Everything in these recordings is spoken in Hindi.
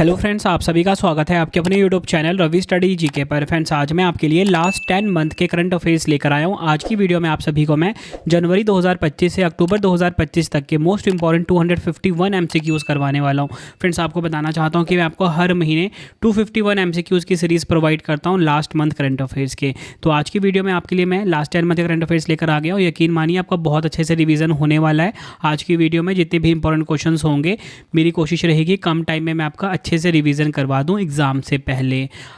हेलो फ्रेंड्स, आप सभी का स्वागत है आपके अपने YouTube channel Ravi study GK पर। फ्रेंड्स, आज मैं आपके लिए लास्ट 10 मंथ के करंट अफेयर्स लेकर आया हूं। आज की वीडियो में आप सभी को मैं जनवरी 2025 से अक्टूबर 2025 तक के मोस्ट इंपॉर्टेंट 251 एमसीक्यूज़ करवाने वाला हूं। फ्रेंड्स, आपको बताना चाहता हूं कि मैं आपको हर महीने 251 एमसीक्यूज़ की सीरीज़ प्रोवाइड करता हूँ लास्ट मंथ करंट अफेयर्स के। तो आज की वीडियो में आपके लिए मैं लास्ट 10 मंथ के करंट अफेयर्स लेकर आ गया हूँ। यकीन मानिए आपका बहुत अच्छे से रिवीजन होने वाला है। आज की वीडियो में जितने भी इंपॉर्टेंट क्वेश्चन होंगे, मेरी कोशिश रहेगी कम टाइम में मैं आपका अच्छे से रिवीजन करवा दूं एग्जाम से पहले।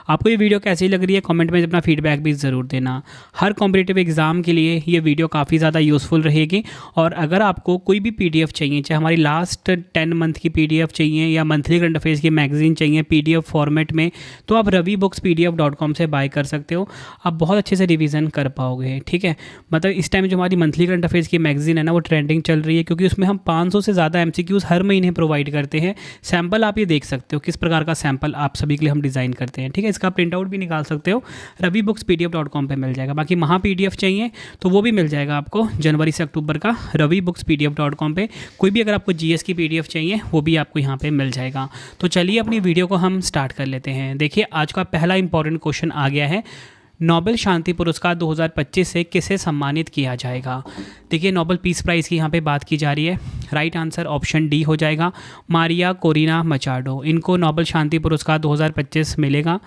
आपको ये वीडियो कैसी लग रही है कमेंट में अपना फीडबैक भी ज़रूर देना। हर कॉम्पिटिटिव एग्जाम के लिए ये वीडियो काफ़ी ज़्यादा यूज़फुल रहेगी। और अगर आपको कोई भी पीडीएफ चाहिए, चाहे हमारी लास्ट 10 मंथ की पीडीएफ चाहिए या मंथली करंट अफेयर्स की मैगजीन चाहिए पीडीएफ फॉर्मेट में, तो आप ravibooks.pdf.com से बाय कर सकते हो। आप बहुत अच्छे से रिवीजन कर पाओगे। ठीक है, मतलब इस टाइम जो हमारी मंथली करंट अफेयर्स की मैगजीन है ना, वो ट्रेंडिंग चल रही है, क्योंकि उसमें हम 500 से ज़्यादा एमसीक्यूज़ हर महीने प्रोवाइड करते हैं। सैम्पल आप ये देख सकते हो किस प्रकार का सैम्पल आप सभी के लिए हम डिज़ाइन करते हैं। ठीक है, इसका प्रिंट आउट भी निकाल सकते हो, ravibooks.pdf.com पे मिल जाएगा। बाकी महा पीडीएफ चाहिए तो वो भी मिल जाएगा आपको जनवरी से अक्टूबर का ravibooks.pdf.com पे। कोई भी अगर आपको जीएस की पीडीएफ चाहिए वो भी आपको यहाँ पे मिल जाएगा। तो चलिए अपनी वीडियो को हम स्टार्ट कर लेते हैं। देखिए, आज का पहला इंपॉर्टेंट क्वेश्चन आ गया है, नोबेल शांति पुरस्कार 2025 से किसे सम्मानित किया जाएगा। देखिए, नोबेल पीस प्राइज़ की यहाँ पे बात की जा रही है। राइट आंसर ऑप्शन डी हो जाएगा, मारिया कोरिना मचाडो। इनको नोबेल शांति पुरस्कार 2025 मिलेगा।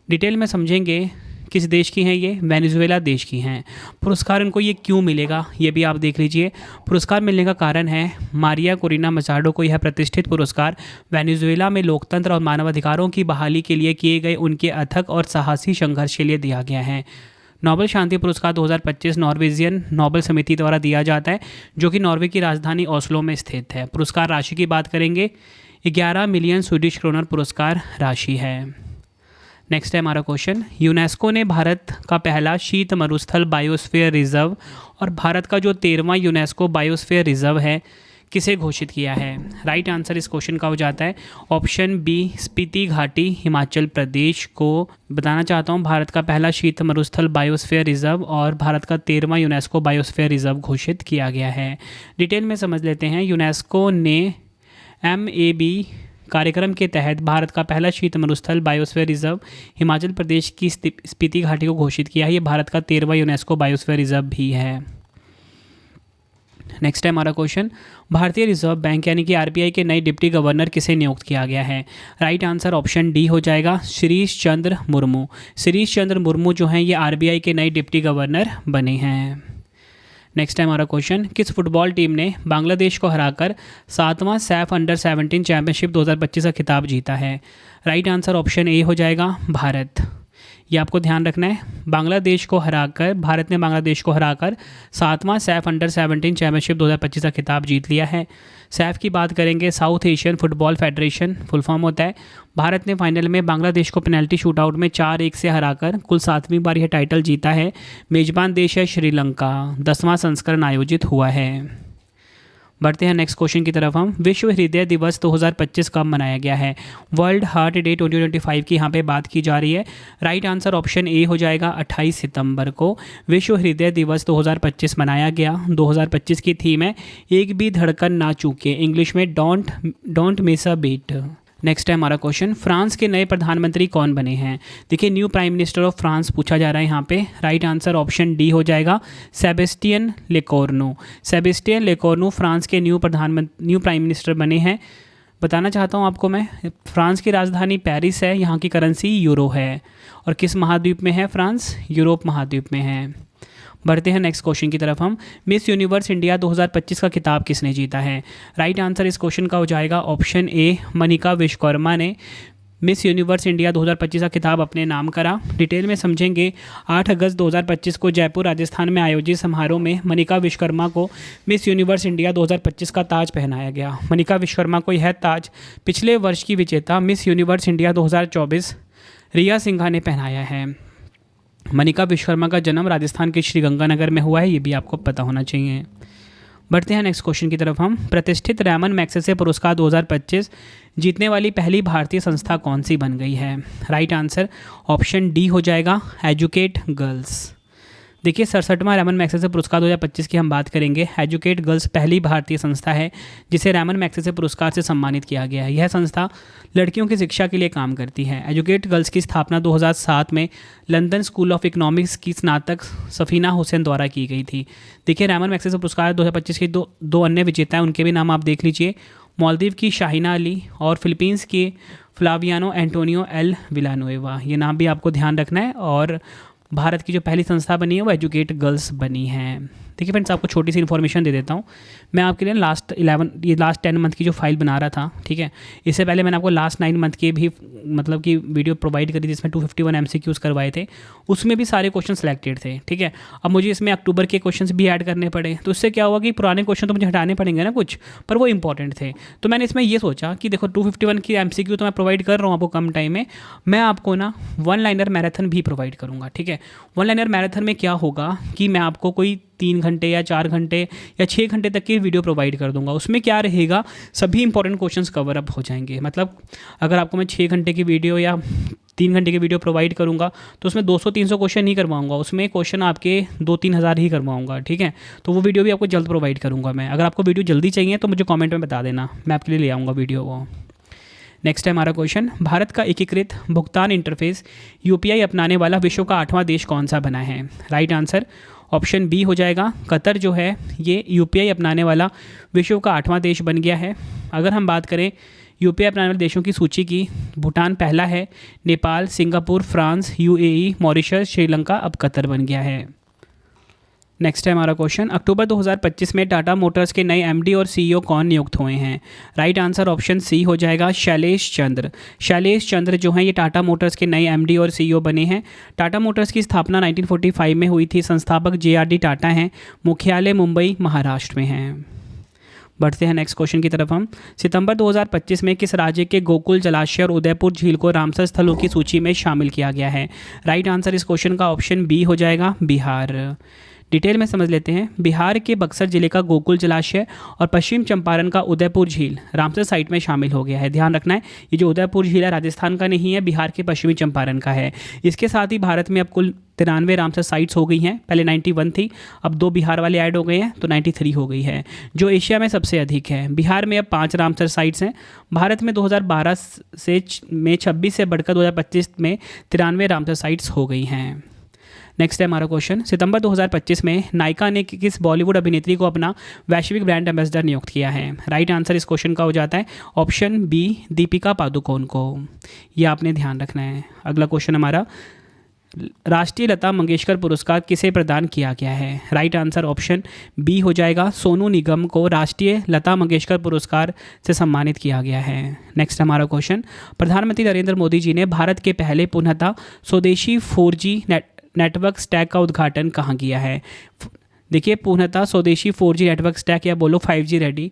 डिटेल में समझेंगे किस देश की हैं ये, वेनेजुएला देश की हैं। पुरस्कार इनको ये क्यों मिलेगा ये भी आप देख लीजिए। पुरस्कार मिलने का कारण है, मारिया कोरिना मचाडो को यह प्रतिष्ठित पुरस्कार वेनेजुएला में लोकतंत्र और मानवाधिकारों की बहाली के लिए किए गए उनके अथक और साहसी संघर्ष के लिए दिया गया है। नोबेल शांति पुरस्कार 2025 नॉर्वेजियन नोबेल समिति द्वारा दिया जाता है, जो कि नॉर्वे की राजधानी ओस्लो में स्थित है। पुरस्कार राशि की बात करेंगे, 11 मिलियन स्वीडिश क्रोनर पुरस्कार राशि है। नेक्स्ट है हमारा क्वेश्चन, यूनेस्को ने भारत का पहला शीत मरुस्थल बायोस्फीयर रिजर्व और भारत का जो 13वां यूनेस्को बायोस्फीयर रिजर्व है किसे घोषित किया है। राइट आंसर इस क्वेश्चन का हो जाता है ऑप्शन बी, स्पीति घाटी हिमाचल प्रदेश को। बताना चाहता हूँ, भारत का पहला शीत मरुस्थल बायोस्फीयर रिजर्व और भारत का 13वां यूनेस्को बायोस्फीयर रिजर्व घोषित किया गया है। डिटेल में समझ लेते हैं। यूनेस्को ने MAB कार्यक्रम के तहत भारत का पहला शीत मरुस्थल बायोस्फीयर रिजर्व हिमाचल प्रदेश की स्पीति घाटी को घोषित किया है। ये भारत का 13वां यूनेस्को बायोस्फीयर रिजर्व भी है। नेक्स्ट है हमारा क्वेश्चन, भारतीय रिजर्व बैंक यानी कि RBI के नए डिप्टी गवर्नर किसे नियुक्त किया गया है। राइट आंसर ऑप्शन डी हो जाएगा, शिरीष चंद्र मुर्मू। शिरीष चंद्र मुर्मू जो हैं ये RBI के नए डिप्टी गवर्नर बने हैं। नेक्स्ट है हमारा क्वेश्चन, किस फुटबॉल टीम ने बांग्लादेश को हराकर 7वां सैफ अंडर-17 चैंपियनशिप 2025 का खिताब जीता है। राइट आंसर ऑप्शन ए हो जाएगा, भारत। ये आपको ध्यान रखना है, बांग्लादेश को हराकर, भारत ने बांग्लादेश को हराकर 7वां सैफ अंडर-17 चैंपियनशिप 2025 का खिताब जीत लिया है। सैफ की बात करेंगे, south Asian football federation full form होता है। भारत ने फाइनल में बांग्लादेश को पेनल्टी शूटआउट में 4-1 से हराकर कुल 7वीं बार यह टाइटल जीता है। मेजबान देश है श्रीलंका। 10वां संस्करण आयोजित हुआ है। बढ़ते हैं नेक्स्ट क्वेश्चन की तरफ हम। विश्व हृदय दिवस 2025 कब मनाया गया है। वर्ल्ड हार्ट डे 2025 की यहाँ पे बात की जा रही है। राइट आंसर ऑप्शन ए हो जाएगा, 28 सितंबर को विश्व हृदय दिवस 2025 मनाया गया। 2025 की थीम है, एक भी धड़कन ना चूके, इंग्लिश में don't miss a beat. Next है हमारा क्वेश्चन, फ्रांस के नए प्रधानमंत्री कौन बने हैं। देखिए, new prime minister of France पूछा जा रहा है यहाँ पे। राइट आंसर ऑप्शन डी हो जाएगा, Sebastian Lecornu. Sebastian Lecornu France के न्यू प्राइम मिनिस्टर बने हैं। बताना चाहता हूँ आपको मैं, फ्रांस की राजधानी पेरिस है, यहाँ की करेंसी यूरो है। और किस महाद्वीप में है फ्रांस, यूरोप महाद्वीप में है। बढ़ते हैं नेक्स्ट क्वेश्चन की तरफ हम। मिस यूनिवर्स इंडिया 2025 का खिताब किसने जीता है। राइट आंसर इस क्वेश्चन का हो जाएगा ऑप्शन ए, मनिका विश्वकर्मा ने मिस यूनिवर्स इंडिया 2025 का खिताब अपने नाम करा। डिटेल में समझेंगे, 8 अगस्त 2025 को जयपुर राजस्थान में आयोजित समारोह में मनिका विश्वकर्मा को मिस यूनिवर्स इंडिया 2025 का ताज पहनाया गया। मनिका विश्वकर्मा को यह ताज पिछले वर्ष की विजेता मिस यूनिवर्स इंडिया 2024 रिया सिंघा ने पहनाया है। मनिका विश्वकर्मा का जन्म राजस्थान के श्रीगंगानगर में हुआ है, ये भी आपको पता होना चाहिए। बढ़ते हैं नेक्स्ट क्वेश्चन की तरफ हम। प्रतिष्ठित रैमन मैग्सेसे पुरस्कार 2025 जीतने वाली पहली भारतीय संस्था कौन सी बन गई है। राइट आंसर ऑप्शन डी हो जाएगा, एजुकेट गर्ल्स। देखिए 67वां रैमन मैग्सेसे पुरस्कार 2025 की हम बात करेंगे। एजुकेट गर्ल्स पहली भारतीय संस्था है जिसे रैमन मैग्सेसे पुरस्कार से सम्मानित किया गया है। यह संस्था लड़कियों की शिक्षा के लिए काम करती है। एजुकेट गर्ल्स की स्थापना 2007 में लंदन स्कूल ऑफ इकोनॉमिक्स की स्नातक सफीना हुसैन द्वारा की गई थी। देखिए रैमन मैग्सेसे पुरस्कार 2025 के दो अन्य विजेता हैं, उनके भी नाम आप देख लीजिए। मालदीव की शाहिना अली और फिलीपींस के फ्लावियानो एंटोनियो एल विलानुएवा, ये नाम भी आपको ध्यान रखना है। और भारत की जो पहली संस्था बनी है वो एजुकेट गर्ल्स बनी है। देखिए फ्रेंड्स, आपको छोटी सी इन्फॉर्मेशन दे देता हूँ। मैं आपके लिए लास्ट 10 मंथ की जो फाइल बना रहा था, ठीक है, इससे पहले मैंने आपको लास्ट 9 मंथ के भी मतलब कि वीडियो प्रोवाइड करी थी जिसमें 251 MCQs करवाए थे, उसमें भी सारे क्वेश्चन सेलेक्टेड थे, ठीक है। अब मुझे इसमें अक्टूबर के क्वेश्चन भी ऐड करने पड़े, तो इससे क्या हुआ कि पुराने क्वेश्चन तो मुझे हटाने पड़ेंगे ना कुछ, पर वो इंपॉर्टेंट थे। तो मैंने इसमें ये सोचा कि देखो 251 की MCQ तो मैं प्रोवाइड कर रहा हूँ आपको कम टाइम में, मैं आपको ना 1 लाइनर मैराथन भी प्रोवाइड करूँगा, ठीक है। 1 लाइनर मैराथन में क्या होगा कि मैं आपको कोई 3 घंटे या 4 घंटे या 6 घंटे तक की वीडियो प्रोवाइड कर दूंगा। उसमें क्या रहेगा, सभी इंपॉर्टेंट क्वेश्चंस कवर अप हो जाएंगे। मतलब अगर आपको मैं 6 घंटे की वीडियो या 3 घंटे की वीडियो प्रोवाइड करूंगा तो उसमें 200-300 क्वेश्चन नहीं करवाऊंगा, उसमें क्वेश्चन आपके 2-3 हज़ार ही करवाऊंगा, ठीक है। तो वो वीडियो भी आपको जल्द प्रोवाइड करूँगा मैं। अगर आपको वीडियो जल्दी चाहिए तो मुझे कॉमेंट में बता देना, मैं आपके लिए ले आऊँगा वीडियो वो। नेक्स्ट है हमारा क्वेश्चन, भारत का एकीकृत भुगतान इंटरफेस UPI अपनाने वाला विश्व का 8वां देश कौन सा बना है? राइट आंसर ऑप्शन बी हो जाएगा, कतर जो है ये UPI अपनाने वाला विश्व का 8वां देश बन गया है। अगर हम बात करें UPI अपनाने वाले देशों की सूची की, भूटान पहला है, Nepal, Singapore, France, UAE, Mauritius, Sri Lanka, अब कतर बन गया है। नेक्स्ट है हमारा क्वेश्चन, अक्टूबर 2025 में टाटा मोटर्स के नए MD और CEO कौन नियुक्त हुए हैं? राइट आंसर ऑप्शन सी हो जाएगा, शैलेश चंद्र। शैलेश चंद्र जो हैं ये टाटा मोटर्स के नए MD और CEO बने हैं। टाटा मोटर्स की स्थापना 1945 में हुई थी। संस्थापक JRD टाटा हैं। मुख्यालय मुंबई महाराष्ट्र में है। बढ़ते हैं नेक्स्ट क्वेश्चन की तरफ हम। सितंबर 2025 में किस राज्य के गोकुल जलाशय और उदयपुर झील को रामसर स्थलों की सूची में शामिल किया गया है? राइट आंसर इस क्वेश्चन का ऑप्शन बी हो जाएगा, बिहार। डिटेल में समझ लेते हैं। बिहार के बक्सर जिले का गोकुल जलाशय और पश्चिम चंपारण का उदयपुर झील रामसर साइट में शामिल हो गया है। ध्यान रखना है, ये जो उदयपुर झील है राजस्थान का नहीं है, बिहार के पश्चिमी चंपारण का है। इसके साथ ही भारत में अब कुल 93 रामसर साइट्स हो गई हैं। पहले 91 थी, अब 2 बिहार वाले ऐड हो गए हैं तो 93 हो गई है, जो एशिया में सबसे अधिक है। बिहार में अब 5 रामसर साइट्स हैं। भारत में 2012 से 26 से बढ़कर 2025 में 93 रामसर साइट्स हो गई हैं। नेक्स्ट है हमारा क्वेश्चन, सितंबर 2025 में नायका ने किस बॉलीवुड अभिनेत्री को अपना वैश्विक ब्रांड एम्बेसडर नियुक्त किया है? राइट आंसर इस क्वेश्चन का हो जाता है ऑप्शन बी, दीपिका पादुकोण को। यह आपने ध्यान रखना है। अगला क्वेश्चन हमारा, राष्ट्रीय लता मंगेशकर पुरस्कार किसे प्रदान किया गया है? राइट आंसर ऑप्शन बी हो जाएगा, सोनू निगम को राष्ट्रीय लता मंगेशकर पुरस्कार से सम्मानित किया गया है। नेक्स्ट हमारा क्वेश्चन, प्रधानमंत्री नरेंद्र मोदी जी ने भारत के पहले पूर्णतः स्वदेशी 4G नेटवर्क स्टैक का उद्घाटन कहाँ किया है? देखिए पूर्णतः स्वदेशी 4G नेटवर्क स्टैक या बोलो 5G रेडी,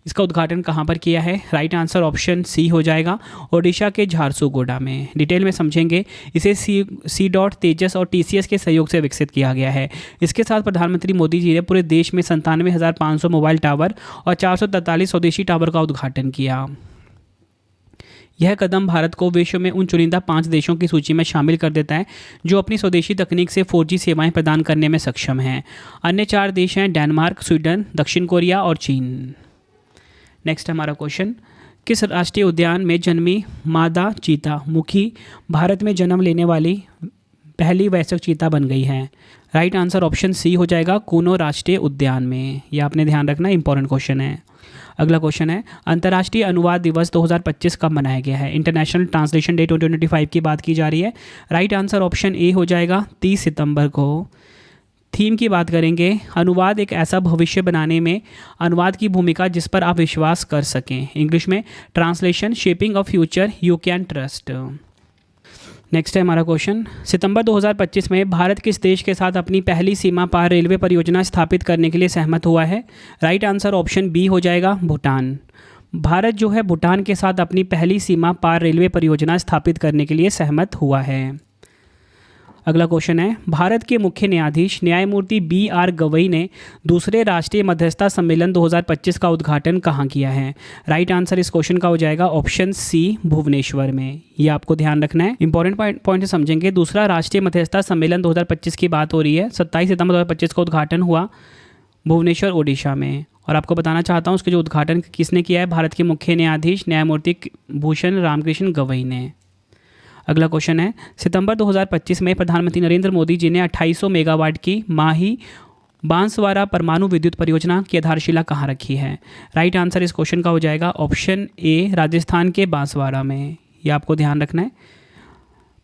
इसका उद्घाटन कहाँ पर किया है? राइट आंसर ऑप्शन सी हो जाएगा, ओडिशा के झारसुगुड़ा में। डिटेल में समझेंगे, इसे C. तेजस और TCS के सहयोग से विकसित किया गया है। इसके साथ प्रधानमंत्री मोदी जी ने पूरे देश में 97,500 मोबाइल टावर और 443 स्वदेशी टावर का उद्घाटन किया। यह कदम भारत को विश्व में उन चुनिंदा 5 देशों की सूची में शामिल कर देता है जो अपनी स्वदेशी तकनीक से 4G सेवाएं प्रदान करने में सक्षम हैं। अन्य 4 देश हैं डेनमार्क, स्वीडन, दक्षिण कोरिया और चीन। नेक्स्ट हमारा क्वेश्चन, किस राष्ट्रीय उद्यान में जन्मी मादा चीता मुखी भारत में जन्म लेने वाली पहली वयस्क चीता बन गई है? राइट आंसर ऑप्शन सी हो जाएगा, कूनो राष्ट्रीय उद्यान में। यह आपने ध्यान रखना, इंपॉर्टेंट क्वेश्चन है। अगला क्वेश्चन है, अंतर्राष्ट्रीय अनुवाद दिवस 2025 कब मनाया गया है? इंटरनेशनल ट्रांसलेशन डे 2025 की बात की जा रही है। राइट आंसर ऑप्शन ए हो जाएगा, 30 सितंबर को। थीम की बात करेंगे, अनुवाद एक ऐसा भविष्य बनाने में अनुवाद की भूमिका जिस पर आप विश्वास कर सकें। इंग्लिश में translation shaping a future you can trust. Next है हमारा क्वेश्चन, सितंबर 2025 में भारत किस देश के साथ अपनी पहली सीमा पार रेलवे परियोजना स्थापित करने के लिए सहमत हुआ है? राइट आंसर ऑप्शन बी हो जाएगा, भूटान। भारत जो है भूटान के साथ अपनी पहली सीमा पार रेलवे परियोजना स्थापित करने के लिए सहमत हुआ है। अगला क्वेश्चन है, भारत के मुख्य न्यायाधीश न्यायमूर्ति BR गवई ने दूसरे राष्ट्रीय मध्यस्थता सम्मेलन 2025 का उद्घाटन कहाँ किया है? राइट आंसर इस क्वेश्चन का हो जाएगा ऑप्शन सी, भुवनेश्वर में। ये आपको ध्यान रखना है, इंपॉर्टेंट पॉइंट से समझेंगे। दूसरा राष्ट्रीय मध्यस्थता सम्मेलन 2025 की बात हो रही है। 27 सितंबर 2025 का उद्घाटन हुआ भुवनेश्वर, ओडिशा में। और आपको बताना चाहता हूँ उसके जो उद्घाटन किसने किया है, भारत के मुख्य न्यायाधीश न्यायमूर्ति भूषण रामकृष्ण गवई ने। अगला क्वेश्चन है, सितंबर 2025 में प्रधानमंत्री नरेंद्र मोदी जी ने 2800 मेगावाट की माही बांसवाड़ा परमाणु विद्युत परियोजना की आधारशिला कहाँ रखी है? राइट आंसर इस क्वेश्चन का हो जाएगा ऑप्शन ए, राजस्थान के बांसवाड़ा में। ये आपको ध्यान रखना है।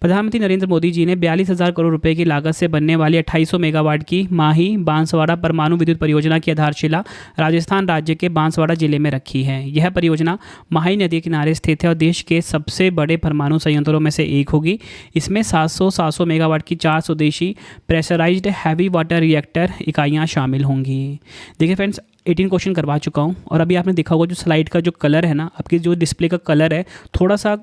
प्रधानमंत्री नरेंद्र मोदी जी ने 42,000 करोड़ रुपए की लागत से बनने वाली 2800 मेगावाट की माही बांसवाड़ा परमाणु विद्युत परियोजना की आधारशिला राजस्थान राज्य के बांसवाड़ा जिले में रखी है। यह परियोजना माही नदी किनारे स्थित है और देश के सबसे बड़े परमाणु संयंत्रों में से एक होगी। इसमें 700 मेगावाट की 4 स्वदेशी प्रेशराइज्ड हैवी वाटर रिएक्टर इकाइयाँ शामिल होंगी। देखिए फ्रेंड्स, 18 क्वेश्चन करवा चुका हूँ और अभी आपने देखा होगा जो स्लाइड का जो कलर है ना, आपकी जो डिस्प्ले का कलर है थोड़ा सा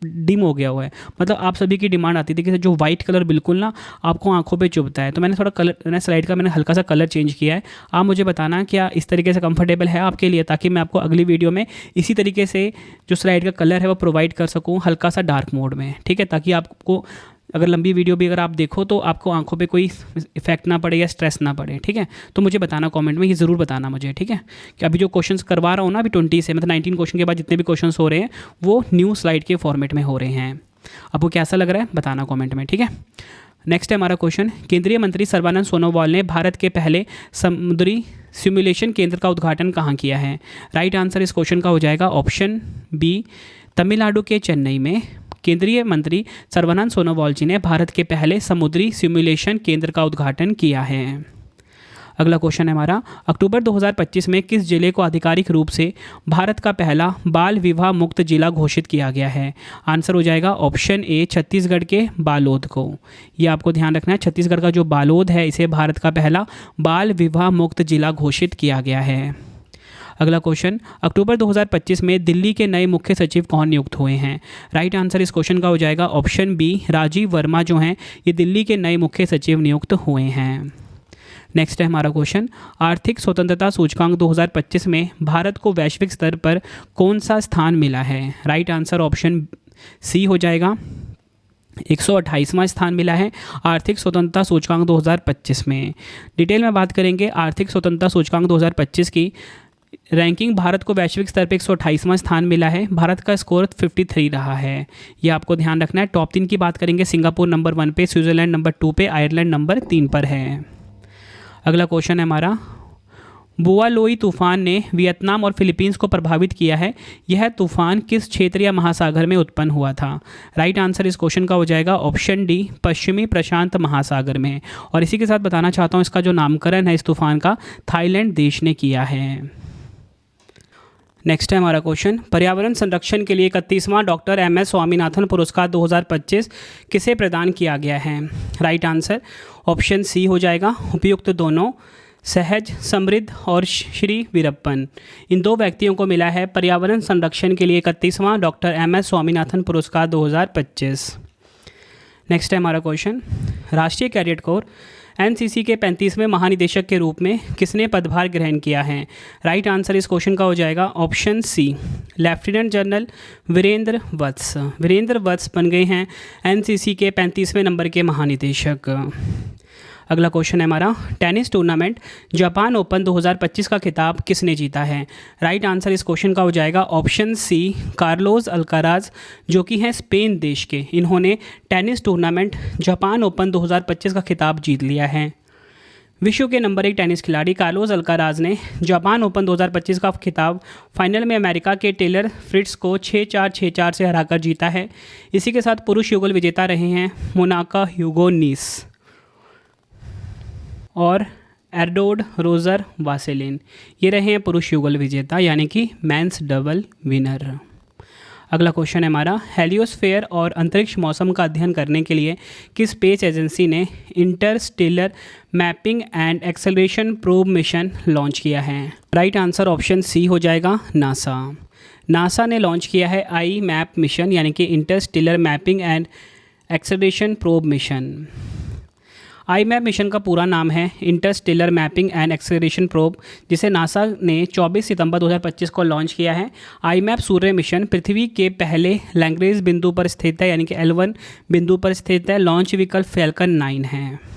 डिम हो गया हुआ है। मतलब आप सभी की डिमांड आती थी कि जो वाइट कलर बिल्कुल ना आपको आंखों पे चुभता है, तो मैंने थोड़ा कलर, मैंने स्लाइड का मैंने हल्का सा कलर चेंज किया है। आप मुझे बताना क्या इस तरीके से कंफर्टेबल है आपके लिए, ताकि मैं आपको अगली वीडियो में इसी तरीके से जो स्लाइड का कलर है वो प्रोवाइड कर सकूँ हल्का सा डार्क मोड में, ठीक है, ताकि आपको अगर लंबी वीडियो भी अगर आप देखो तो आपको आंखों पे कोई इफेक्ट ना पड़े या स्ट्रेस ना पड़े, ठीक है। तो मुझे बताना कमेंट में, ये ज़रूर बताना मुझे, ठीक है, कि अभी जो क्वेश्चंस करवा रहा हूँ ना अभी 20 से, मतलब 19 क्वेश्चन के बाद जितने भी क्वेश्चंस हो रहे हैं वो न्यू स्लाइड के फॉर्मेट में हो रहे हैं। आपको कैसा लग रहा है बताना कॉमेंट में, ठीक है। नेक्स्ट है हमारा क्वेश्चन, केंद्रीय मंत्री सर्बानंद सोनोवाल ने भारत के पहले समुद्री सिमुलेशन केंद्र का उद्घाटन कहाँ किया है? राइट आंसर इस क्वेश्चन का हो जाएगा ऑप्शन बी, तमिलनाडु के चेन्नई में। केंद्रीय मंत्री सर्बानंद सोनोवाल जी ने भारत के पहले समुद्री सिमुलेशन केंद्र का उद्घाटन किया है। अगला क्वेश्चन है हमारा, अक्टूबर 2025 में किस जिले को आधिकारिक रूप से भारत का पहला बाल विवाह मुक्त जिला घोषित किया गया है? आंसर हो जाएगा ऑप्शन ए, छत्तीसगढ़ के बालोद को। ये आपको ध्यान रखना है, छत्तीसगढ़ का जो बालोद है इसे भारत का पहला बाल विवाह मुक्त जिला घोषित किया गया है। अगला क्वेश्चन, अक्टूबर 2025 में दिल्ली के नए मुख्य सचिव कौन नियुक्त हुए हैं? राइट आंसर इस क्वेश्चन का हो जाएगा ऑप्शन बी, राजीव वर्मा जो हैं ये दिल्ली के नए मुख्य सचिव नियुक्त हुए हैं। नेक्स्ट है हमारा क्वेश्चन, आर्थिक स्वतंत्रता सूचकांक 2025 में भारत को वैश्विक स्तर पर कौन सा स्थान मिला है? राइट आंसर ऑप्शन सी हो जाएगा, 128वां स्थान मिला है आर्थिक स्वतंत्रता सूचकांक 2025 में। डिटेल में बात करेंगे आर्थिक स्वतंत्रता सूचकांक 2025 की रैंकिंग, भारत को वैश्विक स्तर पे 128वां स्थान मिला है। भारत का स्कोर 53 रहा है, ये आपको ध्यान रखना है। टॉप 3 की बात करेंगे, सिंगापुर नंबर 1 पे, स्विट्जरलैंड नंबर 2 पे, आयरलैंड नंबर 3 पर है। अगला क्वेश्चन है हमारा, बुआ लोई तूफान ने वियतनाम और फिलीपींस को प्रभावित किया है। यह तूफान किस क्षेत्र या महासागर में उत्पन्न हुआ था? राइट आंसर इस क्वेश्चन का हो जाएगा ऑप्शन डी, पश्चिमी प्रशांत महासागर में। और इसी के साथ बताना चाहता हूँ इसका जो नामकरण है इस तूफान का थाईलैंड देश ने किया है। नेक्स्ट है हमारा क्वेश्चन, पर्यावरण संरक्षण के लिए 31वां डॉक्टर MS स्वामीनाथन पुरस्कार 2025 किसे प्रदान किया गया है? राइट आंसर ऑप्शन सी हो जाएगा, उपयुक्त दोनों, सहज समृद्ध और श्री वीरप्पन। इन दो व्यक्तियों को मिला है पर्यावरण संरक्षण के लिए 31वां डॉक्टर MS स्वामीनाथन पुरस्कार 2025। नेक्स्ट है हमारा क्वेश्चन, राष्ट्रीय कैडेट कोर NCC के 35वें महानिदेशक के रूप में किसने पदभार ग्रहण किया है? राइट आंसर इस क्वेश्चन का हो जाएगा option C, lieutenant general Virendra Vats. Virendra Vats बन गए हैं NCC के 35वें नंबर के महानिदेशक। अगला क्वेश्चन है हमारा, टेनिस टूर्नामेंट जापान ओपन 2025 का खिताब किसने जीता है? राइट आंसर इस क्वेश्चन का हो जाएगा ऑप्शन सी, कार्लोस अल्काराज जो कि हैं स्पेन देश के। इन्होंने टेनिस टूर्नामेंट जापान ओपन 2025 का खिताब जीत लिया है। विश्व के नंबर 1 टेनिस खिलाड़ी कार्लोस अल्काराज ने जापान ओपन 2025 का खिताब फाइनल में अमेरिका के टेलर फ्रिट्ज को 6-4, 6-4 से हराकर जीता है। इसी के साथ पुरुष युगल विजेता रहे हैं मोनाका ह्यूगो नीस और एर्डोड रोजर वासेलिन। ये रहे हैं पुरुष युगल विजेता यानी कि मेंस डबल विनर। अगला क्वेश्चन है हमारा, हेलियोस्फीयर और अंतरिक्ष मौसम का अध्ययन करने के लिए किस स्पेस एजेंसी ने Interstellar mapping and acceleration probe mission launch किया है? राइट आंसर ऑप्शन सी हो जाएगा, नासा। नासा ने लॉन्च किया है IMAP मिशन यानी कि interstellar mapping and acceleration probe mission. IMAP mission का पूरा नाम है interstellar mapping and acceleration probe, जिसे नासा ने 24 सितंबर 2025 को लॉन्च किया है। आईमैप सूर्य मिशन पृथ्वी के पहले लैग्रेंज बिंदु पर स्थित है, यानी कि L1 बिंदु पर स्थित है। लॉन्च व्हीकल फैल्कन 9 है।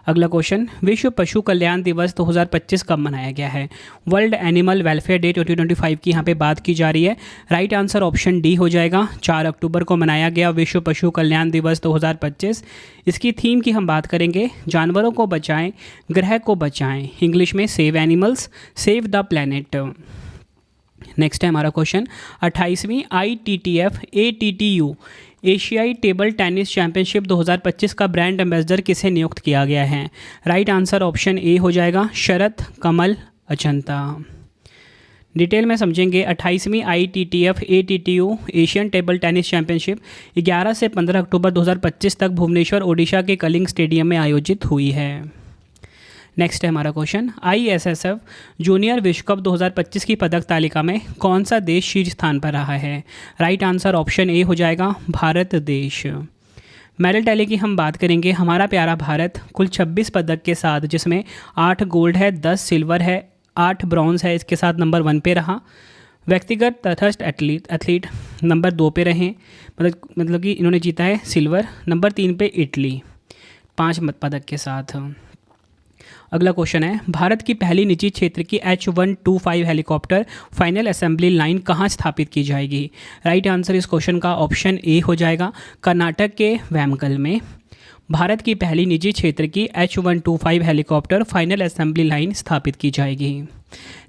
अगला क्वेश्चन, विश्व पशु कल्याण दिवस 2025 कब मनाया गया है? वर्ल्ड एनिमल वेलफेयर डे 2025 की यहाँ पे बात की जा रही है। राइट आंसर ऑप्शन डी हो जाएगा। 4 अक्टूबर को मनाया गया विश्व पशु कल्याण दिवस 2025। इसकी थीम की हम बात करेंगे, जानवरों को बचाएं, ग्रह को बचाएं। इंग्लिश में save animals, save the planet. Next है हमारा क्वेश्चन, 28वीं ITTF ATTU एशियाई टेबल टेनिस चैंपियनशिप 2025 का ब्रांड एम्बेसडर किसे नियुक्त किया गया है? राइट आंसर ऑप्शन ए हो जाएगा, शरत कमल अचंता। डिटेल में समझेंगे। 28वीं ITTF ATTU Asian table tennis championship 11 से 15 अक्टूबर 2025 तक भुवनेश्वर ओडिशा के कलिंग स्टेडियम में आयोजित हुई है। नेक्स्ट है हमारा क्वेश्चन, ISSF जूनियर विश्व कप 2025 की पदक तालिका में कौन सा देश शीर्ष स्थान पर रहा है? राइट आंसर ऑप्शन ए हो जाएगा, भारत देश। मेडल टैली की हम बात करेंगे। हमारा प्यारा भारत कुल 26 पदक के साथ, जिसमें 8 गोल्ड है, 10 सिल्वर है, 8 ब्रॉन्ज है, इसके साथ नंबर 1 पे रहा। व्यक्तिगत तटस्थ एथलीट नंबर 2 पे रहे, मतलब कि इन्होंने जीता है सिल्वर। नंबर 3 पे इटली 5 पदक के साथ। अगला क्वेश्चन है, भारत की पहली निजी क्षेत्र की H125 helicopter final assembly line कहाँ स्थापित की जाएगी? राइट आंसर इस क्वेश्चन का ऑप्शन ए हो जाएगा, कर्नाटक के वैमगल में। भारत की पहली निजी क्षेत्र की H125 helicopter final assembly line स्थापित की जाएगी।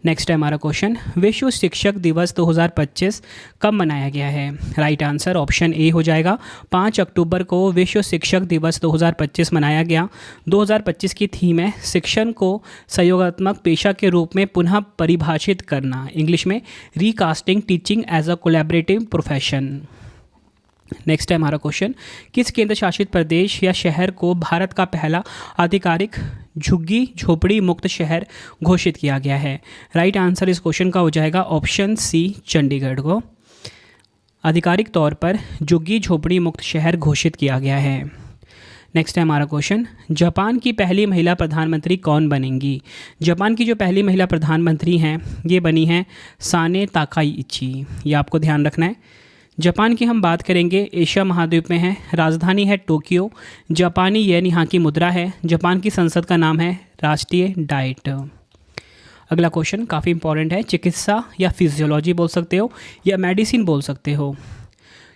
नेक्स्ट है हमारा क्वेश्चन, विश्व शिक्षक दिवस 2025 कब मनाया गया है? राइट आंसर ऑप्शन ए हो जाएगा, 5 अक्टूबर को विश्व शिक्षक दिवस 2025 मनाया गया। 2025 की थीम है शिक्षण को सहयोगात्मक पेशा के रूप में पुनः परिभाषित करना। इंग्लिश में recasting teaching as a collaborative profession. Next है हमारा क्वेश्चन, किस केंद्र शासित प्रदेश या शहर को भारत का पहला आधिकारिक झुग्गी झोपड़ी मुक्त शहर घोषित किया गया है? राइट आंसर इस क्वेश्चन का हो जाएगा ऑप्शन सी, चंडीगढ़ को आधिकारिक तौर पर झुग्गी झोपड़ी मुक्त शहर घोषित किया गया है। नेक्स्ट है हमारा क्वेश्चन, जापान की पहली महिला प्रधानमंत्री कौन बनेंगी? जापान की जो पहली महिला प्रधानमंत्री हैं ये बनी हैं साने ताकाइची। ये आपको ध्यान रखना है। जापान की हम बात करेंगे, एशिया महाद्वीप में है, राजधानी है टोक्यो, जापानी येन यहाँ की मुद्रा है, जापान की संसद का नाम है राष्ट्रीय डाइट। अगला क्वेश्चन काफ़ी इंपॉर्टेंट है, चिकित्सा या फिजियोलॉजी बोल सकते हो या मेडिसिन बोल सकते हो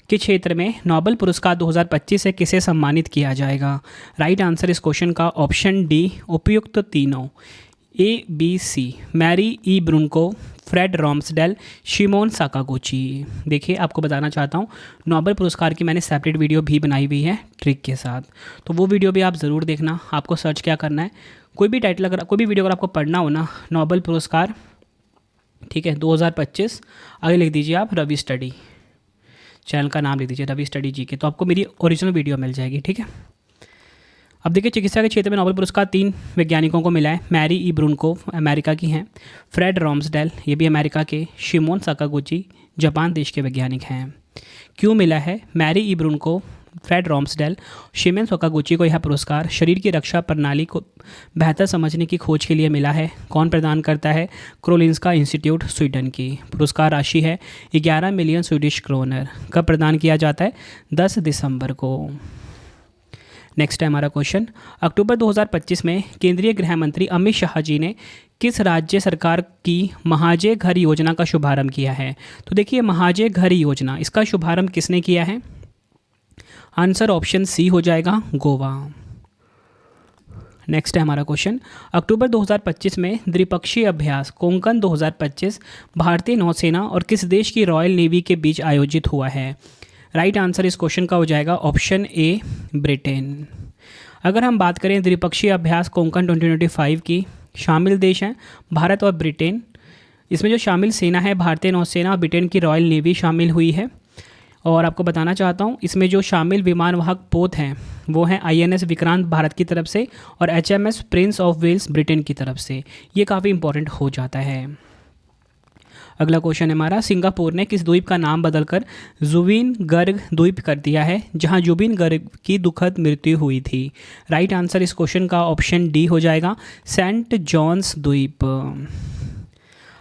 के क्षेत्र में नोबेल पुरस्कार 2025 से किसे सम्मानित किया जाएगा? राइट आंसर इस क्वेश्चन का ऑप्शन डी, उपयुक्त तीनों ABC, मैरी ई ब्रुनको, फ्रेड रॉम्सडेल, शिमोन साकागुची। देखिए आपको बताना चाहता हूँ, नोबेल पुरस्कार की मैंने सेपरेट वीडियो भी बनाई हुई है ट्रिक के साथ, तो वो वीडियो भी आप ज़रूर देखना। आपको सर्च क्या करना है, कोई भी टाइटल अगर कोई भी वीडियो अगर आपको पढ़ना हो ना, नोबेल पुरस्कार, ठीक है, 2025, आगे लिख दीजिए आप रवि स्टडी, चैनल का नाम लिख दीजिए रवि स्टडी जी के, तो आपको मेरी ओरिजिनल वीडियो मिल जाएगी। ठीक है, अब देखिए चिकित्सा के क्षेत्र में नोबेल पुरस्कार 3 वैज्ञानिकों को मिला है। मैरी ई ब्रुनको अमेरिका की हैं, फ्रेड रॉम्सडेल ये भी अमेरिका के, शिमोन साकागुची जापान देश के वैज्ञानिक हैं। क्यों मिला है मैरी ई ब्रुनको, फ्रेड रॉम्सडेल, शिमोन साकागुची को यह पुरस्कार? शरीर की रक्षा प्रणाली को बेहतर समझने की खोज के लिए मिला है। कौन प्रदान करता है? क्रोलिंस्का इंस्टीट्यूट स्वीडन की। पुरस्कार राशि है 11 मिलियन स्वीडिश क्रोनर। कब प्रदान किया जाता है? 10 दिसंबर को। नेक्स्ट है हमारा क्वेश्चन, अक्टूबर 2025 में केंद्रीय गृह मंत्री अमित शाह जी ने किस राज्य सरकार की महाजय घर योजना का शुभारंभ किया है? तो देखिए महाजय घर योजना, इसका शुभारंभ किसने किया है? आंसर ऑप्शन सी हो जाएगा, गोवा। नेक्स्ट है हमारा क्वेश्चन, अक्टूबर 2025 में द्विपक्षीय अभ्यास कोंकण 2025 भारतीय नौसेना और किस देश की रॉयल नेवी के बीच आयोजित हुआ है? राइट आंसर इस क्वेश्चन का हो जाएगा ऑप्शन ए, ब्रिटेन। अगर हम बात करें द्विपक्षीय अभ्यास कोंकण 2025 की, शामिल देश हैं भारत और ब्रिटेन। इसमें जो शामिल सेना है भारतीय नौसेना और ब्रिटेन की रॉयल नेवी शामिल हुई है। और आपको बताना चाहता हूँ इसमें जो शामिल विमान वाहक पोत हैं वो हैं INS विक्रांत भारत की तरफ से और HMS Prince of Wales Britain की तरफ से। ये काफ़ी इंपॉर्टेंट हो जाता है। अगला क्वेश्चन है हमारा, सिंगापुर ने किस द्वीप का नाम बदलकर जुबिन गर्ग द्वीप कर दिया है, जहां जुबिन गर्ग की दुखद मृत्यु हुई थी? राइट आंसर इस क्वेश्चन का ऑप्शन डी हो जाएगा, सेंट जॉन्स द्वीप।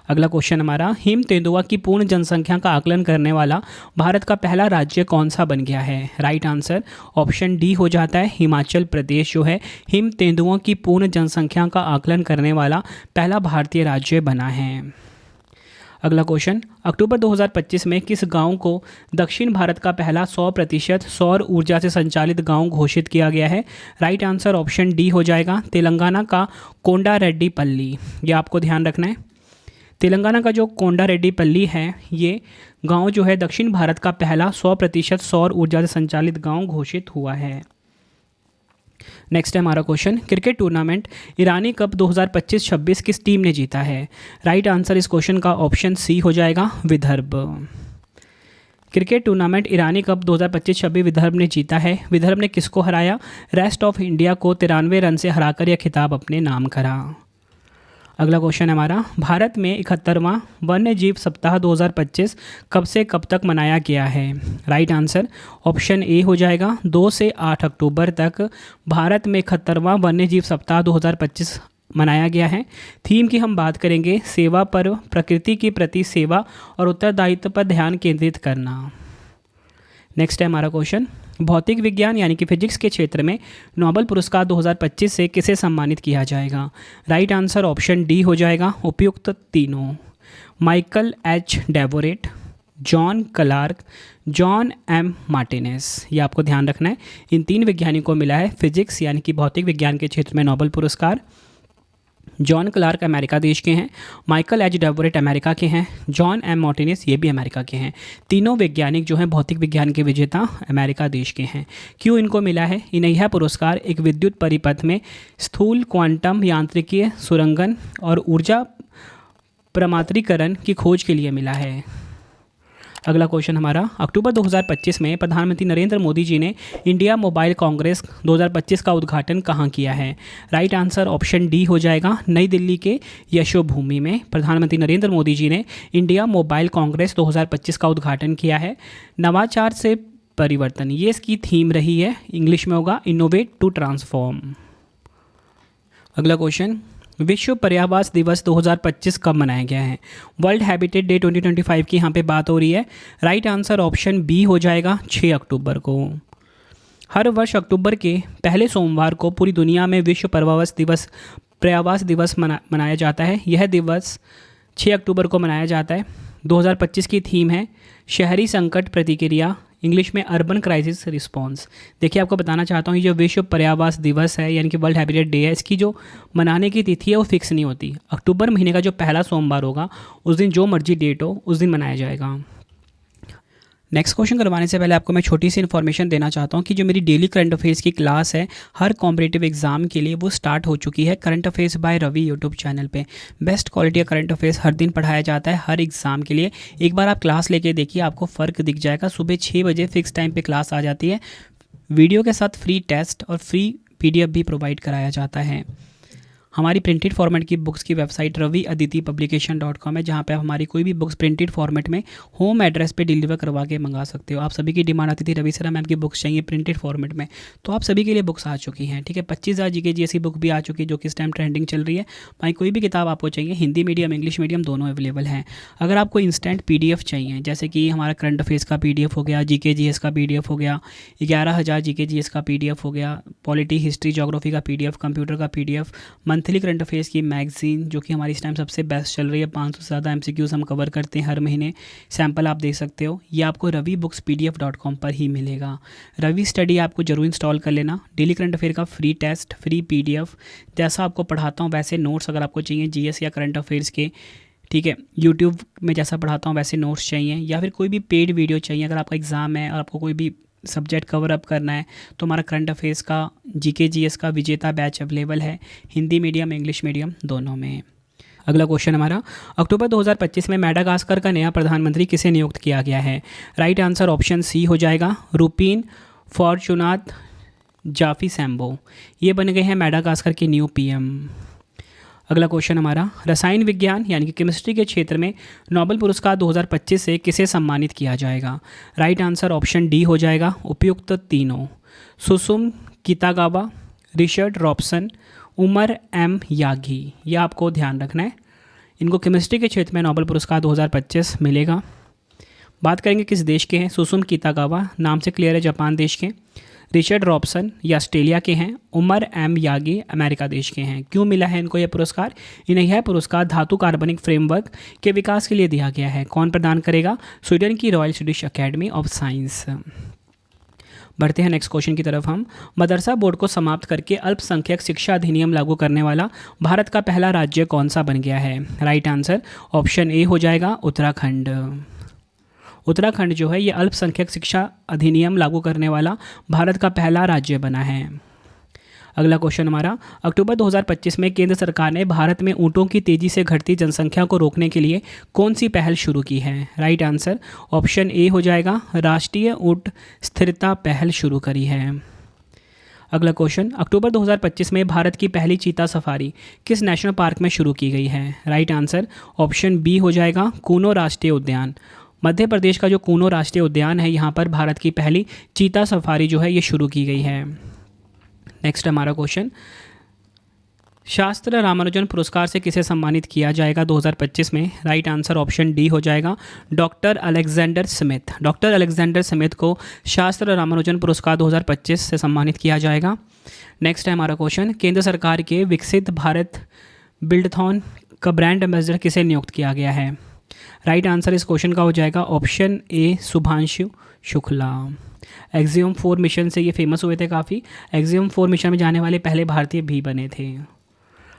अगला क्वेश्चन हमारा, हिम तेंदुआ की पूर्ण जनसंख्या का आकलन करने वाला भारत का पहला राज्य कौन सा बन गया है? राइट आंसर ऑप्शन डी हो जाता है, हिमाचल प्रदेश जो है हिम तेंदुओं की पूर्ण जनसंख्या का आकलन करने वाला पहला भारतीय राज्य बना है। अगला क्वेश्चन, अक्टूबर 2025 में किस गांव को दक्षिण भारत का पहला 100% सौर ऊर्जा से संचालित गांव घोषित किया गया है? राइट आंसर ऑप्शन डी हो जाएगा, तेलंगाना का कोंडारेड्डीपल्ली। ये आपको ध्यान रखना है, तेलंगाना का जो कोंडारेड्डीपल्ली है ये गांव जो है दक्षिण भारत का पहला 100% सौर ऊर्जा से संचालित गांव घोषित हुआ है। नेक्स्ट है हमारा क्वेश्चन, क्रिकेट टूर्नामेंट ईरानी कप 2025-26 किस टीम ने जीता है? राइट आंसर इस क्वेश्चन का ऑप्शन सी हो जाएगा, विदर्भ। क्रिकेट टूर्नामेंट ईरानी कप 2025-26 विदर्भ ने जीता है। विदर्भ ने किसको हराया? रेस्ट ऑफ इंडिया को 93 रन से हराकर यह खिताब अपने नाम करा। अगला क्वेश्चन है हमारा, भारत में 71वां वन्य जीव सप्ताह 2025 कब से कब तक मनाया गया है? राइट आंसर ऑप्शन ए हो जाएगा, 2 से 8 अक्टूबर तक भारत में 71वां वन्य जीव सप्ताह 2025 मनाया गया है। थीम की हम बात करेंगे, सेवा पर्व, प्रकृति के प्रति सेवा और उत्तरदायित्व पर ध्यान केंद्रित करना। नेक्स्ट है हमारा क्वेश्चन, भौतिक विज्ञान यानी कि फिजिक्स के क्षेत्र में नोबेल पुरस्कार 2025 से किसे सम्मानित किया जाएगा? राइट आंसर ऑप्शन डी हो जाएगा, उपयुक्त तीनों, Michael H Devoret, John Clarke, John M Martinis. ये आपको ध्यान रखना है, इन 3 वैज्ञानिकों को मिला है फिजिक्स यानी कि भौतिक विज्ञान के क्षेत्र में नोबेल पुरस्कार। जॉन क्लार्क अमेरिका देश के हैं, माइकल एच डेवोरेट अमेरिका के हैं, जॉन एम मार्टिनेस ये भी अमेरिका के हैं। तीनों वैज्ञानिक जो हैं भौतिक विज्ञान के विजेता अमेरिका देश के हैं। क्यों इनको मिला है? इन्हें यह पुरस्कार एक विद्युत परिपथ में स्थूल क्वांटम यांत्रिकीय सुरंगन और ऊर्जा प्रमात्रीकरण की खोज के लिए मिला है। अगला क्वेश्चन हमारा, अक्टूबर 2025 में प्रधानमंत्री नरेंद्र मोदी जी ने इंडिया मोबाइल कांग्रेस 2025 का उद्घाटन कहाँ किया है? राइट आंसर ऑप्शन डी हो जाएगा, नई दिल्ली के यशोभूमि में प्रधानमंत्री नरेंद्र मोदी जी ने इंडिया मोबाइल कांग्रेस 2025 का उद्घाटन किया है। नवाचार से परिवर्तन ये इसकी थीम रही है, इंग्लिश में होगा इनोवेट टू ट्रांसफॉर्म। अगला क्वेश्चन, विश्व पर्यावरण दिवस 2025 कब मनाया गया है? वर्ल्ड हैबिटेट डे 2025 की यहाँ पे बात हो रही है। राइट आंसर ऑप्शन बी हो जाएगा, 6 अक्टूबर को। हर वर्ष अक्टूबर के पहले सोमवार को पूरी दुनिया में विश्व पर्यावरण दिवस मनाया जाता है। यह दिवस 6 अक्टूबर को मनाया जाता है। 2025 की थीम है शहरी संकट प्रतिक्रिया, इंग्लिश में अर्बन क्राइसिस रिस्पॉन्स। देखिए आपको बताना चाहता हूँ, ये जो विश्व पर्यावरण दिवस है यानी कि वर्ल्ड हैबिटेट डे है, इसकी जो मनाने की तिथि है वो फिक्स नहीं होती। अक्टूबर महीने का जो पहला सोमवार होगा उस दिन जो मर्जी डेट हो उस दिन मनाया जाएगा। नेक्स्ट क्वेश्चन करवाने से पहले आपको मैं छोटी सी इन्फॉर्मेशन देना चाहता हूँ कि जो मेरी डेली करंट अफेयर्स की क्लास है हर कॉम्पिटिटिव एग्जाम के लिए वो स्टार्ट हो चुकी है। Current affairs by Ravi YouTube channel पे बेस्ट क्वालिटी का करंट अफेयर्स हर दिन पढ़ाया जाता है हर एग्ज़ाम के लिए। एक बार आप क्लास लेके देखिए, आपको फ़र्क दिख जाएगा। सुबह 6 बजे फिक्स टाइम पर क्लास आ जाती है, वीडियो के साथ फ्री टेस्ट और फ्री PDF भी प्रोवाइड कराया जाता है। हमारी प्रिंटेड फॉर्मेट की बुक्स की वेबसाइट raviaditipublication.com है, जहाँ पे आप हमारी कोई भी बुक्स प्रिंटेड फॉर्मेट में होम एड्रेस पे डिलीवर करवा के मंगा सकते हो। आप सभी की डिमांड आती थी रवि सर मैम की बुक्स चाहिए प्रिंटेड फॉर्मेट में, तो आप सभी के लिए बुक्स आ चुकी हैं। ठीक है, 25,000 GK GS की बुक भी आ चुकी है जो कि इस टाइम ट्रेंडिंग चल रही है। भाई कोई भी किताब आपको चाहिए, हिंदी मीडियम इंग्लिश मीडियम दोनों अवेलेबल हैं। अगर आपको इंस्टेंट PDF चाहिए, जैसे कि हमारा करंट अफेयर्स का PDF हो गया, GK GS का PDF हो गया, 11,000 GK GS का PDF हो गया, पॉलिटी हिस्ट्री जोग्राफी का PDF, कंप्यूटर का PDF, मंथली करंट अफेयर्स की मैगजीन जो कि हमारी इस टाइम सबसे बेस्ट चल रही है, 500 से ज़्यादा MCQs हम कवर करते हैं हर महीने, सैम्पल आप देख सकते हो। ये आपको ravibookspdf.com पर ही मिलेगा। रवि स्टडी आपको जरूर इंस्टॉल कर लेना। डेली करंट अफेयर का फ्री टेस्ट, फ्री PDF, जैसा आपको पढ़ाता हूँ वैसे नोट्स अगर आपको चाहिए GS या करंट अफेयर्स के, ठीक है, यूट्यूब में जैसा पढ़ाता हूँ वैसे नोट्स चाहिए, या फिर कोई भी पेड वीडियो चाहिए, अगर आपका एग्ज़ाम है और आपको कोई भी सब्जेक्ट कवर अप करना है तो हमारा करंट अफेयर्स का GK GS का विजेता बैच अवेलेबल है हिंदी मीडियम इंग्लिश मीडियम दोनों में। अगला क्वेश्चन हमारा, अक्टूबर 2025 में मेडागास्कर का नया प्रधानमंत्री किसे नियुक्त किया गया है? राइट आंसर ऑप्शन सी हो जाएगा, रुपीन फॉर्चुनात जाफी सैम्बो। ये बन गए हैं मेडागास्कर के न्यू PM। अगला क्वेश्चन हमारा, रसायन विज्ञान यानी कि केमिस्ट्री के क्षेत्र में नोबेल पुरस्कार 2025 से किसे सम्मानित किया जाएगा? राइट आंसर ऑप्शन डी हो जाएगा उपयुक्त तीनों, Susumu Kitagawa, Richard Robson, Omar M Yaghi. ये आपको ध्यान रखना है, इनको केमिस्ट्री के क्षेत्र में नोबेल पुरस्कार 2025 मिलेगा। बात करेंगे किस देश के हैं, सुसुम कितागावा नाम से क्लियर है जापान देश के, रिचर्ड रॉबसन ये ऑस्ट्रेलिया के हैं, उमर एम यागी अमेरिका देश के हैं। क्यों मिला है इनको यह पुरस्कार? इन्हें यह पुरस्कार धातु कार्बनिक फ्रेमवर्क के विकास के लिए दिया गया है। कौन प्रदान करेगा? स्वीडन की royal Swedish academy of science. बढ़ते हैं नेक्स्ट क्वेश्चन की तरफ हम। मदरसा बोर्ड को समाप्त करके अल्पसंख्यक शिक्षा अधिनियम लागू करने वाला भारत का पहला राज्य कौन सा बन गया है? राइट आंसर ऑप्शन ए हो जाएगा उत्तराखंड। उत्तराखंड जो है ये अल्पसंख्यक शिक्षा अधिनियम लागू करने वाला भारत का पहला राज्य बना है। अगला क्वेश्चन हमारा, अक्टूबर 2025 में केंद्र सरकार ने भारत में ऊँटों की तेज़ी से घटती जनसंख्या को रोकने के लिए कौन सी पहल शुरू की है? राइट आंसर ऑप्शन ए हो जाएगा राष्ट्रीय ऊँट स्थिरता पहल शुरू करी है। अगला क्वेश्चन, अक्टूबर 2025 में भारत की पहली चीता सफारी किस नेशनल पार्क में शुरू की गई है? राइट आंसर ऑप्शन बी हो जाएगा कूनो राष्ट्रीय उद्यान। मध्य प्रदेश का जो कूनो राष्ट्रीय उद्यान है, यहाँ पर भारत की पहली चीता सफारी जो है ये शुरू की गई है। नेक्स्ट हमारा क्वेश्चन, शास्त्र रामानुजन पुरस्कार से किसे सम्मानित किया जाएगा 2025 में? राइट आंसर ऑप्शन डी हो जाएगा doctor Alexander Smith. Doctor Alexander Smith को शास्त्र रामानुजन पुरस्कार 2025 से सम्मानित किया जाएगा। नेक्स्ट है हमारा क्वेश्चन, केंद्र सरकार के विकसित भारत बिल्डथॉन का ब्रांड एम्बेसडर किसे नियुक्त किया गया है? राइट आंसर इस क्वेश्चन का हो जाएगा option A Shubhanshu Shukla. Axiom 4 mission से ये फेमस हुए थे काफ़ी, एक्सियम 4 मिशन में जाने वाले पहले भारतीय भी बने थे।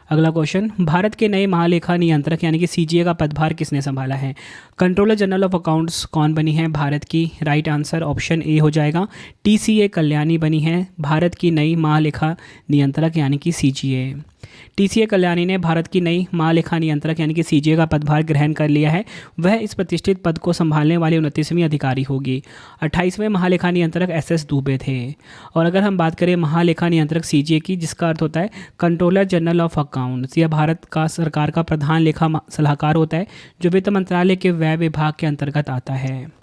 अगला क्वेश्चन, भारत के नए महालेखा नियंत्रक यानी कि सीजीए का पदभार किसने संभाला है? कंट्रोलर जनरल ऑफ अकाउंट्स कौन बनी है भारत की? राइट आंसर ऑप्शन ए हो जाएगा टीसीए कल्याणी बनी है भारत की नई महालेखा नियंत्रक यानी कि सीजीए। टीसीए कल्याणी ने भारत की नई महालेखा नियंत्रक यानी कि सीजीए का पदभार ग्रहण कर लिया है। वह इस प्रतिष्ठित पद को संभालने वाली 29वीं अधिकारी होगी। 28वें महालेखा नियंत्रक एसएस दुबे थे। और अगर हम बात करें महालेखा नियंत्रक सीजीए की, जिसका अर्थ होता है कंट्रोलर जनरल ऑफ अकाउंट्स, यह भारत का सरकार का प्रधान लेखा सलाहकार होता है जो वित्त मंत्रालय के व्यय विभाग के अंतर्गत आता है।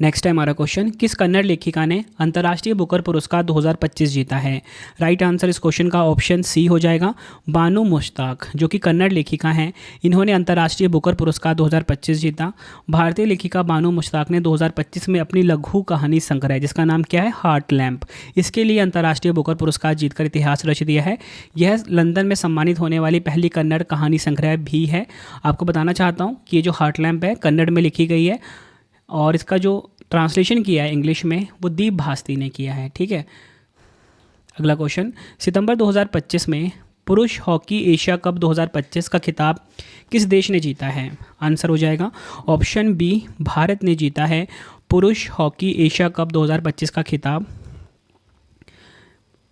नेक्स्ट है हमारा क्वेश्चन, किस कन्नड़ लेखिका ने अंतर्राष्ट्रीय बुकर पुरस्कार 2025 जीता है? राइट आंसर इस क्वेश्चन का ऑप्शन सी हो जाएगा बानू मुश्ताक, जो कि कन्नड़ लेखिका हैं। इन्होंने अंतर्राष्ट्रीय बुकर पुरस्कार 2025 जीता। भारतीय लेखिका बानू मुश्ताक ने 2025 में अपनी लघु कहानी संग्रह, जिसका नाम क्या है हार्ट लैम्प, इसके लिए अंतर्राष्ट्रीय बुकर पुरस्कार जीतकर इतिहास रच दिया है। यह लंदन में सम्मानित होने वाली पहली कन्नड़ कहानी संग्रह भी है। आपको बताना चाहता हूँ कि ये जो हार्ट लैम्प है कन्नड़ में लिखी गई है और इसका जो ट्रांसलेशन किया है इंग्लिश में वो दीप भास्ती ने किया है। ठीक है। अगला क्वेश्चन, सितंबर 2025 में पुरुष हॉकी एशिया कप 2025 का खिताब किस देश ने जीता है? आंसर हो जाएगा ऑप्शन बी भारत ने जीता है पुरुष हॉकी एशिया कप 2025 का खिताब।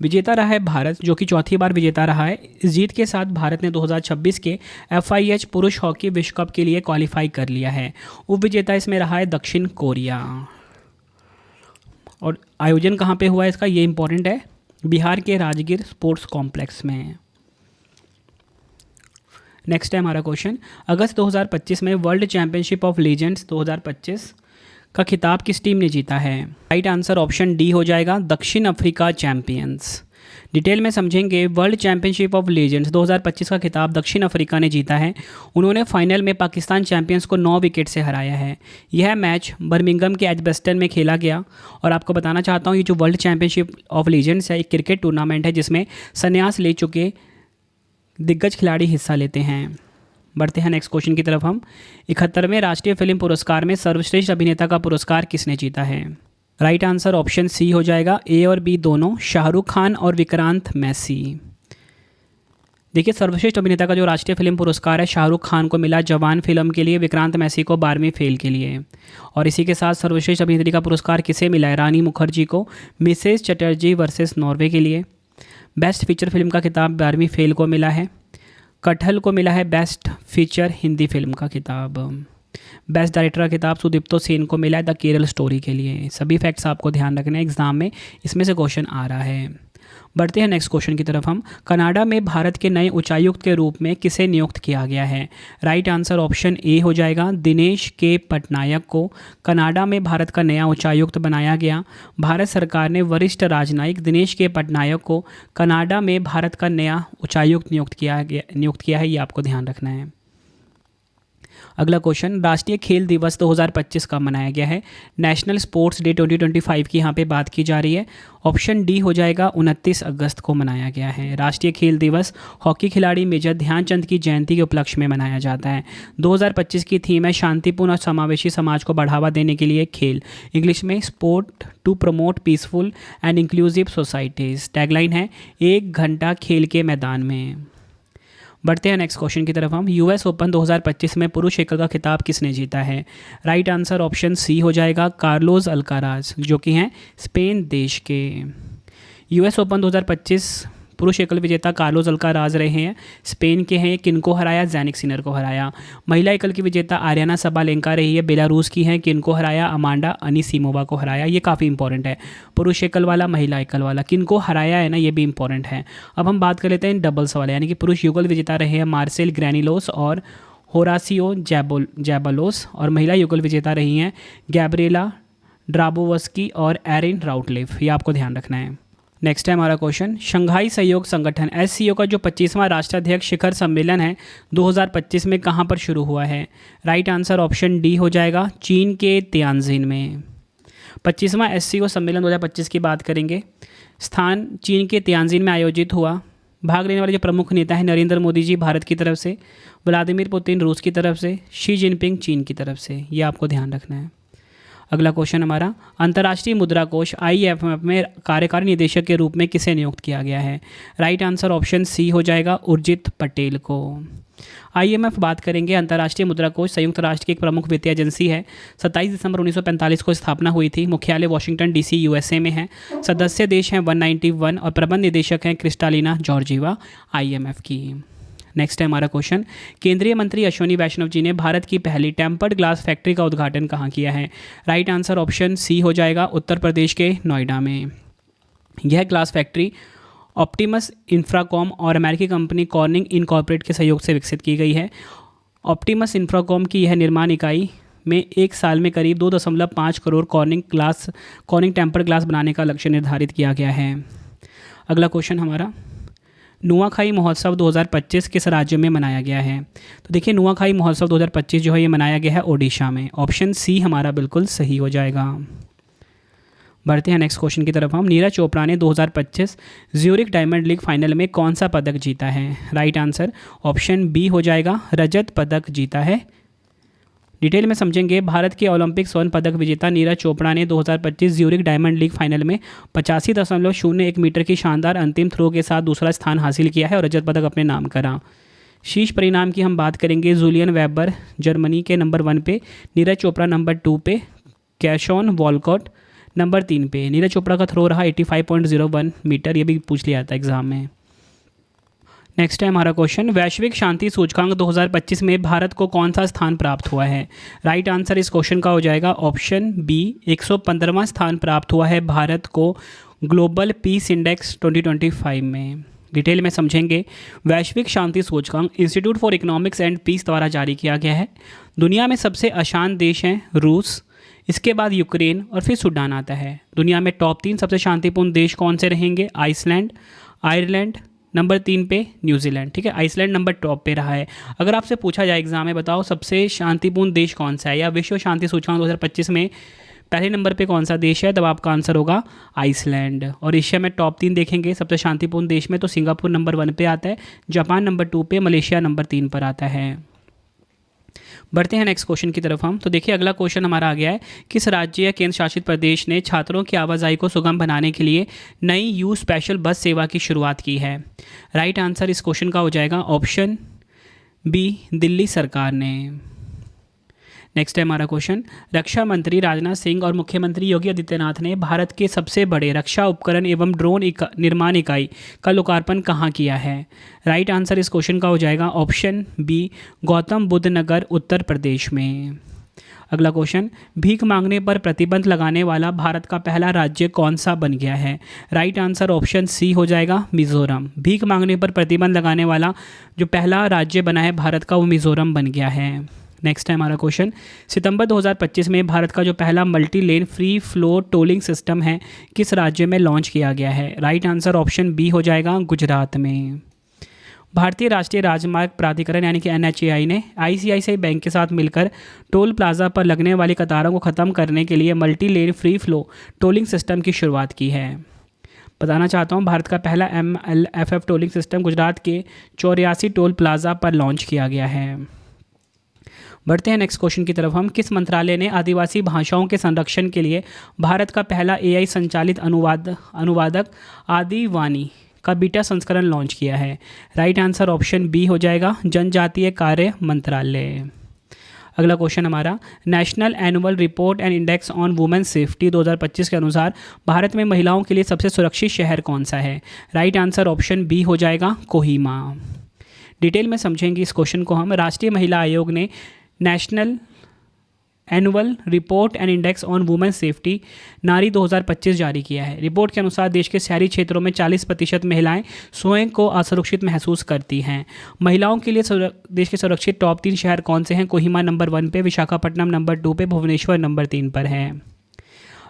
विजेता रहा है भारत, जो कि चौथी बार विजेता रहा है। इस जीत के साथ भारत ने 2026 के FIH पुरुष हॉकी विश्व कप के लिए क्वालिफाई कर लिया है। उपविजेता इसमें रहा है दक्षिण कोरिया। और आयोजन कहाँ पे हुआ है इसका, ये इंपॉर्टेंट है, बिहार के राजगीर स्पोर्ट्स कॉम्प्लेक्स में। नेक्स्ट है हमारा क्वेश्चन, अगस्त 2025 में वर्ल्ड चैंपियनशिप ऑफ लीजेंड्स 2025 का खिताब किस टीम ने जीता है? राइट आंसर ऑप्शन डी हो जाएगा दक्षिण अफ्रीका चैंपियंस। डिटेल में समझेंगे, वर्ल्ड चैंपियनशिप ऑफ लीजेंड्स 2025 का खिताब दक्षिण अफ्रीका ने जीता है। उन्होंने फाइनल में पाकिस्तान चैंपियंस को 9 विकेट से हराया है। यह मैच बर्मिंघम के एजबेस्टन में खेला गया। और आपको बताना चाहता हूँ ये जो वर्ल्ड चैंपियनशिप ऑफ लीजेंड्स है एक क्रिकेट टूर्नामेंट है जिसमें संन्यास ले चुके दिग्गज खिलाड़ी हिस्सा लेते हैं। बढ़ते हैं नेक्स्ट क्वेश्चन की तरफ हम। 71वें राष्ट्रीय फिल्म पुरस्कार में सर्वश्रेष्ठ अभिनेता का पुरस्कार किसने जीता है? राइट आंसर ऑप्शन सी हो जाएगा ए और बी दोनों, शाहरुख खान और विक्रांत मैसी। देखिए सर्वश्रेष्ठ अभिनेता का जो राष्ट्रीय फिल्म पुरस्कार है शाहरुख खान को मिला जवान फिल्म के लिए, विक्रांत मैसी को 12वीं फेल के लिए। और इसी के साथ सर्वश्रेष्ठ अभिनेत्री का पुरस्कार किसे मिला है? रानी मुखर्जी को मिसेस चटर्जी वर्सेस नॉर्वे के लिए। बेस्ट फीचर फिल्म का खिताब 12वीं फेल को मिला है। कटहल को मिला है बेस्ट फीचर हिंदी फिल्म का खिताब। बेस्ट डायरेक्टर का खिताब सुदीप्तो सेन को मिला है द केरल स्टोरी के लिए। सभी फैक्ट्स आपको ध्यान रखना है, एग्जाम में इसमें से क्वेश्चन आ रहा है। बढ़ते हैं नेक्स्ट क्वेश्चन की तरफ हम। कनाडा में भारत के नए उच्चायुक्त के रूप में किसे नियुक्त किया गया है? राइट आंसर ऑप्शन ए हो जाएगा, दिनेश के पटनायक को कनाडा में भारत का नया उच्चायुक्त बनाया गया। भारत सरकार ने वरिष्ठ राजनयिक दिनेश के पटनायक को कनाडा में भारत का नया उच्चायुक्त नियुक्त किया है, ये आपको ध्यान रखना है। अगला क्वेश्चन, राष्ट्रीय खेल दिवस 2025 कब मनाया गया है? नेशनल स्पोर्ट्स डे 2025 की यहाँ पे बात की जा रही है। ऑप्शन डी हो जाएगा, 29 अगस्त को मनाया गया है। राष्ट्रीय खेल दिवस हॉकी खिलाड़ी मेजर ध्यानचंद की जयंती के उपलक्ष्य में मनाया जाता है। 2025 की थीम है शांतिपूर्ण और समावेशी समाज को बढ़ावा देने के लिए खेल, इंग्लिश में sport to promote peaceful and inclusive societies. Tagline है 1 घंटा खेल के मैदान में। बढ़ते हैं नेक्स्ट क्वेश्चन की तरफ हम। यूएस ओपन 2025 में पुरुष एकल का खिताब किसने जीता है? राइट आंसर ऑप्शन सी हो जाएगा, कार्लोस अल्काराज, जो कि हैं स्पेन देश के। यूएस ओपन 2025 पुरुष एकल विजेता कार्लोस अल्काराज रहे हैं, स्पेन के हैं। किनको हराया? ज़ैनिक सिनर को हराया। महिला एकल की विजेता आर्याना सबालेंका रही है, बेलारूस की हैं। किनको हराया? अमांडा अनीसिमोवा को हराया। ये काफ़ी इंपॉर्टेंट है, पुरुष एकल वाला, महिला एकल वाला, किनको हराया है ना, ये भी इंपॉर्टेंट है। अब हम बात कर लेते हैं डबल्स वाले, यानी कि पुरुष युगल विजेता रहे हैं मार्सेल ग्रैनिलोस और होरासियो जैबालोस, और महिला युगल विजेता रही हैं गैब्रिएला ड्राबोवस्की और एरिन राउटलेफ। ये आपको ध्यान रखना है। नेक्स्ट है हमारा क्वेश्चन, शंघाई सहयोग संगठन SCO का जो 25वां राष्ट्राध्यक्ष शिखर सम्मेलन है 2025 में कहाँ पर शुरू हुआ है? राइट आंसर ऑप्शन डी हो जाएगा, चीन के तियानजिन में। 25वां SCO सम्मेलन 2025 की बात करेंगे, स्थान चीन के तियानजिन में आयोजित हुआ। भाग लेने वाले जो प्रमुख नेता हैं, नरेंद्र मोदी जी भारत की तरफ से, व्लादिमीर पुतिन रूस की तरफ से, शी जिनपिंग चीन की तरफ से। ये आपको ध्यान रखना है। अगला क्वेश्चन हमारा, अंतर्राष्ट्रीय मुद्रा कोष IMF में कार्यकारी निदेशक के रूप में किसे नियुक्त किया गया है? राइट आंसर ऑप्शन सी हो जाएगा, उर्जित पटेल को। IMF बात करेंगे, अंतर्राष्ट्रीय मुद्रा कोष संयुक्त राष्ट्र की एक प्रमुख वित्तीय एजेंसी है। 27 दिसंबर 1945 को स्थापना हुई थी। मुख्यालय वॉशिंगटन DC USA में है। सदस्य देश हैं 191 और प्रबंध निदेशक हैं क्रिस्टालिना जॉर्जीवा IMF की। नेक्स्ट है हमारा क्वेश्चन, केंद्रीय मंत्री अश्विनी वैष्णव जी ने भारत की पहली टेम्पर्ड ग्लास फैक्ट्री का उद्घाटन कहाँ किया है? राइट आंसर ऑप्शन सी हो जाएगा, उत्तर प्रदेश के नोएडा में। यह ग्लास फैक्ट्री ऑप्टिमस इंफ्राकॉम और अमेरिकी कंपनी कॉर्निंग इनकॉर्पोरेट के सहयोग से विकसित की गई है। ऑप्टिमस इंफ्राकॉम की यह निर्माण इकाई में एक साल में करीब 2.5 करोड़ कॉर्निंग टेम्पर्ड ग्लास बनाने का लक्ष्य निर्धारित किया गया है। अगला क्वेश्चन हमारा, नुआखाई महोत्सव 2025 किस राज्य में मनाया गया है? तो देखिए, नुआखाई महोत्सव 2025 जो है ये मनाया गया है ओडिशा में। ऑप्शन सी हमारा बिल्कुल सही हो जाएगा। बढ़ते हैं नेक्स्ट क्वेश्चन की तरफ हम। नीरज चोपड़ा ने 2025 ज्यूरिख डायमंड लीग फाइनल में कौन सा पदक जीता है? राइट आंसर ऑप्शन बी हो जाएगा, रजत पदक जीता है। डिटेल में समझेंगे, भारत के ओलंपिक स्वर्ण पदक विजेता नीरज चोपड़ा ने 2025 ज्यूरिख डायमंड लीग फाइनल में 85.01 मीटर की शानदार अंतिम थ्रो के साथ दूसरा स्थान हासिल किया है और रजत पदक अपने नाम करा। शीर्ष परिणाम की हम बात करेंगे, जूलियन वेबर जर्मनी के नंबर 1 पे, नीरज चोपड़ा नंबर 2 पे, कैशॉन वॉलकॉट नंबर 3 पे। नीरज चोपड़ा का थ्रो रहा 85.01 मीटर, ये भी पूछ लिया था एग्जाम में। नेक्स्ट है हमारा क्वेश्चन, वैश्विक शांति सूचकांक 2025 में भारत को कौन सा स्थान प्राप्त हुआ है? राइट आंसर इस क्वेश्चन का हो जाएगा ऑप्शन बी, 115वां स्थान प्राप्त हुआ है भारत को ग्लोबल पीस इंडेक्स 2025 में। डिटेल में समझेंगे, वैश्विक शांति सूचकांक Institute for Economics and Peace द्वारा जारी किया गया है। दुनिया में सबसे अशांत देश हैं रूस, इसके बाद यूक्रेन और फिर सूडान आता है। दुनिया में टॉप 3 सबसे शांतिपूर्ण देश कौन से रहेंगे? आइसलैंड, आयरलैंड, नंबर 3 पे न्यूजीलैंड। ठीक है, आइसलैंड नंबर टॉप पे रहा है। अगर आपसे पूछा जाए एग्जाम में, बताओ सबसे शांतिपूर्ण देश कौन सा है या विश्व शांति सूचकांक 2025 में पहले नंबर पे कौन सा देश है, तब आपका आंसर होगा आइसलैंड। और एशिया में टॉप 3 देखेंगे सबसे शांतिपूर्ण देश में, तो सिंगापुर नंबर 1 पे आता है, जापान नंबर 2 पे, मलेशिया नंबर 3 पर आता है। बढ़ते हैं नेक्स्ट क्वेश्चन की तरफ हम। तो देखिए, अगला क्वेश्चन हमारा आ गया है, किस राज्य या केंद्र शासित प्रदेश ने छात्रों की आवाजाही को सुगम बनाने के लिए नई यू स्पेशल बस सेवा की शुरुआत की है? राइट आंसर इस क्वेश्चन का हो जाएगा ऑप्शन बी, दिल्ली सरकार ने। नेक्स्ट है हमारा क्वेश्चन, रक्षा मंत्री राजनाथ सिंह और मुख्यमंत्री योगी आदित्यनाथ ने भारत के सबसे बड़े रक्षा उपकरण एवं ड्रोन निर्माण इकाई का लोकार्पण कहाँ किया है? राइट आंसर इस क्वेश्चन का हो जाएगा ऑप्शन बी, गौतम बुद्ध नगर उत्तर प्रदेश में। अगला क्वेश्चन, भीख मांगने पर प्रतिबंध लगाने वाला भारत का पहला राज्य कौन सा बन गया है? राइट आंसर ऑप्शन सी हो जाएगा मिजोरम। भीख मांगने पर प्रतिबंध लगाने वाला जो पहला राज्य बना है भारत का, वो मिजोरम बन गया है। नेक्स्ट है हमारा क्वेश्चन, सितंबर 2025 में भारत का जो पहला multi lane free flow tolling system है किस राज्य में लॉन्च किया गया है? राइट आंसर ऑप्शन बी हो जाएगा गुजरात में। भारतीय राष्ट्रीय राजमार्ग प्राधिकरण यानी कि NHAI ने ICICI बैंक के साथ मिलकर टोल प्लाजा पर लगने वाली कतारों को ख़त्म करने के लिए multi lane free flow tolling system की शुरुआत की है। बताना चाहता हूँ, भारत का पहला MLFF टोलिंग सिस्टम गुजरात के 84 टोल प्लाजा पर लॉन्च किया गया है। बढ़ते हैं नेक्स्ट क्वेश्चन की तरफ हम, किस मंत्रालय ने आदिवासी भाषाओं के संरक्षण के लिए भारत का पहला AI संचालित अनुवादक आदिवानी का बीटा संस्करण लॉन्च किया है? राइट आंसर ऑप्शन बी हो जाएगा जनजातीय कार्य मंत्रालय। अगला क्वेश्चन हमारा, national annual report and index on women safety 2025 के अनुसार भारत में महिलाओं के लिए सबसे सुरक्षित शहर कौन सा है? राइट आंसर ऑप्शन बी हो जाएगा कोहिमा। डिटेल में समझेंगे इस क्वेश्चन को हम। राष्ट्रीय महिला आयोग ने national annual report and index on women safety नारी 2025 जारी किया है। रिपोर्ट के अनुसार देश के शहरी क्षेत्रों में 40% महिलाएं स्वयं को असुरक्षित महसूस करती हैं। महिलाओं के लिए देश के सुरक्षित टॉप 3 शहर कौन से हैं? कोहिमा नंबर 1 पे, विशाखापट्टनम नंबर 2 पे, भुवनेश्वर नंबर 3 पर है।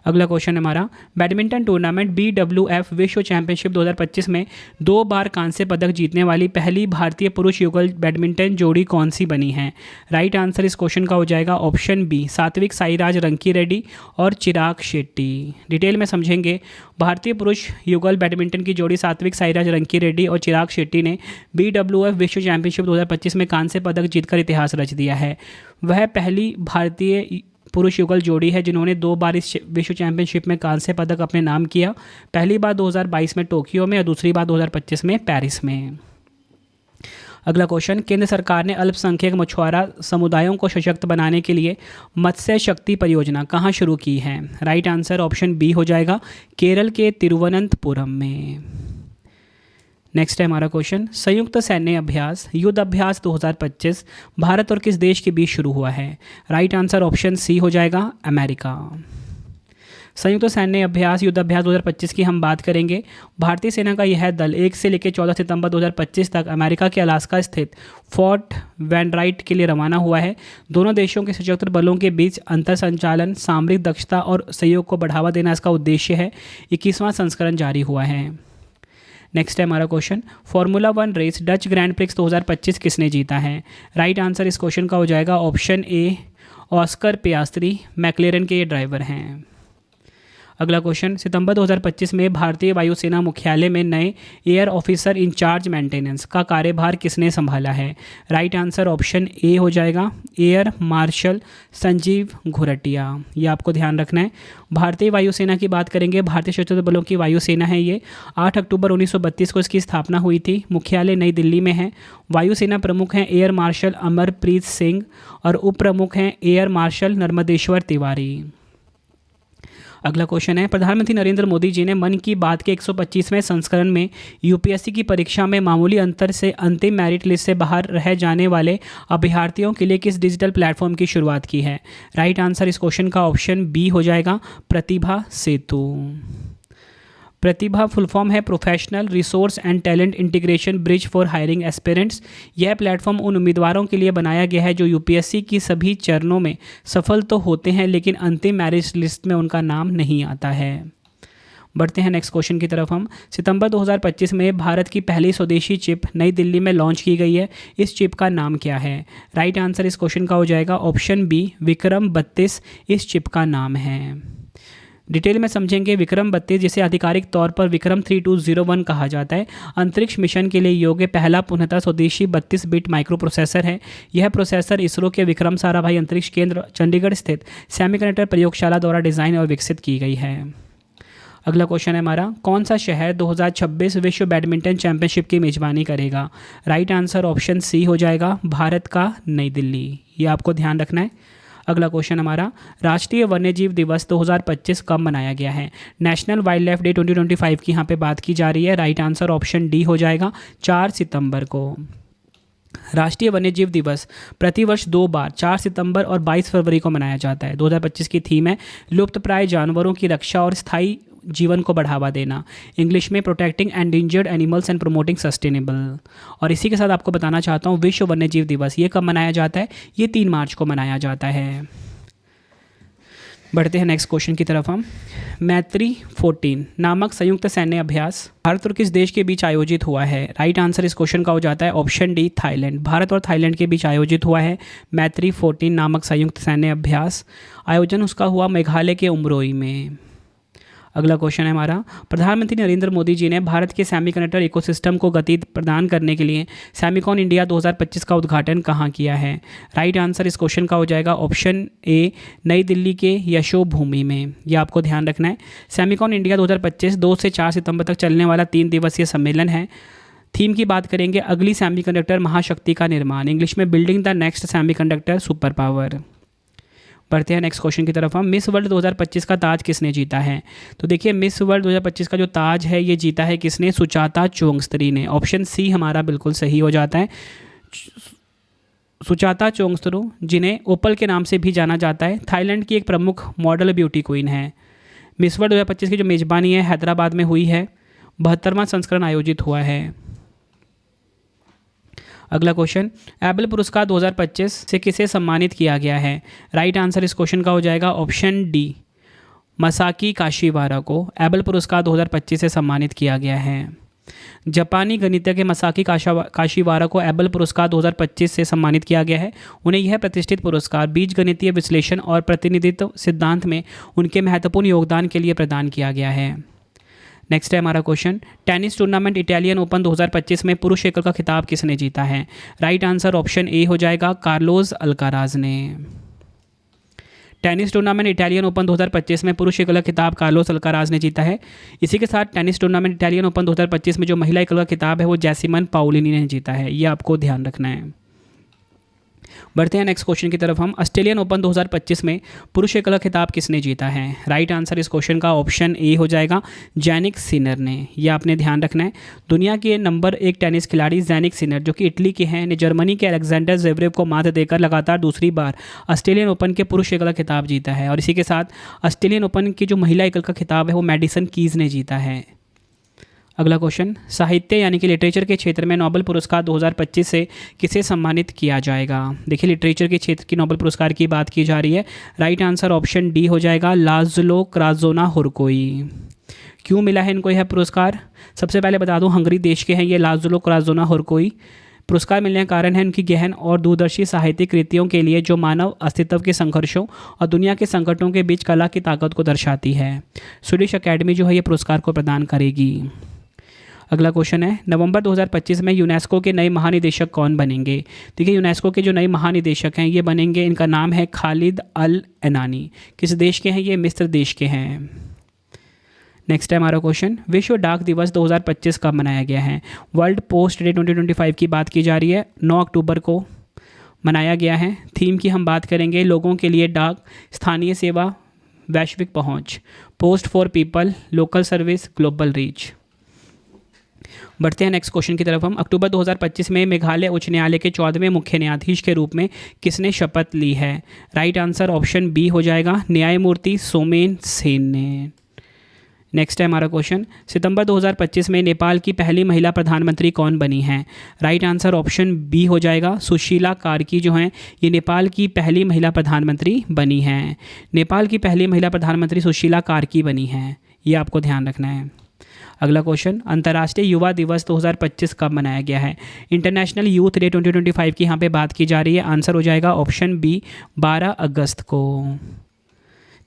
अगला क्वेश्चन हमारा, बैडमिंटन टूर्नामेंट BWF विश्व चैंपियनशिप 2025 में 2 बार कांस्य पदक जीतने वाली पहली भारतीय पुरुष युगल बैडमिंटन जोड़ी कौन सी बनी है? राइट आंसर इस क्वेश्चन का हो जाएगा ऑप्शन बी सात्विक साईराज रंकीरेड्डी और चिराग शेट्टी। डिटेल में समझेंगे, भारतीय पुरुष युगल बैडमिंटन की जोड़ी सात्विक साईराज रंकीरेड्डी और चिराग शेट्टी ने BWF विश्व चैंपियनशिप 2025 में कांस्य पदक जीतकर इतिहास रच दिया है। वह पहली भारतीय पुरुष युगल जोड़ी है जिन्होंने 2 बार इस विश्व चैंपियनशिप में कांस्य पदक अपने नाम किया। पहली बार 2022 में टोक्यो में और दूसरी बार 2025 में पेरिस में। अगला क्वेश्चन, केंद्र सरकार ने अल्पसंख्यक मछुआरा समुदायों को सशक्त बनाने के लिए मत्स्य शक्ति परियोजना कहाँ शुरू की है? राइट आंसर ऑप्शन बी हो जाएगा केरल के तिरुवनंतपुरम में। नेक्स्ट है हमारा क्वेश्चन, संयुक्त सैन्य अभ्यास युद्ध अभ्यास 2025 भारत और किस देश के बीच शुरू हुआ है? राइट आंसर ऑप्शन सी हो जाएगा अमेरिका। संयुक्त सैन्य अभ्यास युद्ध अभ्यास 2025 की हम बात करेंगे। भारतीय सेना का यह दल 1 से लेकर 14 सितंबर 2025 तक अमेरिका के अलास्का स्थित फोर्ट वैनराइट के लिए रवाना हुआ है। दोनों देशों के सशस्त्र बलों के बीच अंतर संचालन, सामरिक दक्षता और सहयोग को बढ़ावा देना इसका उद्देश्य है। 21वां संस्करण जारी हुआ है। नेक्स्ट है हमारा question, Formula 1 race Dutch Grand Prix 2025 किसने जीता है? राइट आंसर इस क्वेश्चन का हो जाएगा ऑप्शन ए ऑस्कर पियास्त्री, मैक्लेरन के ये ड्राइवर हैं। अगला क्वेश्चन, सितंबर 2025 में भारतीय वायुसेना मुख्यालय में नए एयर ऑफिसर इंचार्ज मेंटेनेंस का कार्यभार किसने संभाला है? राइट आंसर ऑप्शन ए हो जाएगा एयर मार्शल संजीव घुरटिया। ये आपको ध्यान रखना है। भारतीय वायुसेना की बात करेंगे, भारतीय सशस्त्र बलों की वायुसेना है ये। 8 अक्टूबर 1932 को इसकी स्थापना हुई थी। मुख्यालय नई दिल्ली में है। वायुसेना प्रमुख हैं एयर मार्शल अमरप्रीत सिंह और उप प्रमुख हैं एयर मार्शल नर्मदेश्वर तिवारी। अगला क्वेश्चन है, प्रधानमंत्री नरेंद्र मोदी जी ने मन की बात के 125वें संस्करण में यूपीएससी की परीक्षा में मामूली अंतर से अंतिम मेरिट लिस्ट से बाहर रह जाने वाले अभ्यर्थियों के लिए किस डिजिटल प्लेटफॉर्म की शुरुआत की है? राइट आंसर इस क्वेश्चन का ऑप्शन बी हो जाएगा प्रतिभा सेतु। प्रतिभा फुल फॉर्म है professional resource and talent integration bridge for hiring aspirants. यह प्लेटफॉर्म उन उम्मीदवारों के लिए बनाया गया है जो यूपीएससी की सभी चरणों में सफल तो होते हैं लेकिन अंतिम मेरिट लिस्ट में उनका नाम नहीं आता है। बढ़ते हैं नेक्स्ट क्वेश्चन की तरफ हम। सितंबर 2025 में भारत की पहली स्वदेशी चिप नई दिल्ली में लॉन्च की गई है। इस चिप का नाम क्या है? राइट आंसर इस क्वेश्चन का हो जाएगा ऑप्शन बी विक्रम 32 इस चिप का नाम है। डिटेल में समझेंगे, विक्रम 32 जिसे आधिकारिक तौर पर विक्रम 3201 कहा जाता है, अंतरिक्ष मिशन के लिए योग्य पहला पुनः स्वदेशी 32 बिट माइक्रो प्रोसेसर है। यह प्रोसेसर इसरो के विक्रम साराभाई अंतरिक्ष केंद्र चंडीगढ़ स्थित सेमीकंडक्टर प्रयोगशाला द्वारा डिज़ाइन और विकसित की गई है। अगला क्वेश्चन है हमारा, कौन सा शहर 2026 विश्व बैडमिंटन चैंपियनशिप की मेजबानी करेगा? राइट आंसर ऑप्शन सी हो जाएगा भारत का नई दिल्ली। ये आपको ध्यान रखना है। अगला क्वेश्चन हमारा, राष्ट्रीय वन्यजीव दिवस 2025 कब मनाया गया है? नेशनल वाइल्ड लाइफ डे 2025 की यहाँ पे बात की जा रही है। राइट आंसर ऑप्शन डी हो जाएगा 4 सितंबर को। राष्ट्रीय वन्यजीव दिवस प्रतिवर्ष 2 बार 4 सितंबर और 22 फरवरी को मनाया जाता है। 2025 की थीम है लुप्तप्राय जानवरों की रक्षा और स्थायी जीवन को बढ़ावा देना, इंग्लिश में protecting endangered animals and promoting sustainable. और इसी के साथ आपको बताना चाहता हूँ विश्व वन्यजीव दिवस ये कब मनाया जाता है, ये 3 मार्च को मनाया जाता है। बढ़ते हैं नेक्स्ट क्वेश्चन की तरफ हम। मैत्री 14 नामक संयुक्त सैन्य अभ्यास भारत और किस देश के बीच आयोजित हुआ है? राइट आंसर इस क्वेश्चन का हो जाता है ऑप्शन डी, थाईलैंड। भारत और थाईलैंड के बीच आयोजित हुआ है मैत्री 14 नामक संयुक्त सैन्य अभ्यास। आयोजन उसका हुआ मेघालय के उमरोई में। अगला क्वेश्चन है हमारा, प्रधानमंत्री नरेंद्र मोदी जी ने भारत के सेमीकंडक्टर इकोसिस्टम को गति प्रदान करने के लिए सेमिकॉन इंडिया 2025 का उद्घाटन कहाँ किया है? राइट आंसर इस क्वेश्चन का हो जाएगा ऑप्शन ए, नई दिल्ली के यशोभूमि में। यह आपको ध्यान रखना है। सेमिकॉन इंडिया 2025 2 से 4 सितंबर तक चलने वाला 3 दिवसीय सम्मेलन है। थीम की बात करेंगे अगली सेमीकंडक्टर महाशक्ति का निर्माण, इंग्लिश में building the next semiconductor super power. बढ़ते हैं नेक्स्ट क्वेश्चन की तरफ हम। मिस वर्ल्ड 2025 का ताज किसने जीता है? तो देखिए मिस वर्ल्ड 2025 का जो ताज है ये जीता है किसने? सुचाता चोंगस्त्री ने। ऑप्शन सी हमारा बिल्कुल सही हो जाता है। सुचाता चोंगस्त्री जिन्हें ओपल के नाम से भी जाना जाता है, थाईलैंड की एक प्रमुख मॉडल ब्यूटी क्वीन है। मिस वर्ल्ड 2025 की जो मेज़बानी है हैदराबाद में हुई है। 72वां संस्करण आयोजित हुआ है। अगला क्वेश्चन, एबल पुरस्कार 2025 से किसे सम्मानित किया गया है? राइट आंसर इस क्वेश्चन का हो जाएगा ऑप्शन डी, मसाकी काशीवारा को एबल पुरस्कार 2025 से सम्मानित किया गया है। जापानी गणितज्ञ के मसाकी काशीवारा को एबल पुरस्कार 2025 से सम्मानित किया गया है। उन्हें यह प्रतिष्ठित पुरस्कार बीजगणितीय विश्लेषण और प्रतिनिधित्व सिद्धांत में उनके महत्वपूर्ण योगदान के लिए प्रदान किया गया है। नेक्स्ट है हमारा question, tennis tournament Italian open 2025 में पुरुष एकल का खिताब किसने जीता है? राइट आंसर ऑप्शन ए हो जाएगा कार्लोस अल्काराज ने। टेनिस टूर्नामेंट इटालियन ओपन 2025 में पुरुष एकल का खिताब कार्लोस अल्काराज ने जीता है। इसी के साथ टेनिस टूर्नामेंट इटालियन ओपन 2025 में जो महिला एकल का खिताब है वो जैसिमन पाउलिनी ने जीता है। ये आपको ध्यान रखना है। बढ़ते हैं नेक्स्ट क्वेश्चन की तरफ हम। ऑस्ट्रेलियन ओपन 2025 में पुरुष एकल का खिताब किसने जीता है? राइट आंसर इस क्वेश्चन का ऑप्शन ए हो जाएगा जैनिक सिनर ने। यह आपने ध्यान रखना है। दुनिया के नंबर 1 टेनिस खिलाड़ी जैनिक सिनर जो कि इटली के हैं ने जर्मनी के अलेक्जेंडर ज़वेरेव को मात देकर लगातार दूसरी बार ऑस्ट्रेलियन ओपन के पुरुष एकल का खिताब जीता है। और इसी के साथ ऑस्ट्रेलियन ओपन की जो महिला एकल का खिताब है वो मैडिसन कीज ने जीता है। अगला क्वेश्चन, साहित्य यानी कि लिटरेचर के क्षेत्र में नोबेल पुरस्कार 2025 से किसे सम्मानित किया जाएगा? देखिए लिटरेचर के क्षेत्र की नोबेल पुरस्कार की बात की जा रही है। राइट आंसर ऑप्शन डी हो जाएगा लाज़लो क्राजोना-हुर्कोई। क्यों मिला है इनको यह पुरस्कार? सबसे पहले बता दूं हंगरी देश के हैं ये लाज़लो क्राजोना-हुर्कोई। पुरस्कार मिलने का कारण है उनकी गहन और दूरदर्शी साहित्यिक कृतियों के लिए जो मानव अस्तित्व के संघर्षों और दुनिया के संकटों के बीच कला की ताकत को दर्शाती है। स्वीडिश अकेडमी जो है ये पुरस्कार को प्रदान करेगी। अगला क्वेश्चन है, नवंबर 2025 में यूनेस्को के नए महानिदेशक कौन बनेंगे? देखिए यूनेस्को के जो नए महानिदेशक हैं ये बनेंगे, इनका नाम है खालिद अल एनानी। किस देश के हैं ये? मिस्र देश के हैं। नेक्स्ट है हमारा क्वेश्चन, विश्व डाक दिवस 2025 कब मनाया गया है? वर्ल्ड पोस्ट डे 2025 की बात की जा रही है। 9 अक्टूबर को मनाया गया है। थीम की हम बात करेंगे लोगों के लिए डाक, स्थानीय सेवा, वैश्विक पहुंच, post for people, local service, global reach. बढ़ते हैं नेक्स्ट क्वेश्चन की तरफ हम। अक्टूबर 2025 में मेघालय उच्च न्यायालय के 14वें मुख्य न्यायाधीश के रूप में किसने शपथ ली है? राइट आंसर ऑप्शन बी हो जाएगा न्यायमूर्ति सोमेन सेन ने। नेक्स्ट है हमारा क्वेश्चन, सितंबर 2025 में नेपाल की पहली महिला प्रधानमंत्री कौन बनी है? राइट आंसर ऑप्शन बी हो जाएगा सुशीला कार्की जो हैं ये नेपाल की पहली महिला प्रधानमंत्री बनी हैं। नेपाल की पहली महिला प्रधानमंत्री सुशीला कार्की बनी हैं। ये आपको ध्यान रखना है। अगला क्वेश्चन, अंतर्राष्ट्रीय युवा दिवस 2025 कब मनाया गया है? इंटरनेशनल यूथ डे 2025 की यहाँ पे बात की जा रही है। आंसर हो जाएगा ऑप्शन बी 12 अगस्त को।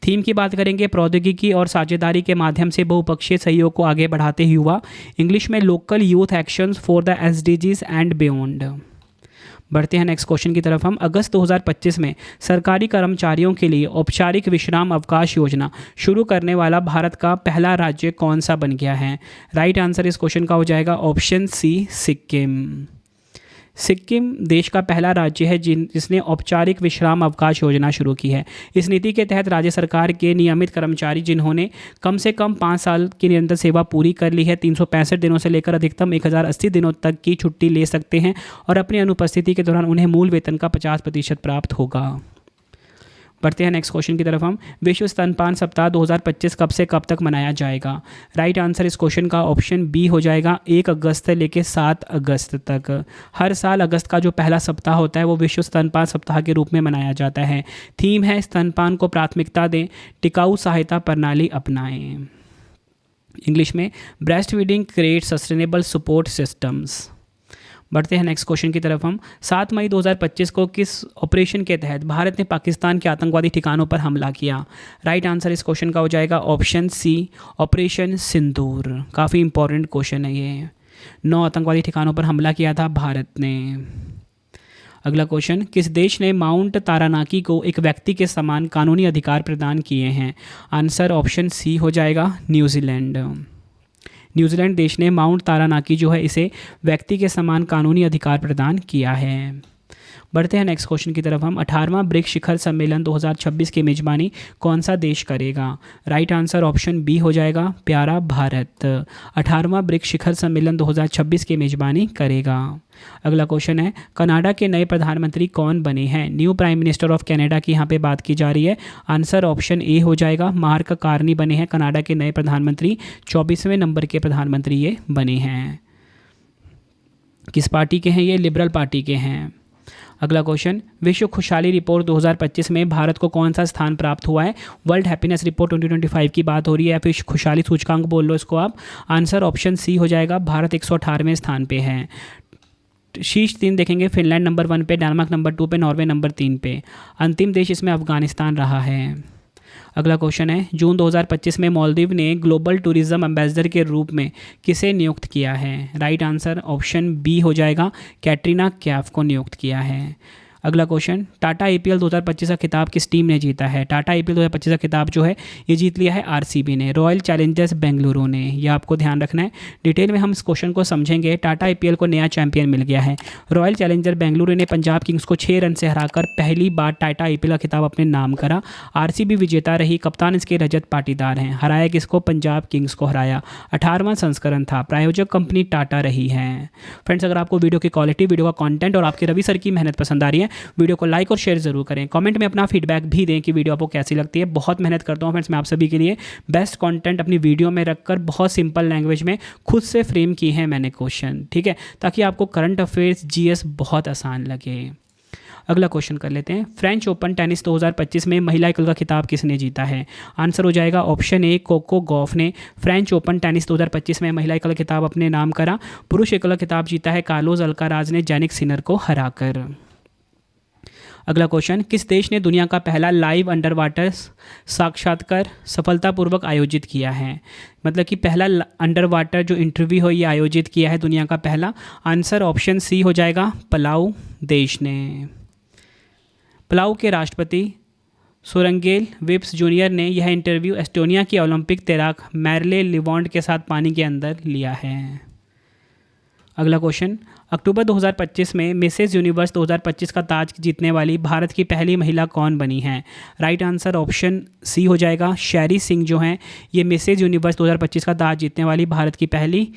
थीम की बात करेंगे प्रौद्योगिकी और साझेदारी के माध्यम से बहुपक्षीय सहयोग को आगे बढ़ाते युवा, इंग्लिश में local youth actions for the SDGs and beyond. बढ़ते हैं नेक्स्ट क्वेश्चन की तरफ हम। अगस्त 2025 में सरकारी कर्मचारियों के लिए औपचारिक विश्राम अवकाश योजना शुरू करने वाला भारत का पहला राज्य कौन सा बन गया है? राइट आंसर इस क्वेश्चन का हो जाएगा ऑप्शन सी सिक्किम। सिक्किम देश का पहला राज्य है जिसने औपचारिक विश्राम अवकाश योजना शुरू की है। इस नीति के तहत राज्य सरकार के नियमित कर्मचारी जिन्होंने कम से कम 5 साल की निरंतर सेवा पूरी कर ली है 365 दिनों से लेकर अधिकतम 1080 दिनों तक की छुट्टी ले सकते हैं और अपनी अनुपस्थिति के दौरान उन्हें मूल वेतन का 50% प्राप्त होगा। बढ़ते हैं नेक्स्ट क्वेश्चन की तरफ हम। विश्व स्तनपान सप्ताह 2025 कब से कब तक मनाया जाएगा? राइट आंसर इस क्वेश्चन का ऑप्शन बी हो जाएगा 1 अगस्त से लेकर 7 अगस्त तक। हर साल अगस्त का जो पहला सप्ताह होता है वो विश्व स्तनपान सप्ताह के रूप में मनाया जाता है। थीम है स्तनपान को प्राथमिकता दें, टिकाऊ सहायता प्रणाली अपनाएं। इंग्लिश में breast feeding create sustainable support systems. बढ़ते हैं नेक्स्ट क्वेश्चन की तरफ हम। 7 मई 2025 को किस ऑपरेशन के तहत भारत ने पाकिस्तान के आतंकवादी ठिकानों पर हमला किया? राइट आंसर इस क्वेश्चन का हो जाएगा ऑप्शन सी ऑपरेशन सिंदूर। काफ़ी इंपॉर्टेंट क्वेश्चन है ये। 9 आतंकवादी ठिकानों पर हमला किया था भारत ने। अगला क्वेश्चन, किस देश ने माउंट तारानाकी को एक व्यक्ति के समान कानूनी अधिकार प्रदान किए हैं? आंसर ऑप्शन सी हो जाएगा न्यूजीलैंड। न्यूजीलैंड देश ने माउंट तारानाकी जो है इसे व्यक्ति के समान कानूनी अधिकार प्रदान किया है। बढ़ते हैं नेक्स्ट क्वेश्चन की तरफ हम। 18वां ब्रिक्स शिखर सम्मेलन 2026 की मेजबानी कौन सा देश करेगा? राइट आंसर ऑप्शन बी हो जाएगा प्यारा भारत। 18वां ब्रिक्स शिखर सम्मेलन 2026 की मेजबानी करेगा। अगला क्वेश्चन है, कनाडा के नए प्रधानमंत्री कौन बने हैं? New prime minister of Canada की यहाँ पे बात की जा रही है। आंसर ऑप्शन ए हो जाएगा मार्क कार्नी बने हैं कनाडा के नए प्रधानमंत्री। 24वें नंबर के प्रधानमंत्री ये बने हैं। किस पार्टी के हैं ये? लिबरल पार्टी के हैं। अगला क्वेश्चन, विश्व खुशहाली रिपोर्ट 2025 में भारत को कौन सा स्थान प्राप्त हुआ है? वर्ल्ड हैप्पीनेस रिपोर्ट 2025 की बात हो रही है या फिर खुशहाली सूचकांक बोल लो इसको आप। आंसर ऑप्शन सी हो जाएगा भारत 118वें स्थान पे है। शीर्ष 3 देखेंगे, फिनलैंड नंबर 1 पे, डेनमार्क नंबर 2 पे, नॉर्वे नंबर 3 पे। अंतिम देश इसमें अफगानिस्तान रहा है। अगला क्वेश्चन है, जून 2025 में मालदीव ने ग्लोबल टूरिज्म एम्बेसडर के रूप में किसे नियुक्त किया है? राइट आंसर ऑप्शन बी हो जाएगा कैटरीना कैफ को नियुक्त किया है। अगला क्वेश्चन, टाटा आईपीएल 2025 का खिताब किस टीम ने जीता है? टाटा आईपीएल 2025 का खिताब जो है ये जीत लिया है आरसीबी ने, रॉयल चैलेंजर्स बेंगलुरु ने। ये आपको ध्यान रखना है। डिटेल में हम इस क्वेश्चन को समझेंगे। टाटा आईपीएल को नया चैंपियन मिल गया है। रॉयल चैलेंजर बेंगलुरु ने पंजाब किंग्स को 6 रन से हराकर पहली बार टाटा आईपीएल का खिताब अपने नाम करा। आरसीबी विजेता रही, कप्तान इसके रजत पाटीदार हैं। हराया किसको? पंजाब किंग्स को हराया। 18वां संस्करण था। प्रायोजक कंपनी टाटा रही है। फ्रेंड्स, अगर आपको वीडियो की क्वालिटी, वीडियो का कंटेंट और आपके रवि सर की मेहनत पसंद आ रही है, वीडियो को लाइक और शेयर जरूर करें। कमेंट में अपना फीडबैक भी दें कि वीडियो आपको कैसी लगती है। बहुत मेहनत करता हूँ फ्रेंड्स मैं आप सभी के लिए। बेस्ट कंटेंट अपनी वीडियो में रखकर बहुत सिंपल लैंग्वेज में खुद से फ्रेम किए हैं मैंने क्वेश्चन, ठीक है, ताकि आपको करंट अफेयर्स जीएस बहुत आसान लगे। अगला क्वेश्चन कर लेते हैं। फ्रेंच ओपन टेनिस 2025 में महिला एकल का खिताब किसने जीता है? आंसर हो जाएगा ऑप्शन ए कोको गॉफ ने फ्रेंच ओपन टेनिस 2025 में महिला एकल का खिताब अपने नाम करा। पुरुष एकल का खिताब जीता है कार्लोस अल्काराज ने जैनिक सिनर को हराकर। अगला क्वेश्चन, किस देश ने दुनिया का पहला लाइव अंडर वाटर साक्षात्कार सफलतापूर्वक आयोजित किया है? मतलब कि पहला अंडर वाटर जो इंटरव्यू हो ये आयोजित किया है दुनिया का पहला। आंसर ऑप्शन सी हो जाएगा पलाऊ देश ने। पलाऊ के राष्ट्रपति सोरंगेल विप्स जूनियर ने यह इंटरव्यू एस्टोनिया की ओलंपिक तैराक मैरले लिवॉन्ड के साथ पानी के अंदर लिया है। अगला क्वेश्चन, अक्टूबर 2025 में मिसेस यूनिवर्स 2025 का ताज जीतने वाली भारत की पहली महिला कौन बनी है? राइट आंसर ऑप्शन सी हो जाएगा शैरी सिंह जो हैं ये मिसेस यूनिवर्स 2025 का ताज जीतने वाली भारत की पहली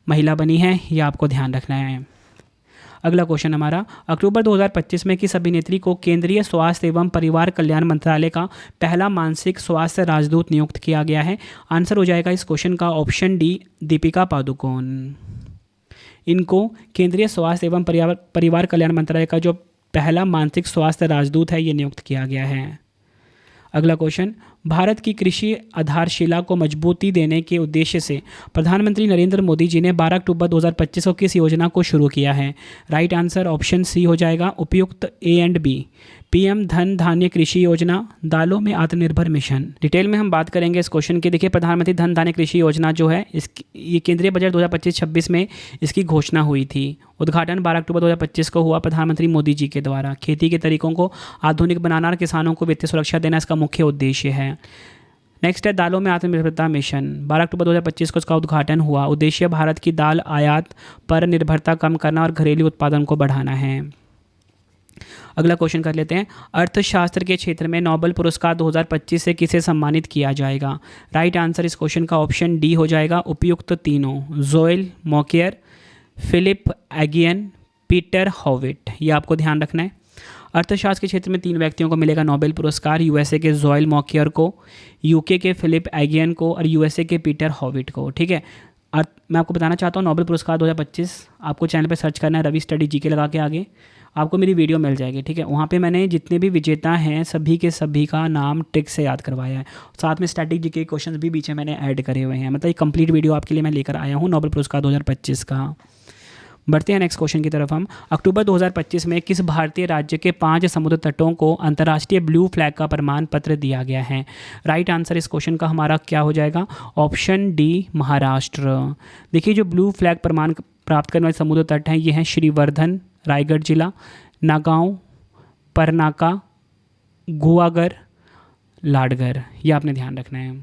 महिला बनी है। ये आपको ध्यान रखना है। अगला क्वेश्चन हमारा, अक्टूबर 2025 में किस अभिनेत्री को केंद्रीय स्वास्थ्य एवं परिवार कल्याण मंत्रालय का पहला मानसिक स्वास्थ्य राजदूत नियुक्त किया गया है? आंसर हो जाएगा इस क्वेश्चन का ऑप्शन डी दीपिका पादुकोण। इनको केंद्रीय स्वास्थ्य एवं परिवार कल्याण मंत्रालय का जो पहला मानसिक स्वास्थ्य राजदूत है ये नियुक्त किया गया है। अगला क्वेश्चन, भारत की कृषि आधारशिला को मजबूती देने के उद्देश्य से प्रधानमंत्री नरेंद्र मोदी जी ने 12 अक्टूबर 2025 को किस योजना को शुरू किया है? राइट आंसर ऑप्शन सी हो जाएगा उपयुक्त ए एंड बी। पीएम धन धान्य कृषि योजना, दालों में आत्मनिर्भर मिशन। डिटेल में हम बात करेंगे इस क्वेश्चन की। देखिए, प्रधानमंत्री धन धान्य कृषि योजना जो है ये केंद्रीय बजट 2025-26 में इसकी घोषणा हुई थी। उद्घाटन 12 अक्टूबर 2025 को हुआ प्रधानमंत्री मोदी जी के द्वारा। खेती के तरीकों को आधुनिक बनाना और किसानों को वित्तीय सुरक्षा देना इसका मुख्य उद्देश्य है। नेक्स्ट है दालों में आत्मनिर्भरता मिशन, 12 अक्टूबर 2025 को इसका उद्घाटन हुआ। उद्देश्य भारत की दाल आयात पर निर्भरता कम करना और घरेलू उत्पादन को बढ़ाना है। अगला क्वेश्चन कर लेते हैं, अर्थशास्त्र के क्षेत्र में नोबेल पुरस्कार 2025 से किसे सम्मानित किया जाएगा? राइट आंसर इस क्वेश्चन का ऑप्शन डी हो जाएगा, उपयुक्त तीनों, जोएल मॉकेयर, फिलिप एगियन, पीटर हॉविट। ये आपको ध्यान रखना है। अर्थशास्त्र के क्षेत्र में 3 व्यक्तियों को मिलेगा नोबेल पुरस्कार, यूएसए के जोएल मॉकेयर को, यूके के फिलिप एगियन को और यूएसए के पीटर हॉविट को। ठीक है, मैं आपको बताना चाहता हूँ नोबेल पुरस्कार 2025 आपको चैनल पे सर्च करना है, रवि स्टडी जीके लगा के आगे आपको मेरी वीडियो मिल जाएगी। ठीक है, वहाँ पे मैंने जितने भी विजेता हैं सभी के सभी का नाम ट्रिक से याद करवाया है, साथ में स्टैटिक जीके के क्वेश्चन भी बीच में मैंने ऐड करे हुए हैं। मतलब एक कंप्लीट वीडियो आपके लिए मैं लेकर आया हूँ नोबेल पुरस्कार 2025 का। बढ़ते हैं नेक्स्ट क्वेश्चन की तरफ हम। अक्टूबर 2025 में किस भारतीय राज्य के 5 समुद्र तटों को अंतर्राष्ट्रीय ब्लू फ्लैग का प्रमाण पत्र दिया गया है? राइट आंसर इस क्वेश्चन का हमारा क्या हो जाएगा? Option D, Maharashtra. देखिए, जो ब्लू फ्लैग प्रमाण प्राप्त करने वाले समुद्र तट हैं ये हैं श्रीवर्धन रायगढ़ जिला, नागांव, परनाका, गुआगर, लाडगर। ये आपने ध्यान रखना है।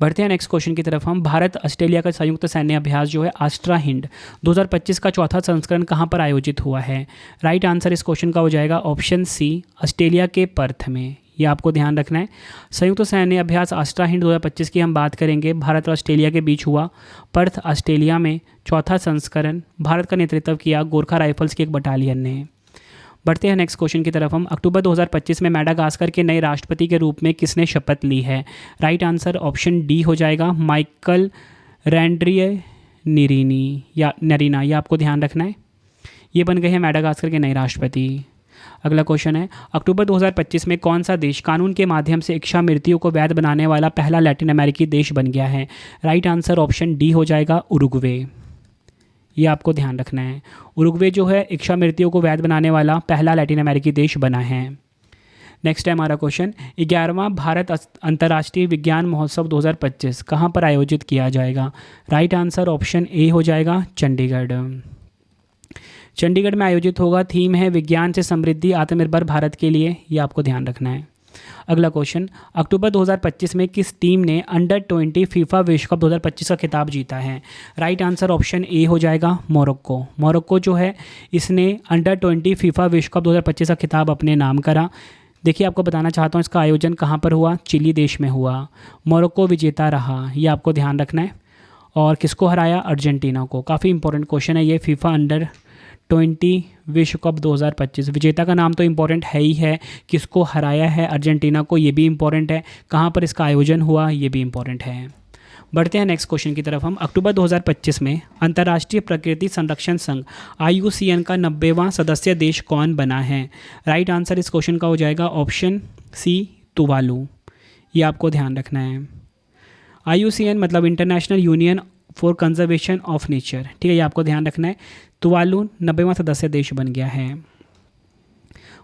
बढ़ते हैं नेक्स्ट क्वेश्चन की तरफ हम। भारत ऑस्ट्रेलिया का संयुक्त सैन्य अभ्यास जो है आस्ट्रा हिंड 2025 का चौथा संस्करण कहाँ पर आयोजित हुआ है? राइट आंसर इस क्वेश्चन का हो जाएगा ऑप्शन सी, ऑस्ट्रेलिया के पर्थ में। ये आपको ध्यान रखना है। संयुक्त सैन्य अभ्यास आस्ट्रा हिंड 2025 की हम बात करेंगे, भारत और ऑस्ट्रेलिया के बीच हुआ। पर्थ ऑस्ट्रेलिया में चौथा संस्करण, भारत का नेतृत्व किया गोरखा राइफल्स की एक बटालियन ने। बढ़ते हैं नेक्स्ट क्वेश्चन की तरफ हम। अक्टूबर 2025 में मेडागास्कर के नए राष्ट्रपति के रूप में किसने शपथ ली है? राइट आंसर ऑप्शन डी हो जाएगा, माइकल रैंड्रियनिरीनी या नरीना। ये आपको ध्यान रखना है। ये बन गए हैं मेडागास्कर के नए राष्ट्रपति। अगला क्वेश्चन है, अक्टूबर 2025 में कौन सा देश कानून के माध्यम से इच्छा मृत्यु को वैध बनाने वाला पहला लैटिन अमेरिकी देश बन गया है? राइट आंसर ऑप्शन डी हो जाएगा, उरुग्वे। ये आपको ध्यान रखना है। उरुग्वे जो है इच्छा मृत्यु को वैध बनाने वाला पहला लैटिन अमेरिकी देश बना है। नेक्स्ट है हमारा क्वेश्चन, 11वां भारत अंतर्राष्ट्रीय विज्ञान महोत्सव 2025 कहाँ पर आयोजित किया जाएगा? राइट आंसर ऑप्शन ए हो जाएगा, चंडीगढ़। चंडीगढ़ में आयोजित होगा। थीम है विज्ञान से समृद्धि आत्मनिर्भर भारत के लिए। ये आपको ध्यान रखना है। अगला क्वेश्चन, अक्टूबर 2025 में किस टीम ने अंडर-20 फीफा विश्व कप 2025 का खिताब जीता है? राइट आंसर ऑप्शन ए हो जाएगा, मोरक्को। मोरक्को जो है इसने अंडर-20 फीफा विश्व कप 2025 का खिताब अपने नाम करा। देखिए, आपको बताना चाहता हूँ इसका आयोजन कहाँ पर हुआ? चिली देश में हुआ। मोरक्को विजेता रहा, ये आपको ध्यान रखना है। और किसको हराया? अर्जेंटीना को। काफ़ी इंपॉर्टेंट क्वेश्चन है ये, फीफा अंडर-20 विश्व कप 2025। विजेता का नाम तो इम्पोर्टेंट है ही है, किसको हराया है? अर्जेंटीना को, ये भी इम्पोर्टेंट है। कहाँ पर इसका आयोजन हुआ? ये भी इम्पोर्टेंट है। बढ़ते हैं नेक्स्ट क्वेश्चन की तरफ हम। अक्टूबर 2025 में अंतर्राष्ट्रीय प्रकृति संरक्षण संघ IUCN का 90वां सदस्य देश कौन बना है? राइट आंसर इस क्वेश्चन का हो जाएगा ऑप्शन सी, तुवालू। ये आपको ध्यान रखना है। IUCN मतलब international union for conservation of nature. ठीक है, ये आपको ध्यान रखना है। तुवालू 90वां सदस्य देश बन गया है।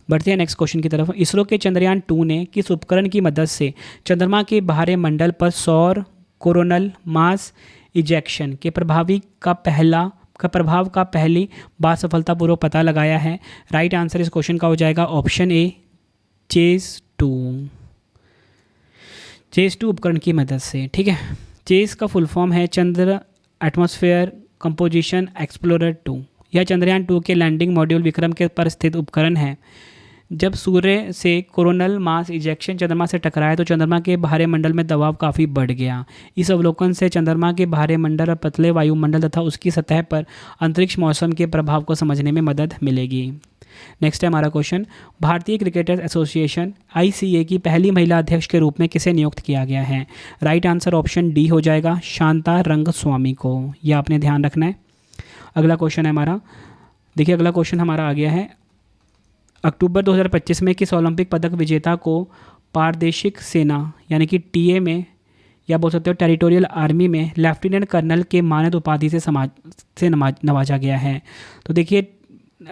बढ़ते हैं नेक्स्ट क्वेश्चन की तरफ। इसरो के चंद्रयान 2 ने किस उपकरण की मदद से चंद्रमा के बाहरी मंडल पर सौर कोरोनल मास इजेक्शन के प्रभाव का पहली बार सफलतापूर्वक पता लगाया है? राइट आंसर इस क्वेश्चन का हो जाएगा ऑप्शन ए, चेस 2 उपकरण की मदद से। ठीक है, चेस का फुल फॉर्म है चंद्र एटमॉस्फेयर कंपोजिशन एक्सप्लोरर 2। यह चंद्रयान 2 के लैंडिंग मॉड्यूल विक्रम के पर स्थित उपकरण है। जब सूर्य से कोरोनल मास इजेक्शन चंद्रमा से टकराया तो चंद्रमा के बाहरी मंडल में दबाव काफ़ी बढ़ गया। इस अवलोकन से चंद्रमा के बाहरी मंडल और पतले वायुमंडल तथा उसकी सतह पर अंतरिक्ष मौसम के प्रभाव को समझने में मदद मिलेगी। नेक्स्ट है हमारा क्वेश्चन, भारतीय क्रिकेटर्स एसोसिएशन ICA की पहली महिला अध्यक्ष के रूप में किसे नियुक्त किया गया है? राइट आंसर ऑप्शन डी हो जाएगा, शांता रंगस्वामी को। यह आपने ध्यान रखना है। अगला क्वेश्चन है हमारा, देखिए अगला क्वेश्चन हमारा आ गया है। अक्टूबर 2025 में किस ओलंपिक पदक विजेता को पारदेशिक सेना यानी कि TA में या बोल सकते हो टेरिटोरियल आर्मी में लेफ्टिनेंट कर्नल के मानद उपाधि से नवाजा गया है? तो देखिए,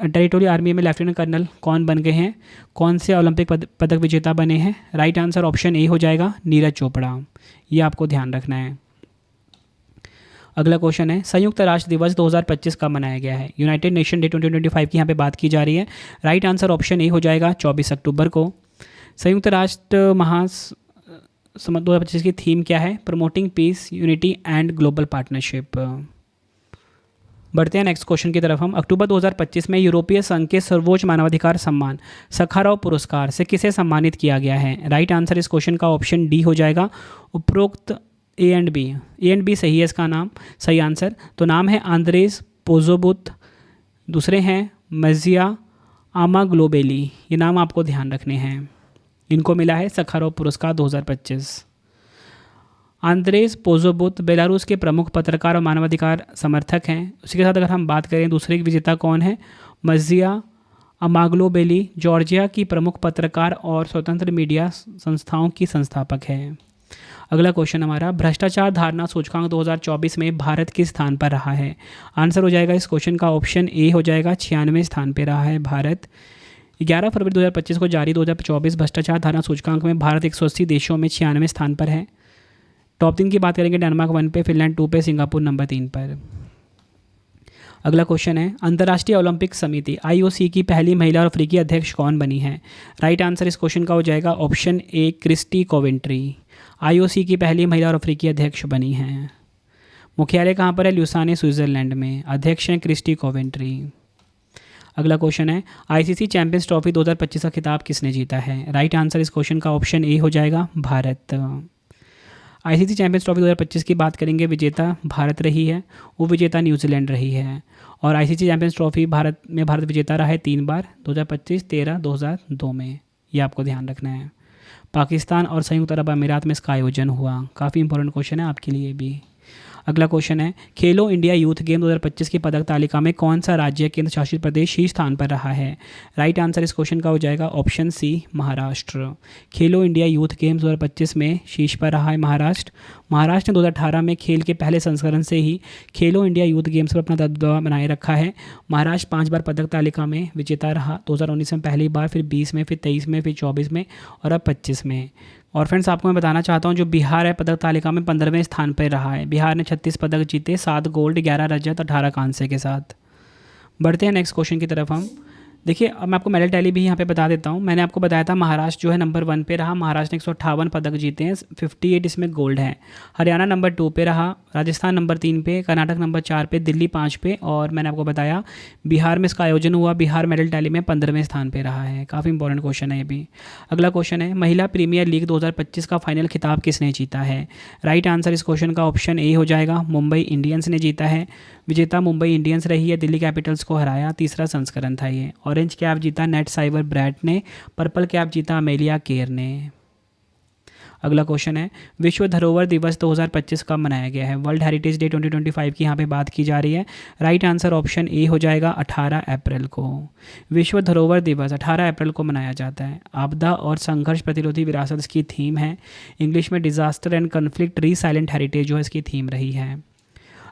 टेरिटोरियल आर्मी में लेफ्टिनेंट कर्नल कौन बन गए हैं? कौन से ओलंपिक पदक विजेता बने हैं? राइट आंसर ऑप्शन ए हो जाएगा, नीरज चोपड़ा। ये आपको ध्यान रखना है। अगला क्वेश्चन है, संयुक्त राष्ट्र दिवस 2025 कब मनाया गया है? यूनाइटेड नेशन डे 2025 की यहाँ पे बात की जा रही है। राइट आंसर ऑप्शन ए हो जाएगा, 24 अक्टूबर को। संयुक्त राष्ट्र 2025 की थीम क्या है? Promoting peace, unity and global partnership. बढ़ते हैं नेक्स्ट क्वेश्चन की तरफ हम। अक्टूबर 2025 में यूरोपीय संघ के सर्वोच्च मानवाधिकार सम्मान सखारोव पुरस्कार से किसे सम्मानित किया गया है? राइट आंसर इस क्वेश्चन का ऑप्शन डी हो जाएगा। उपरोक्त ए एंड बी सही है इसका नाम, सही आंसर। तो नाम है आंद्रेस पोजोबुत, दूसरे हैं मजिया आमाग्लोबेली। ये नाम आपको ध्यान रखने हैं। इनको मिला है सखारोव पुरस्कार 2025। आंद्रेस पोजोबुत बेलारूस के प्रमुख पत्रकार और मानवाधिकार समर्थक हैं। उसी के साथ अगर हम बात करें दूसरे विजेता कौन है, मजिया अमाग्लोबेली जॉर्जिया की प्रमुख पत्रकार और स्वतंत्र मीडिया संस्थाओं की संस्थापक है। अगला क्वेश्चन हमारा, भ्रष्टाचार धारणा सूचकांक 2024 में भारत किस स्थान पर रहा है? आंसर हो जाएगा इस क्वेश्चन का ऑप्शन ए हो जाएगा, 96वें स्थान पर रहा है भारत। 11 फरवरी 2025 को जारी 2024 भ्रष्टाचार धारणा सूचकांक में भारत 180 देशों में 96वें स्थान पर है। टॉप 3 की बात करेंगे, डेनमार्क 1 पे, फिनलैंड 2 पे, सिंगापुर नंबर 3 पर। अगला क्वेश्चन है, अंतर्राष्ट्रीय ओलंपिक समिति IOC की पहली महिला और अफ्रीकी अध्यक्ष कौन बनी है? राइट आंसर इस क्वेश्चन का हो जाएगा option A, Christie Coventry. IOC की पहली महिला और अफ्रीकी अध्यक्ष बनी हैं। मुख्यालय कहाँ पर है? ल्यूसाने, स्विट्जरलैंड में। अध्यक्ष हैं क्रिस्टी कोवेंट्री। अगला क्वेश्चन है, ICC चैंपियंस ट्रॉफी 2025 का खिताब किसने जीता है? राइट आंसर इस क्वेश्चन का ऑप्शन ए हो जाएगा, भारत। ICC चैंपियंस ट्रॉफी 2025 की बात करेंगे, विजेता भारत रही है, वो विजेता न्यूजीलैंड रही है। और ICC चैंपियंस ट्रॉफी भारत विजेता रहा है 3 बार, 2025, 13, 2002 में। ये आपको ध्यान रखना है। पाकिस्तान और संयुक्त अरब अमीरात में इसका आयोजन हुआ। काफ़ी इंपॉर्टेंट क्वेश्चन है आपके लिए भी। अगला क्वेश्चन है, खेलो इंडिया यूथ गेम 2025 की पदक तालिका में कौन सा राज्य केंद्र शासित प्रदेश शीर्ष स्थान पर रहा है? राइट आंसर इस क्वेश्चन का हो जाएगा ऑप्शन सी, महाराष्ट्र। खेलो इंडिया यूथ गेम्स 2025 में शीर्ष पर रहा है महाराष्ट्र। महाराष्ट्र ने 2018 में खेल के पहले संस्करण से ही खेलो इंडिया यूथ गेम्स पर अपना दबदबा बनाए रखा है। महाराष्ट्र 5 बार पदक तालिका में विजेता रहा, 2019 में पहली बार, फिर 20 में, फिर 23 में, फिर 24 में और अब 25 में। और फ्रेंड्स आपको मैं बताना चाहता हूँ, जो बिहार है पदक तालिका में 15वें स्थान पर रहा है। बिहार ने 36 पदक जीते, 7 गोल्ड, 11 रजत, 18 कांसे के साथ। बढ़ते हैं नेक्स्ट क्वेश्चन की तरफ हम। देखिए, अब मैं आपको मेडल टैली भी यहाँ पे बता देता हूँ। मैंने आपको बताया था महाराष्ट्र जो है नंबर 1 पे रहा। महाराष्ट्र ने 158 पदक जीते हैं, 58 इसमें गोल्ड है। हरियाणा नंबर 2 पे रहा, राजस्थान नंबर 3 पे, कर्नाटक नंबर 4 पे, दिल्ली 5 पे, और मैंने आपको बताया बिहार में इसका आयोजन हुआ। बिहार मेडल टैली में 15वें स्थान पर रहा है। काफ़ी इंपॉर्टेंट क्वेश्चन है ये भी। अगला क्वेश्चन है, महिला प्रीमियर लीग 2025 का फाइनल खिताब किसने जीता है? राइट आंसर इस क्वेश्चन का ऑप्शन ए हो जाएगा, मुंबई इंडियंस ने जीता है। विजेता मुंबई इंडियंस रही है, दिल्ली कैपिटल्स को हराया, तीसरा संस्करण था ये। ऑरेंज कैप जीता नेट साइबर ब्रैट ने, पर्पल कैप जीता अमेलिया केर ने। अगला क्वेश्चन है, विश्व धरोहर दिवस 2025 कब मनाया गया है? वर्ल्ड हेरिटेज डे 2025 की यहाँ पे बात की जा रही है। राइट आंसर ऑप्शन ए हो जाएगा, 18 अप्रैल को। विश्व धरोहर दिवस 18 अप्रैल को मनाया जाता है। आपदा और संघर्ष प्रतिरोधी विरासत इसकी थीम है। इंग्लिश में disaster and conflict resilient heritage जो है इसकी थीम रही है।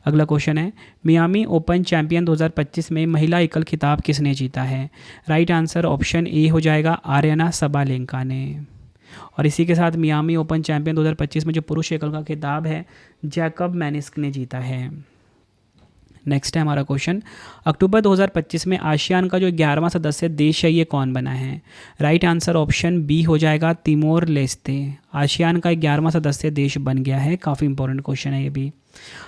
अगला क्वेश्चन है, मियामी ओपन चैंपियन 2025 में महिला एकल खिताब किसने जीता है? राइट आंसर ऑप्शन ए हो जाएगा, आर्यना सबालेंका ने। और इसी के साथ मियामी ओपन चैंपियन 2025 में जो पुरुष एकल का खिताब है, जैकब मैनिस्क ने जीता है। नेक्स्ट है हमारा क्वेश्चन, अक्टूबर 2025 में आसियान का जो 11वां सदस्य देश है ये कौन बना है? राइट आंसर ऑप्शन बी हो जाएगा, तिमोर लेस्ते। आसियान का 11वां सदस्य देश बन गया है। काफ़ी इंपॉर्टेंट क्वेश्चन है ये भी।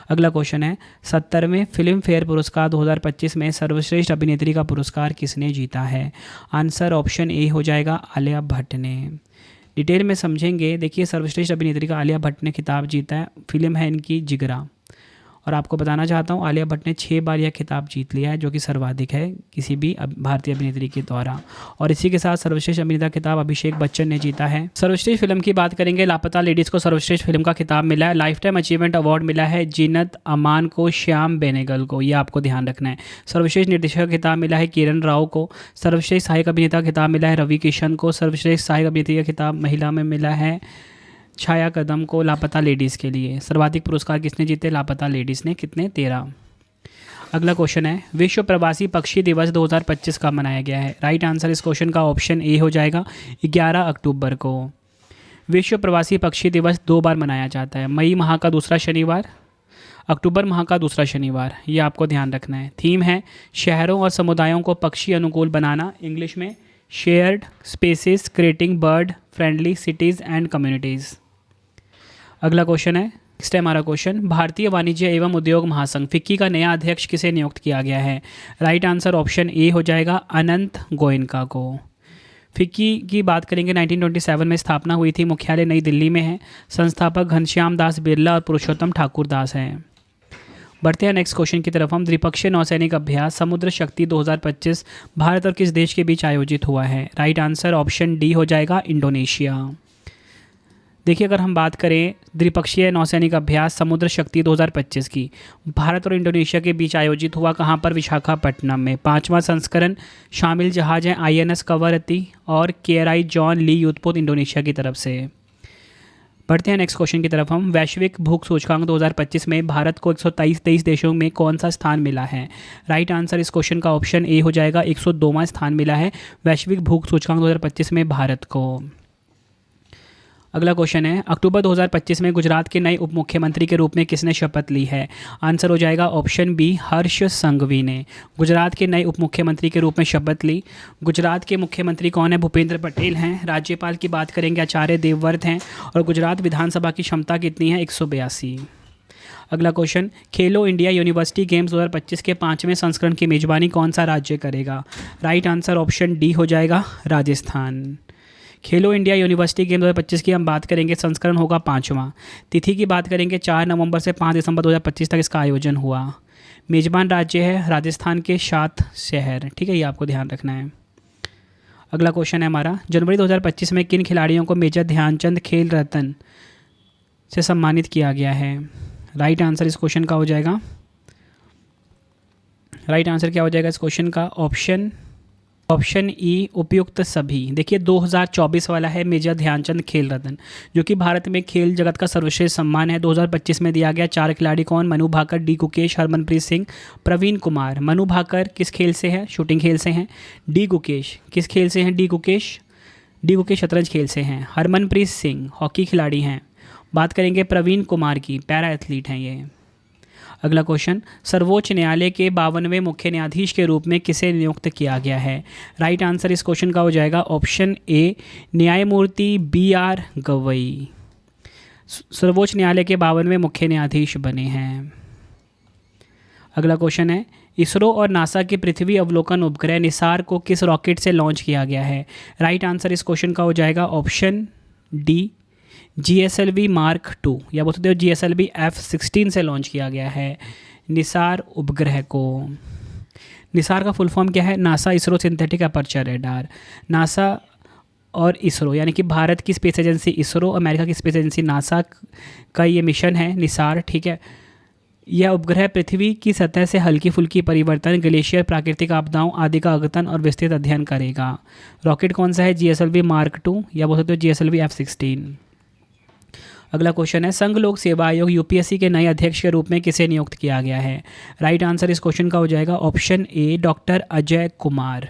अगला क्वेश्चन है, 70वें फिल्म फेयर पुरस्कार 2025 में सर्वश्रेष्ठ अभिनेत्री का पुरस्कार किसने जीता है? आंसर ऑप्शन ए हो जाएगा, आलिया भट्ट ने। डिटेल में समझेंगे। देखिए, सर्वश्रेष्ठ अभिनेत्री का आलिया भट्ट ने खिताब जीता है। फिल्म है इनकी जिगरा। और आपको बताना चाहता हूँ, आलिया भट्ट ने 6 बार यह खिताब जीत लिया है, जो कि सर्वाधिक है किसी भी भारतीय अभिनेत्री के द्वारा। और इसी के साथ सर्वश्रेष्ठ अभिनेता खिताब अभिषेक बच्चन ने जीता है। सर्वश्रेष्ठ फिल्म की बात करेंगे, लापता लेडीज़ को सर्वश्रेष्ठ फिल्म का खिताब मिला है। लाइफ टाइम अचीवमेंट अवार्ड मिला है जीनत अमान को, श्याम बेनेगल को। ये आपको ध्यान रखना है। सर्वश्रेष्ठ निर्देशक का खिताब मिला है किरण राव को। सर्वश्रेष्ठ सहायक अभिनेता का खिताब मिला है रवि किशन को। सर्वश्रेष्ठ सहायक अभिनेत्री का खिताब महिला में मिला है छाया कदम को, लापता लेडीज़ के लिए। सर्वाधिक पुरस्कार किसने जीते? लापता लेडीज़ ने। कितने? 13। अगला क्वेश्चन है, विश्व प्रवासी पक्षी दिवस 2025 कब मनाया गया है? राइट आंसर इस क्वेश्चन का ऑप्शन ए हो जाएगा, 11 अक्टूबर को। विश्व प्रवासी पक्षी दिवस 2 बार मनाया जाता है, मई माह का दूसरा शनिवार, अक्टूबर माह का दूसरा शनिवार। ये आपको ध्यान रखना है। थीम है शहरों और समुदायों को पक्षी अनुकूल बनाना। इंग्लिश में shared spaces creating bird friendly cities and communities. अगला क्वेश्चन है, नेक्स्ट है हमारा क्वेश्चन, भारतीय वाणिज्य एवं उद्योग महासंघ फिक्की का नया अध्यक्ष किसे नियुक्त किया गया है? राइट आंसर ऑप्शन ए हो जाएगा अनंत गोयनका को। फिक्की की बात करेंगे 1927 में स्थापना हुई थी, मुख्यालय नई दिल्ली में है, संस्थापक घनश्याम दास बिरला और पुरुषोत्तम ठाकुर दास हैं। बढ़ते हैं नेक्स्ट क्वेश्चन की तरफ हम। द्विपक्षीय नौसैनिक अभ्यास समुद्र शक्ति 2025 भारत और किस देश के बीच आयोजित हुआ है? राइट आंसर ऑप्शन डी हो जाएगा इंडोनेशिया। देखिए, अगर हम बात करें द्विपक्षीय नौसैनिक अभ्यास समुद्र शक्ति 2025 की, भारत और इंडोनेशिया के बीच आयोजित हुआ कहाँ पर? विशाखापट्टनम में। 5वां संस्करण, शामिल जहाज हैं INS कवरत्ती और KRI जॉन ली युद्धपोत इंडोनेशिया की तरफ से। बढ़ते हैं नेक्स्ट क्वेश्चन की तरफ हम। वैश्विक भूख सूचकांक 2025 में भारत को 123 देशों में कौन सा स्थान मिला है? राइट आंसर इस क्वेश्चन का ऑप्शन ए हो जाएगा, 102वां स्थान मिला है वैश्विक भूख सूचकांक 2025 में भारत को। अगला क्वेश्चन है, अक्टूबर 2025 में गुजरात के नए उप मुख्यमंत्री के रूप में किसने शपथ ली है? आंसर हो जाएगा ऑप्शन बी हर्ष संघवी ने गुजरात के नए उप मुख्यमंत्री के रूप में शपथ ली। गुजरात के मुख्यमंत्री कौन है? भूपेंद्र पटेल हैं। राज्यपाल की बात करेंगे आचार्य देवव्रत हैं और गुजरात विधानसभा की क्षमता कितनी है? 182। अगला क्वेश्चन, खेलो इंडिया यूनिवर्सिटी गेम्स 2025 के 5वें संस्करण की मेजबानी कौन सा राज्य करेगा? राइट आंसर ऑप्शन डी हो जाएगा राजस्थान। खेलो इंडिया यूनिवर्सिटी गेम 2025 की हम बात करेंगे, संस्करण होगा 5वां। तिथि की बात करेंगे 4 नवंबर से 5 दिसंबर 2025 तक इसका आयोजन हुआ। मेजबान राज्य है राजस्थान के 7 शहर, ठीक है, ये आपको ध्यान रखना है। अगला क्वेश्चन है हमारा, जनवरी 2025 में किन खिलाड़ियों को मेजर ध्यानचंद खेल रत्न से सम्मानित किया गया है? राइट आंसर इस क्वेश्चन का हो जाएगा, राइट आंसर क्या हो जाएगा इस क्वेश्चन का? ऑप्शन ई उपयुक्त सभी। देखिए 2024 वाला है मेजर ध्यानचंद खेल रत्न, जो कि भारत में खेल जगत का सर्वश्रेष्ठ सम्मान है। 2025 में दिया गया 4 खिलाड़ी कौन? मनु भाकर, डी गुकेश, हरमनप्रीत सिंह, प्रवीण कुमार। मनु भाकर किस खेल से है? शूटिंग खेल से हैं। डी गुकेश किस खेल से हैं? डी गुकेश शतरंज खेल से हैं। हरमनप्रीत सिंह हॉकी खिलाड़ी हैं। बात करेंगे प्रवीण कुमार की, पैरा एथलीट हैं ये। अगला क्वेश्चन, सर्वोच्च न्यायालय के 52वें मुख्य न्यायाधीश के रूप में किसे नियुक्त किया गया है? राइट आंसर इस क्वेश्चन का हो जाएगा ऑप्शन ए न्यायमूर्ति BR गवई सर्वोच्च न्यायालय के 52वें मुख्य न्यायाधीश बने हैं। अगला क्वेश्चन है, इसरो और नासा के पृथ्वी अवलोकन उपग्रह निसार को किस रॉकेट से लॉन्च किया गया है? राइट आंसर इस क्वेश्चन का हो जाएगा ऑप्शन डी GSLV Mark 2 या बोल सकते हो GSLV F-16 से लॉन्च किया गया है निसार उपग्रह को। निसार का फुल फॉर्म क्या है? NASA ISRO synthetic aperture radar. NASA और इसरो यानी कि भारत की स्पेस एजेंसी इसरो, अमेरिका की स्पेस एजेंसी नासा का ये मिशन है निसार, ठीक है। यह उपग्रह पृथ्वी की सतह से हल्की फुल्की परिवर्तन, ग्लेशियर, प्राकृतिक आपदाओं आदि का अद्यतन और विस्तृत अध्ययन करेगा। रॉकेट कौन सा है? GSLV Mark 2 या बोल सकते हो GSLV F-16। अगला क्वेश्चन है, संघ लोक सेवा आयोग UPSC के नए अध्यक्ष के रूप में किसे नियुक्त किया गया है? राइट आंसर इस क्वेश्चन का हो जाएगा option A doctor Ajay Kumar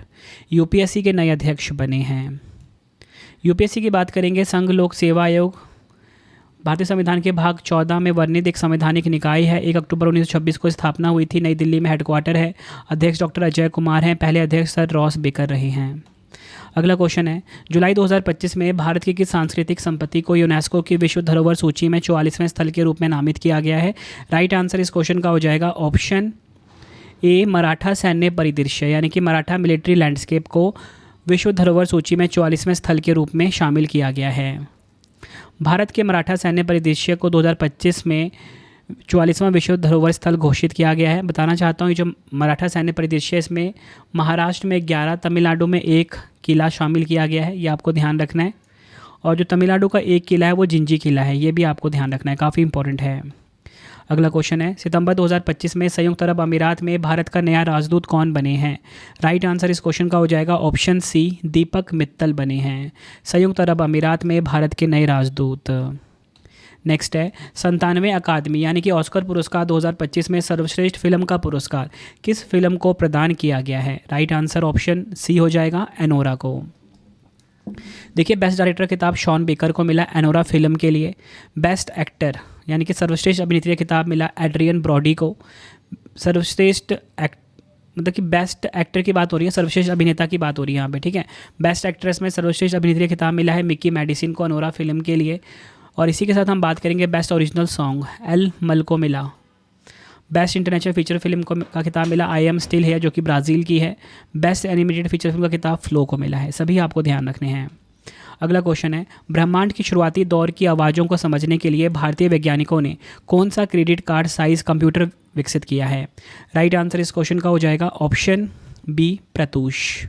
UPSC के नए अध्यक्ष बने हैं। UPSC की बात करेंगे, संघ लोक सेवा आयोग भारतीय संविधान के भाग 14 में वर्णित एक संवैधानिक निकाय है। 1 अक्टूबर 1926 को स्थापना हुई थी, नई दिल्ली में हेडक्वार्टर है। अध्यक्ष डॉक्टर अजय कुमार हैं, पहले अध्यक्ष सर रॉस बेकर रहे हैं। अगला क्वेश्चन है, जुलाई 2025 में भारत की किस सांस्कृतिक संपत्ति को यूनेस्को की विश्व धरोहर सूची में 44वें स्थल के रूप में नामित किया गया है? राइट आंसर इस क्वेश्चन का हो जाएगा ऑप्शन ए मराठा सैन्य परिदृश्य यानी कि मराठा मिलिट्री लैंडस्केप को विश्व धरोहर सूची में 44वें स्थल के रूप में शामिल किया गया है। भारत के मराठा सैन्य परिदृश्य को 2025 में 44वां विश्व धरोहर स्थल घोषित किया गया है। बताना चाहता हूँ ये जो मराठा सैन्य परिदृश्य इसमें महाराष्ट्र में 11, तमिलनाडु में 1 किला शामिल किया गया है, ये आपको ध्यान रखना है। और जो तमिलनाडु का 1 किला है वो जिंजी किला है, ये भी आपको ध्यान रखना है, काफ़ी इंपॉर्टेंट है। अगला क्वेश्चन है, सितंबर 2025 में संयुक्त अरब अमीरात में भारत का नया राजदूत कौन बने हैं? राइट आंसर इस क्वेश्चन का हो जाएगा ऑप्शन सी दीपक मित्तल बने हैं संयुक्त अरब अमीरात में भारत के नए राजदूत। नेक्स्ट है, 97वें अकादमी यानी कि ऑस्कर पुरस्कार 2025 में सर्वश्रेष्ठ फिल्म का पुरस्कार किस फिल्म को प्रदान किया गया है? राइट आंसर ऑप्शन सी हो जाएगा एनोरा को। देखिए बेस्ट डायरेक्टर खिताब शॉन बेकर को मिला एनोरा फिल्म के लिए। बेस्ट एक्टर यानी कि सर्वश्रेष्ठ अभिनेत्री का खिताब मिला एड्रियन ब्रॉडी को। सर्वश्रेष्ठ मतलब कि बेस्ट एक्टर की बात हो रही है, सर्वश्रेष्ठ अभिनेता की बात हो रही है यहाँ पे, ठीक है। बेस्ट एक्ट्रेस में सर्वश्रेष्ठ अभिनेत्री का खिताब मिला है मिक्की मेडिसन को अनोरा फिल्म के लिए। और इसी के साथ हम बात करेंगे बेस्ट ओरिजिनल सॉन्ग, एल मल को मिला। बेस्ट इंटरनेशनल फीचर फिल्म का खिताब मिला आई एम स्टिल हियर, जो कि ब्राज़ील की है। बेस्ट एनिमेटेड फीचर फिल्म का खिताब फ्लो को मिला है। सभी आपको ध्यान रखने हैं। अगला क्वेश्चन है, ब्रह्मांड की शुरुआती दौर की आवाज़ों को समझने के लिए भारतीय वैज्ञानिकों ने कौन सा क्रेडिट कार्ड साइज कंप्यूटर विकसित किया है? राइट आंसर इस क्वेश्चन का हो जाएगा ऑप्शन बी, प्रत्यूष।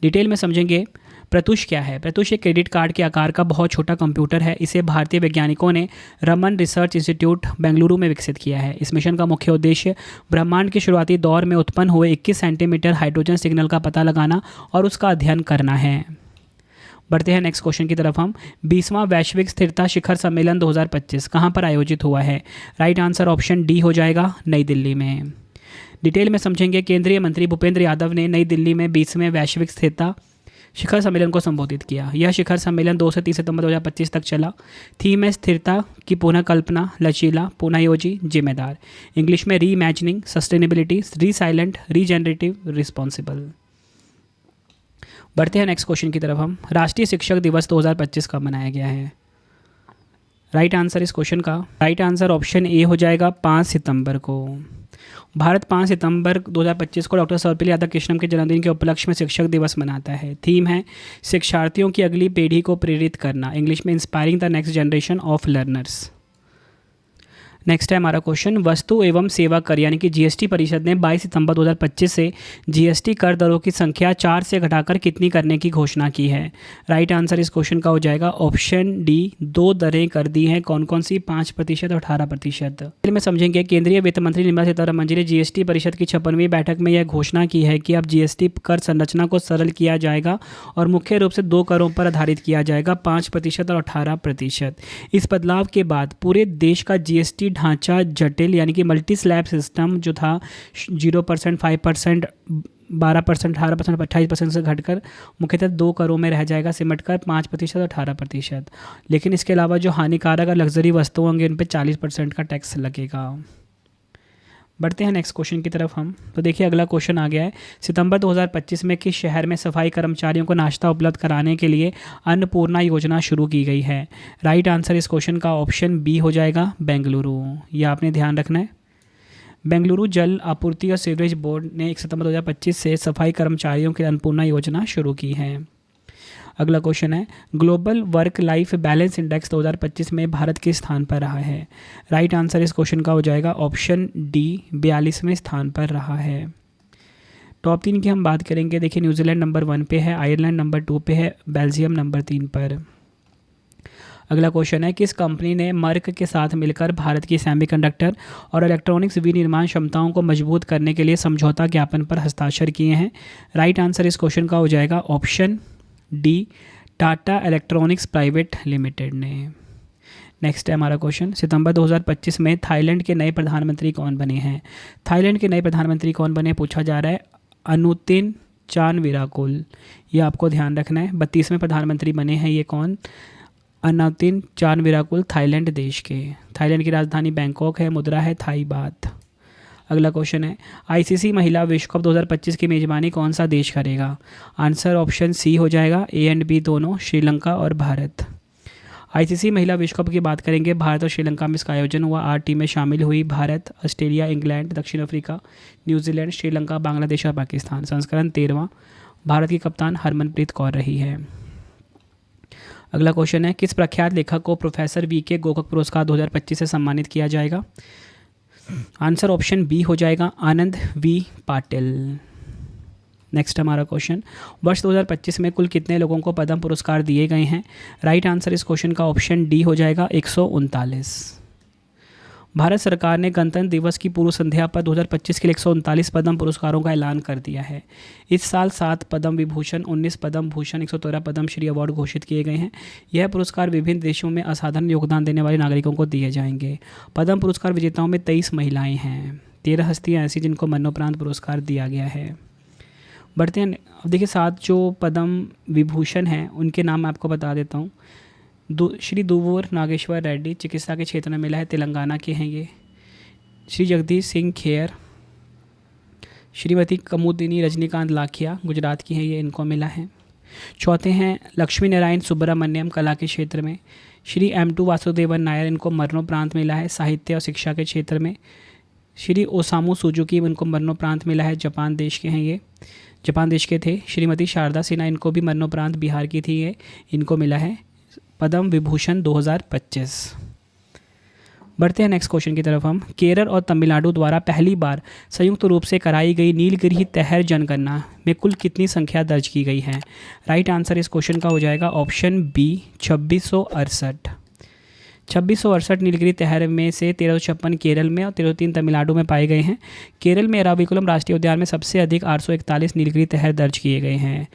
डिटेल में समझेंगे प्रत्यूष क्या है। प्रत्यूष एक क्रेडिट कार्ड के आकार का बहुत छोटा कंप्यूटर है। इसे भारतीय वैज्ञानिकों ने रमन रिसर्च इंस्टीट्यूट बेंगलुरु में विकसित किया है। इस मिशन का मुख्य उद्देश्य ब्रह्मांड के शुरुआती दौर में उत्पन्न हुए 21 सेंटीमीटर हाइड्रोजन सिग्नल का पता लगाना और उसका अध्ययन करना है। बढ़ते हैं नेक्स्ट क्वेश्चन की तरफ हम। 20वां वैश्विक स्थिरता शिखर सम्मेलन 2025 कहाँ पर आयोजित हुआ है? राइट आंसर ऑप्शन डी हो जाएगा, नई दिल्ली में। डिटेल में समझेंगे, केंद्रीय मंत्री भूपेंद्र यादव ने नई दिल्ली में 20वें वैश्विक स्थिरता शिखर सम्मेलन को संबोधित किया। यह शिखर सम्मेलन 2 से 30 सितंबर 2025 तक चला। थीम है स्थिरता की पुनः कल्पना, लचीला, पुनःयोजी, जिम्मेदार। इंग्लिश में री imagining, sustainability, resilient, regenerative, responsible. बढ़ते हैं नेक्स्ट क्वेश्चन की तरफ हम। राष्ट्रीय शिक्षक दिवस 2025 कब मनाया गया है? राइट आंसर इस क्वेश्चन का राइट आंसर ऑप्शन ए हो जाएगा, 5 सितंबर को। भारत 5 सितंबर 2025 को डॉक्टर सर्वपल्ली राधाकृष्णन के जन्मदिन के उपलक्ष्य में शिक्षक दिवस मनाता है। थीम है शिक्षार्थियों की अगली पीढ़ी को प्रेरित करना। इंग्लिश में inspiring the next generation of learners. Next है हमारा क्वेश्चन, वस्तु एवं सेवा कर यानी कि जीएसटी परिषद ने 22 सितंबर 2025 से जीएसटी कर दरों की संख्या 4 से घटाकर कितनी करने की घोषणा की है? राइट आंसर इस क्वेश्चन का हो जाएगा ऑप्शन डी, 2 दरें कर दी हैं। कौन कौन सी? 5% और 18%। में समझेंगे, केंद्रीय वित्त मंत्री निर्मला सीतारमण जी ने जीएसटी परिषद की 56वीं बैठक में यह घोषणा की है कि अब जीएसटी कर संरचना को सरल किया जाएगा और मुख्य रूप से 2 करों पर आधारित किया जाएगा, 5% और 18%। इस बदलाव के बाद पूरे देश का जीएसटी ढांचा जटिल यानी कि मल्टी स्लैब सिस्टम जो था 0%, 5%, 12%, 18%, 28% से घटकर मुख्यतः 2 करों में रह जाएगा, सिमटकर 5% और 18%। लेकिन इसके अलावा जो हानिकारक और लग्जरी वस्तुएं होंगे उन पर 40% का टैक्स लगेगा। बढ़ते हैं नेक्स्ट क्वेश्चन की तरफ हम। तो देखिए अगला क्वेश्चन आ गया है, सितंबर 2025 में किस शहर में सफाई कर्मचारियों को नाश्ता उपलब्ध कराने के लिए अन्नपूर्णा योजना शुरू की गई है? राइट आंसर इस क्वेश्चन का ऑप्शन बी हो जाएगा, बेंगलुरु। यह आपने ध्यान रखना है। बेंगलुरु जल आपूर्ति और सीवरेज बोर्ड ने 1 सितंबर 2025 से सफाई कर्मचारियों के लिए अन्नपूर्णा योजना शुरू की है। अगला क्वेश्चन है, global work life balance index 2025 में भारत किस स्थान पर रहा है? राइट आंसर इस क्वेश्चन का हो जाएगा ऑप्शन डी, 42वें स्थान पर रहा है। टॉप 3 की हम बात करेंगे। देखिए न्यूजीलैंड नंबर 1 पे है, आयरलैंड नंबर 2 पे है, बेल्जियम नंबर 3 पर। अगला क्वेश्चन है, किस कंपनी ने मर्क के साथ मिलकर भारत की सेमीकंडक्टर और इलेक्ट्रॉनिक्स विनिर्माण क्षमताओं को मजबूत करने के लिए समझौता ज्ञापन पर हस्ताक्षर किए हैं? राइट आंसर इस क्वेश्चन का हो जाएगा option D, Tata electronics private limited ने। नेक्स्ट है हमारा क्वेश्चन, सितंबर 2025 में थाईलैंड के नए प्रधानमंत्री कौन बने हैं? थाईलैंड के नए प्रधानमंत्री कौन बने पूछा जा रहा है। अनुतिन चानविराकुल, ये आपको ध्यान रखना है। 32वें प्रधानमंत्री बने हैं ये कौन? अनुतिन चानविराकुल, थाईलैंड देश के। थाईलैंड की राजधानी बैंकॉक है, मुद्रा है थाई बात। अगला क्वेश्चन है, आईसीसी महिला विश्व कप 2025 की मेजबानी कौन सा देश करेगा? आंसर ऑप्शन सी हो जाएगा, ए एंड बी दोनों, श्रीलंका और भारत। आईसीसी महिला विश्व कप की बात करेंगे, भारत और श्रीलंका में इसका आयोजन हुआ। 8 टीमें शामिल हुई, भारत, ऑस्ट्रेलिया, इंग्लैंड, दक्षिण अफ्रीका, न्यूजीलैंड, श्रीलंका, बांग्लादेश और पाकिस्तान। संस्करण 13वां। भारत की कप्तान हरमनप्रीत कौर रही है। अगला क्वेश्चन है, किस प्रख्यात लेखक को प्रोफेसर वी के गोखक पुरस्कार 2025 से सम्मानित किया जाएगा? आंसर ऑप्शन बी हो जाएगा, आनंद वी पाटिल। नेक्स्ट हमारा क्वेश्चन, वर्ष 2025 में कुल कितने लोगों को पद्म पुरस्कार दिए गए हैं? राइट आंसर इस क्वेश्चन का ऑप्शन डी हो जाएगा, 139। भारत सरकार ने गणतंत्र दिवस की पूर्व संध्या पर 2025 के लिए 139 पद्म पुरस्कारों का ऐलान कर दिया है। इस साल 7 पद्म विभूषण, 19 पद्म भूषण, 113 पद्म श्री अवार्ड घोषित किए गए हैं। यह पुरस्कार विभिन्न देशों में असाधारण योगदान देने वाले नागरिकों को दिए जाएंगे। पद्म पुरस्कार विजेताओं में 23 महिलाएं हैं। 13 हस्तियां ऐसी जिनको मरणोपरांत पुरस्कार दिया गया है। बढ़ते हैं, अब देखिए 7 जो पद्म विभूषण हैं उनके नाम मैं आपको बता देता हूँ। श्री दुव्वूर नागेश्वर रेड्डी चिकित्सा के क्षेत्र में मिला है, तेलंगाना के हैं ये। श्री जगदीश सिंह खेर, श्रीमती कमुदिनी रजनीकांत लाखिया गुजरात की हैं, ये इनको मिला है। चौथे हैं लक्ष्मी नारायण सुब्रमण्यम कला के क्षेत्र में। श्री M2 वासुदेवन नायर, इनको मरणोपरांत मिला है साहित्य और शिक्षा के क्षेत्र में। श्री ओसामू सुजुकी, इनको मरणोपरांत मिला है, जापान देश के हैं ये, जापान देश के थे। श्रीमती शारदा सिन्हा, इनको भी मरणोपरांत, बिहार की थी ये, इनको मिला है पद्म विभूषण 2025। बढ़ते हैं नेक्स्ट क्वेश्चन की तरफ हम। केरल और तमिलनाडु द्वारा पहली बार संयुक्त रूप से कराई गई नीलगिरी तहर जनगणना में कुल कितनी संख्या दर्ज की गई है? राइट आंसर इस क्वेश्चन का हो जाएगा ऑप्शन बी 2668। 2668 नीलगिरी तहर में से 1356 केरल में और 1303 तमिलनाडु में पाए गए हैं। केरल में एराविकुलम राष्ट्रीय उद्यान में सबसे अधिक 841 नीलगिरी तहर दर्ज किए गए हैं।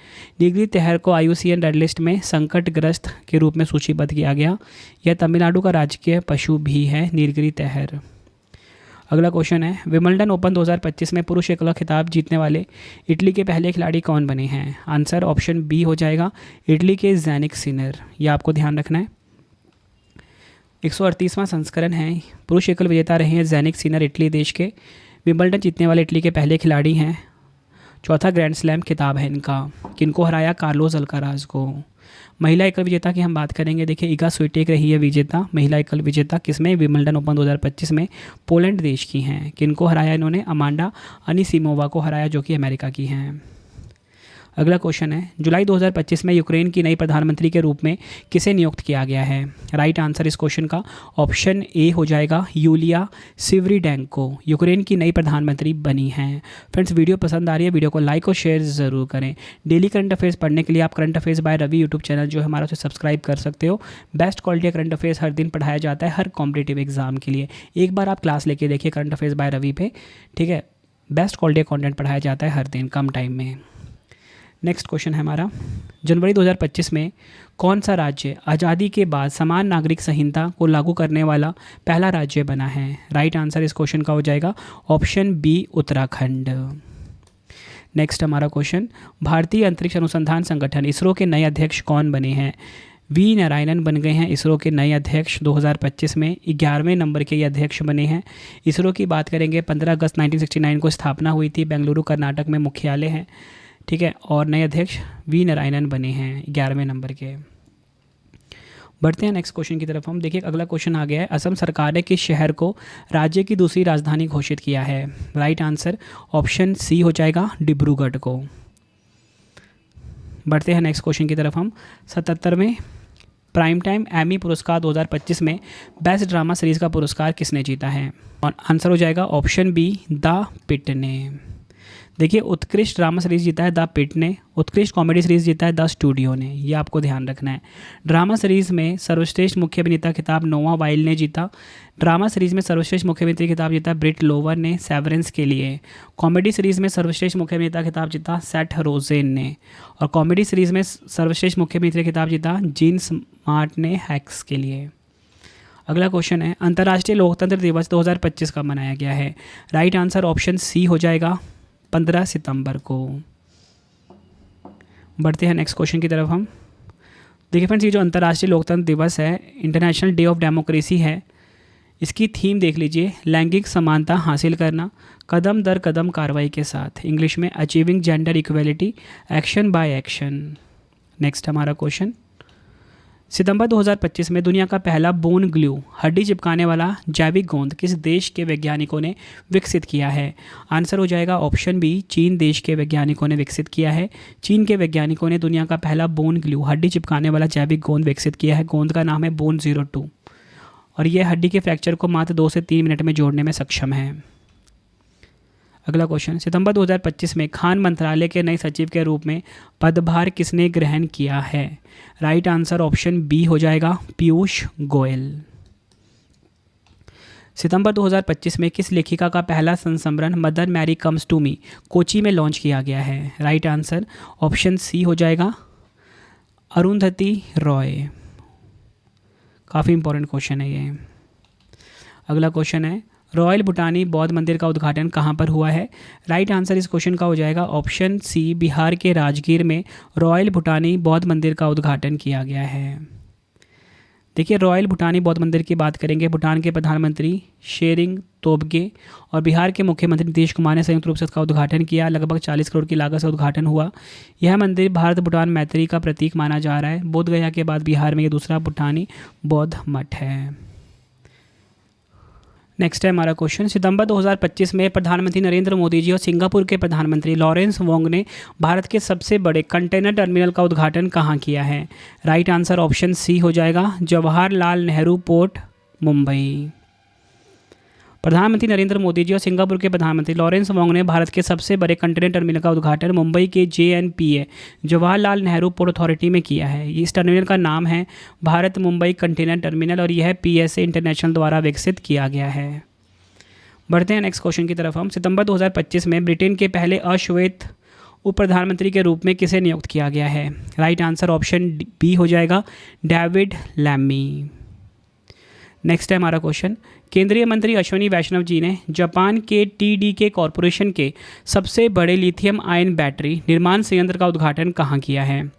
नीलगिरी तहर को IUCN रेड लिस्ट में संकटग्रस्त के रूप में सूचीबद्ध किया गया। यह तमिलनाडु का राजकीय पशु भी है नीलगिरी तहर। अगला क्वेश्चन है, विंबलडन ओपन 2025 में पुरुष एकल खिताब जीतने वाले इटली के पहले खिलाड़ी कौन बने हैं? आंसर ऑप्शन बी हो जाएगा इटली के ज़ैनिक सिनर। यह आपको ध्यान रखना है। 138वां संस्करण है। पुरुष एकल विजेता रहे हैं ज़ैनिक सिनर, इटली देश के। विंबलडन जीतने वाले इटली के पहले खिलाड़ी हैं। चौथा ग्रैंड स्लैम खिताब है इनका। किनको हराया? कार्लोस अल्काराज को। महिला एकल विजेता की हम बात करेंगे। देखिए इगा स्विटेक रही है विजेता, महिला एकल विजेता किसमें? विंबलडन ओपन 2025 में। पोलैंड देश की हैं। किनको हराया इन्होंने? अमांडा अनिसिमोवा को हराया, जो कि अमेरिका की हैं। अगला क्वेश्चन है, जुलाई 2025 में यूक्रेन की नई प्रधानमंत्री के रूप में किसे नियुक्त किया गया है? राइट आंसर इस क्वेश्चन का ऑप्शन ए हो जाएगा यूलिया सिवरीडेंको, यूक्रेन की नई प्रधानमंत्री बनी हैं। फ्रेंड्स, वीडियो पसंद आ रही है, वीडियो को लाइक और शेयर ज़रूर करें। डेली करंट अफेयर्स पढ़ने के लिए आप current affairs by Ravi YouTube channel जो है हमारा, उसे सब्सक्राइब कर सकते हो। बेस्ट क्वालिटी करंट अफेयर्स हर दिन पढ़ाया जाता है हर कॉम्पिटेटिव एग्जाम के लिए। एक बार आप क्लास लेके देखिए करंट अफेयर्स बाय रवि पे, ठीक है। बेस्ट क्वालिटी कंटेंट पढ़ाया जाता है हर दिन कम टाइम में। नेक्स्ट क्वेश्चन है हमारा, जनवरी 2025 में कौन सा राज्य आज़ादी के बाद समान नागरिक संहिता को लागू करने वाला पहला राज्य बना है? राइट आंसर इस क्वेश्चन का हो जाएगा ऑप्शन बी उत्तराखंड। नेक्स्ट हमारा क्वेश्चन, भारतीय अंतरिक्ष अनुसंधान संगठन इसरो के नए अध्यक्ष कौन बने हैं? वी नारायणन बन गए हैं इसरो के नए अध्यक्ष 2025 में। 11वें नंबर के ये अध्यक्ष बने हैं। इसरो की बात करेंगे 15 अगस्त 1969 को स्थापना हुई थी, बेंगलुरु कर्नाटक में मुख्यालय है, ठीक है। और नए अध्यक्ष वी नारायणन बने हैं 11वें नंबर के। बढ़ते हैं नेक्स्ट क्वेश्चन की तरफ हम। देखिए अगला क्वेश्चन आ गया है, असम सरकार ने किस शहर को राज्य की दूसरी राजधानी घोषित किया है? राइट आंसर ऑप्शन सी हो जाएगा डिब्रूगढ़ को। बढ़ते हैं नेक्स्ट क्वेश्चन की तरफ हम। 77वें प्राइम टाइम एमी पुरस्कार 2025 में बेस्ट ड्रामा सीरीज का पुरस्कार किसने जीता है? और आंसर हो जाएगा ऑप्शन बी द पिट ने। देखिए उत्कृष्ट ड्रामा सीरीज जीता है द पिट ने, उत्कृष्ट कॉमेडी सीरीज जीता है द स्टूडियो ने। ये आपको ध्यान रखना है। ड्रामा सीरीज में सर्वश्रेष्ठ मुख्य अभिनेता खिताब नोआ वाइल्ड ने जीता। ड्रामा सीरीज में सर्वश्रेष्ठ मुख्य अभिनेत्री खिताब जीता ब्रिट लोवर ने सेवरेंस के लिए। कॉमेडी सीरीज में सर्वश्रेष्ठ मुख्य अभिनेता खिताब जीता सेथ रोजेन ने। और कॉमेडी सीरीज में सर्वश्रेष्ठ मुख्य अभिनेत्री खिताब जीता जीन स्मार्ट ने हैक्स के लिए। अगला क्वेश्चन है, अंतर्राष्ट्रीय लोकतंत्र दिवस 2025 कब मनाया गया है? राइट आंसर ऑप्शन सी हो जाएगा 15 सितंबर को। बढ़ते हैं नेक्स्ट क्वेश्चन की तरफ हम। देखिए फ्रेंड्स, ये जो अंतर्राष्ट्रीय लोकतंत्र दिवस है, इंटरनेशनल डे ऑफ डेमोक्रेसी है, इसकी थीम देख लीजिए, लैंगिक समानता हासिल करना कदम दर कदम कार्रवाई के साथ, इंग्लिश में achieving gender equality action by action. Next हमारा क्वेश्चन, सितंबर 2025 में दुनिया का पहला बोन ग्लू हड्डी चिपकाने वाला जैविक गोंद किस देश के वैज्ञानिकों ने विकसित किया है? आंसर हो जाएगा ऑप्शन बी चीन देश के वैज्ञानिकों ने विकसित किया है। चीन के वैज्ञानिकों ने दुनिया का पहला बोन ग्लू हड्डी चिपकाने वाला जैविक गोंद विकसित किया है। गोंद का नाम है बोन 02 और यह हड्डी के फ्रैक्चर को मात्र 2 से 3 मिनट में जोड़ने में सक्षम है। अगला क्वेश्चन, सितंबर 2025 में खान मंत्रालय के नए सचिव के रूप में पदभार किसने ग्रहण किया है? राइट आंसर ऑप्शन बी हो जाएगा पीयूष गोयल। सितंबर 2025 में किस लेखिका का पहला संस्मरण Mother Mary Comes to Me Kochi में लॉन्च किया गया है? राइट आंसर ऑप्शन सी हो जाएगा अरुंधति रॉय। काफ़ी इंपॉर्टेंट क्वेश्चन है ये। अगला क्वेश्चन है, रॉयल भूटानी बौद्ध मंदिर का उद्घाटन कहाँ पर हुआ है? राइट आंसर इस क्वेश्चन का हो जाएगा ऑप्शन सी बिहार के राजगीर में रॉयल भूटानी बौद्ध मंदिर का उद्घाटन किया गया है। देखिए, रॉयल भूटानी बौद्ध मंदिर की बात करेंगे। भूटान के प्रधानमंत्री शेरिंग तोब्गे और बिहार के मुख्यमंत्री नीतीश कुमार ने संयुक्त रूप से इसका उद्घाटन किया। लगभग 40 करोड़ की लागत से उद्घाटन हुआ। यह मंदिर भारत भूटान मैत्री का प्रतीक माना जा रहा है। बोध गया के बाद बिहार में ये दूसरा भूटानी बौद्ध मठ है। नेक्स्ट है हमारा क्वेश्चन, सितंबर 2025 में प्रधानमंत्री नरेंद्र मोदी जी और सिंगापुर के प्रधानमंत्री लॉरेंस वोंग ने भारत के सबसे बड़े कंटेनर टर्मिनल का उद्घाटन कहाँ किया है? राइट आंसर ऑप्शन सी हो जाएगा, जवाहरलाल नेहरू पोर्ट, मुंबई। प्रधानमंत्री नरेंद्र मोदी जी और सिंगापुर के प्रधानमंत्री लॉरेंस वोंग ने भारत के सबसे बड़े कंटेनर टर्मिनल का उद्घाटन मुंबई के JNPA Jawaharlal Nehru port authority में किया है। इस टर्मिनल का नाम है भारत मुंबई कंटेनर टर्मिनल और यह PSA इंटरनेशनल द्वारा विकसित किया गया है। बढ़ते हैं नेक्स्ट क्वेश्चन की तरफ हम। सितंबर 2025 में ब्रिटेन के पहले अश्वेत उप प्रधानमंत्री के रूप में किसे नियुक्त किया गया है? राइट आंसर ऑप्शन बी हो जाएगा, डेविड लैमी। नेक्स्ट है हमारा क्वेश्चन, केंद्रीय मंत्री अश्विनी वैष्णव जी ने जापान के TDK कॉरपोरेशन के सबसे बड़े लिथियम आयन बैटरी निर्माण संयंत्र का उद्घाटन कहाँ किया है?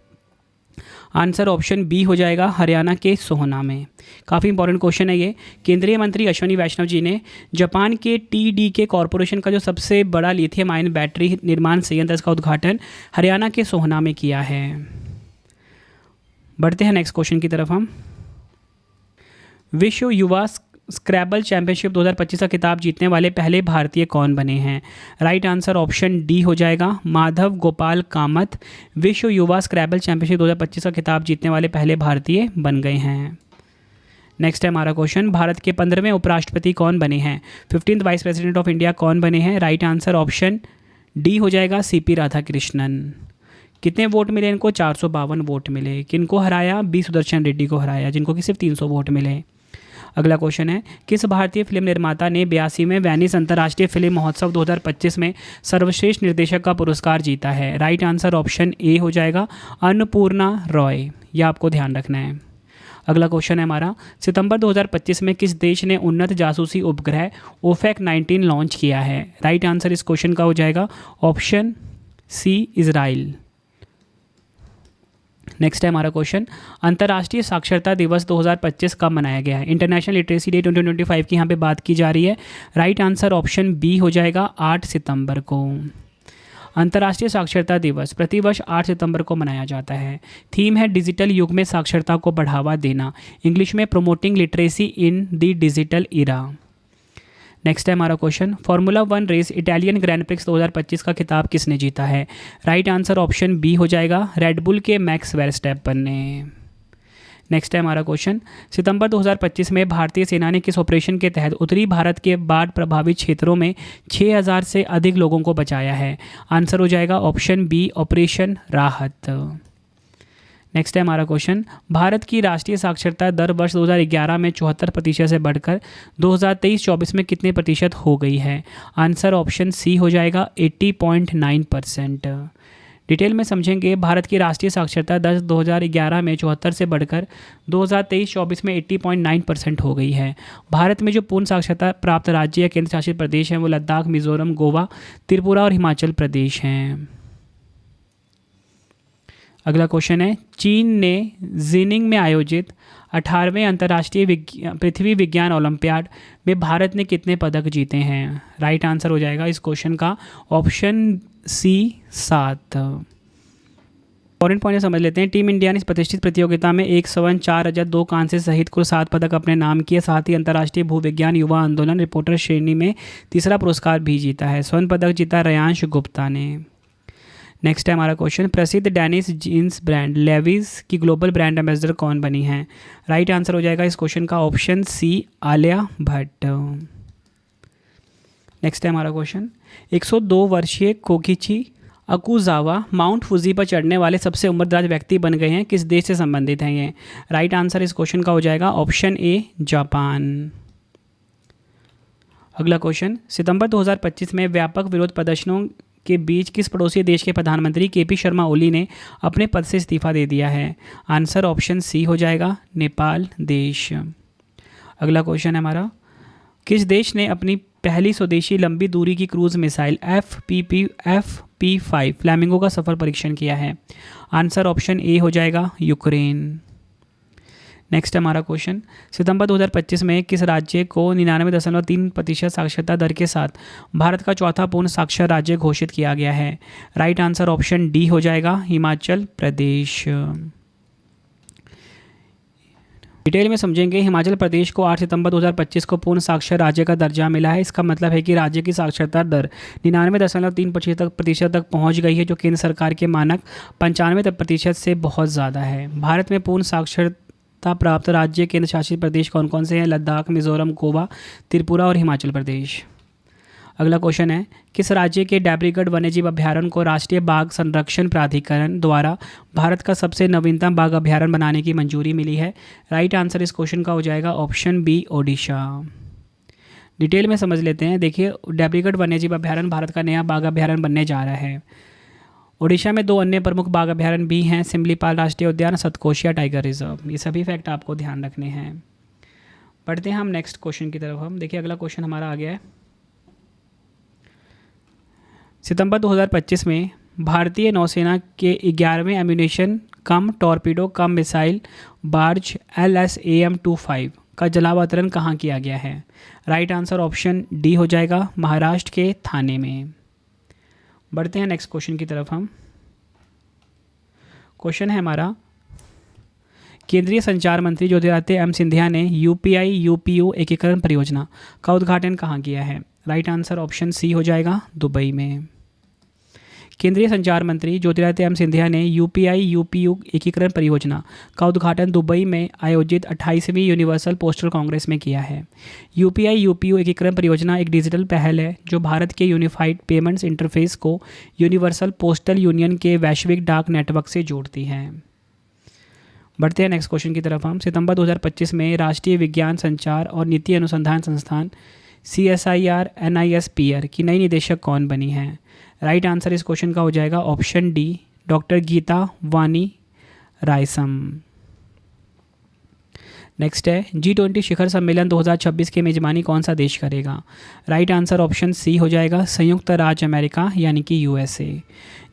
आंसर ऑप्शन बी हो जाएगा, हरियाणा के सोहना में। काफ़ी इंपॉर्टेंट क्वेश्चन है ये। केंद्रीय मंत्री अश्विनी वैष्णव जी ने जापान के TDK कॉरपोरेशन का जो सबसे बड़ा लिथियम आयन बैटरी निर्माण संयंत्र इसका उद्घाटन हरियाणा के सोहना में किया है। बढ़ते हैं नेक्स्ट क्वेश्चन की तरफ हम। विश्व युवा स्क्रैबल चैंपियनशिप 2025 का खिताब जीतने वाले पहले भारतीय कौन बने हैं? राइट आंसर ऑप्शन डी हो जाएगा, माधव गोपाल कामत विश्व युवा स्क्रैबल चैंपियनशिप 2025 का खिताब जीतने वाले पहले भारतीय बन गए हैं। नेक्स्ट है हमारा क्वेश्चन, भारत के 15वें उपराष्ट्रपति कौन बने हैं? 15th vice president of India कौन बने हैं? राइट आंसर ऑप्शन डी हो जाएगा, CP राधाकृष्णन। कितने वोट मिले इनको? 452 वोट मिले। किनको हराया? बी सुदर्शन रेड्डी को हराया, जिनको कि सिर्फ 300 वोट मिले। अगला क्वेश्चन है, किस भारतीय फिल्म निर्माता ने 82वें वेनिस अंतर्राष्ट्रीय फिल्म महोत्सव 2025 में सर्वश्रेष्ठ निर्देशक का पुरस्कार जीता है? राइट आंसर ऑप्शन ए हो जाएगा, अन्नपूर्णा रॉय। यह आपको ध्यान रखना है। अगला क्वेश्चन है हमारा, सितंबर 2025 में किस देश ने उन्नत जासूसी उपग्रह OFAC 19 लॉन्च किया है? राइट आंसर इस क्वेश्चन का हो जाएगा ऑप्शन सी, इजराइल। नेक्स्ट है हमारा क्वेश्चन, अंतर्राष्ट्रीय साक्षरता दिवस 2025 कब मनाया गया है? इंटरनेशनल लिटरेसी डे 2025 की यहाँ पे बात की जा रही है। राइट आंसर ऑप्शन बी हो जाएगा, 8 सितंबर को। अंतर्राष्ट्रीय साक्षरता दिवस प्रतिवर्ष 8 सितंबर को मनाया जाता है। थीम है डिजिटल युग में साक्षरता को बढ़ावा देना, इंग्लिश में promoting literacy in the digital era. Next है हमारा question, Formula 1 race Italian Grand Prix 2025 का खिताब किसने जीता है? राइट आंसर ऑप्शन बी हो जाएगा, रेडबुल के मैक्स वर्स्टैपेन ने। नेक्स्ट है हमारा क्वेश्चन, सितंबर 2025 में भारतीय सेना ने किस ऑपरेशन के तहत उत्तरी भारत के बाढ़ प्रभावित क्षेत्रों में 6000 से अधिक लोगों को बचाया है? आंसर हो जाएगा ऑप्शन बी, ऑपरेशन राहत। नेक्स्ट है हमारा क्वेश्चन, भारत की राष्ट्रीय साक्षरता दर वर्ष 2011 में 74% से बढ़कर 2023-24 में कितने प्रतिशत हो गई है? आंसर ऑप्शन सी हो जाएगा, 80.9%। डिटेल में समझेंगे, भारत की राष्ट्रीय साक्षरता दर 2011 में 74 से बढ़कर 2023-24 में 80.9% हो गई है। भारत में जो पूर्ण साक्षरता प्राप्त राज्य या केंद्र शासित प्रदेश हैं वो लद्दाख, मिजोरम, गोवा, त्रिपुरा और हिमाचल प्रदेश हैं। अगला क्वेश्चन है, चीन ने जिनिंग में आयोजित 18वें अंतर्राष्ट्रीय पृथ्वी विज्ञान ओलंपियाड में भारत ने कितने पदक जीते हैं? राइट आंसर हो जाएगा इस क्वेश्चन का ऑप्शन सी, 7। इंपॉर्टेंट पॉइंट समझ लेते हैं। टीम इंडिया ने इस प्रतिष्ठित प्रतियोगिता में 1 स्वर्ण, 4 रजत, 2 कांस्य सहित कुल 7 पदक अपने नाम किए। साथ ही अंतर्राष्ट्रीय भूविज्ञान युवा आंदोलन रिपोर्टर श्रेणी में तीसरा पुरस्कार भी जीता है। स्वर्ण पदक जीता रेयांश गुप्ता ने। नेक्स्ट है हमारा क्वेश्चन, प्रसिद्ध डेनिश जीन्स ब्रांड लेविस की ग्लोबल ब्रांड एम्बेसडर कौन बनी हैं? राइट आंसर हो जाएगा इस क्वेश्चन का option C, Alia Bhatt. Next है हमारा क्वेश्चन, 102 वर्षीय कोकिची अकुजावा माउंट फुजी पर चढ़ने वाले सबसे उम्रदराज व्यक्ति बन गए हैं। किस देश से संबंधित हैं ये? राइट आंसर इस क्वेश्चन का हो जाएगा ऑप्शन ए, जापान। अगला क्वेश्चन, सितंबर 2025 में व्यापक विरोध प्रदर्शनों के बीच किस पड़ोसी देश के प्रधानमंत्री KP शर्मा ओली ने अपने पद से इस्तीफा दे दिया है? आंसर ऑप्शन सी हो जाएगा, नेपाल देश। अगला क्वेश्चन है हमारा, किस देश ने अपनी पहली स्वदेशी लंबी दूरी की क्रूज मिसाइल FP5 फ्लैमिंगो का सफल परीक्षण किया है? आंसर ऑप्शन ए हो जाएगा, यूक्रेन। नेक्स्ट हमारा क्वेश्चन, सितंबर 2025 में किस राज्य को 99.3% साक्षरता दर के साथ भारत का चौथा पूर्ण साक्षर राज्य घोषित किया गया है? राइट आंसर ऑप्शन डी हो जाएगा, हिमाचल प्रदेश। डिटेल में समझेंगे। हिमाचल प्रदेश को 8 सितंबर 2025 को पूर्ण साक्षर राज्य का दर्जा मिला है। इसका मतलब है कि राज्य की साक्षरता दर 99.3% तक पहुंच गई है, जो केंद्र सरकार के मानक 95% से बहुत ज़्यादा है। भारत में पूर्ण साक्षरता प्राप्त राज्य केंद्र शासित प्रदेश कौन कौन से हैं? लद्दाख, मिजोरम, गोवा, त्रिपुरा और हिमाचल प्रदेश। अगला क्वेश्चन है, किस राज्य के डैब्रीगढ़ वन्यजीव अभ्यारण्य को राष्ट्रीय बाघ संरक्षण प्राधिकरण द्वारा भारत का सबसे नवीनतम बाघ अभ्यारण्य बनाने की मंजूरी मिली है? राइट आंसर इस क्वेश्चन का हो जाएगा ऑप्शन बी, ओडिशा। डिटेल में समझ लेते हैं। देखिए, डैब्रीगढ़ वन्यजीव अभ्यारण्य भारत का नया बाघ अभ्यारण्य बनने जा रहा है। ओडिशा में 2 अन्य प्रमुख बाघ अभ्यारण्य भी हैं, सिमलीपाल राष्ट्रीय उद्यान, सतकोशिया टाइगर रिजर्व। ये सभी फैक्ट आपको ध्यान रखने हैं। पढ़ते हैं हम नेक्स्ट क्वेश्चन की तरफ। हम देखिए, अगला क्वेश्चन हमारा आ गया है, सितंबर 2025 में भारतीय नौसेना के 11वें एम्यूनेशन कम टॉर्पीडो कम मिसाइल बार्ज LSAM-25 का जलावतरण कहाँ किया गया है? राइट आंसर ऑप्शन डी हो जाएगा, महाराष्ट्र के थाने में। बढ़ते हैं नेक्स्ट क्वेश्चन की तरफ। हम क्वेश्चन है हमारा, केंद्रीय संचार मंत्री ज्योतिरादित्य एम सिंधिया ने UPI UPU एकीकरण परियोजना का उद्घाटन कहाँ किया है? राइट आंसर ऑप्शन सी हो जाएगा, दुबई में। केंद्रीय संचार मंत्री ज्योतिरादित्य एम सिंधिया ने UPI UPU एकीकरण परियोजना का उद्घाटन दुबई में आयोजित 28वीं यूनिवर्सल पोस्टल कांग्रेस में किया है। UPI UPU एकीकरण परियोजना एक डिजिटल पहल है जो भारत के यूनिफाइड पेमेंट्स इंटरफेस को यूनिवर्सल पोस्टल यूनियन के वैश्विक डाक नेटवर्क से जोड़ती है। बढ़ते हैं नेक्स्ट क्वेश्चन की तरफ। हम सितंबर 2025 में राष्ट्रीय विज्ञान संचार और नीति अनुसंधान संस्थान CSIR NISPR की नई निदेशक कौन बनी है? राइट आंसर इस क्वेश्चन का हो जाएगा ऑप्शन डी, डॉक्टर गीता वानी रायसम। नेक्स्ट है, G20 शिखर सम्मेलन 2026 की मेजबानी कौन सा देश करेगा? राइट आंसर ऑप्शन सी हो जाएगा, संयुक्त राज्य अमेरिका यानी कि USA।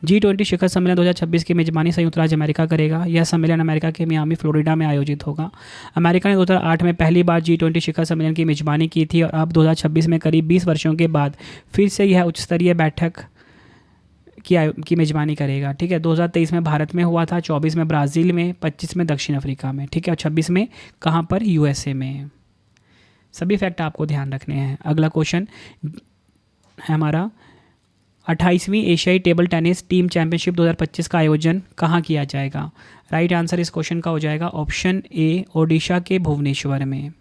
G20 शिखर सम्मेलन 2026 की मेजबानी संयुक्त राज्य अमेरिका करेगा। यह सम्मेलन अमेरिका के मियामी फ्लोरिडा में आयोजित होगा। अमेरिका ने 2008 में पहली बार G20 शिखर सम्मेलन की मेजबानी की थी और अब 2026 में करीब 20 वर्षों के बाद फिर से यह उच्च स्तरीय बैठक की मेजबानी करेगा। ठीक है, 2023 में भारत में हुआ था, 24 में ब्राज़ील में, 25 में दक्षिण अफ्रीका में। ठीक है, और 26 में कहाँ पर? USA में। सभी फैक्ट आपको ध्यान रखने हैं। अगला क्वेश्चन है हमारा, 28वीं एशियाई टेबल टेनिस टीम चैंपियनशिप 2025 का आयोजन कहाँ किया जाएगा? राइट आंसर इस क्वेश्चन का हो जाएगा ऑप्शन ए, ओडिशा के भुवनेश्वर में।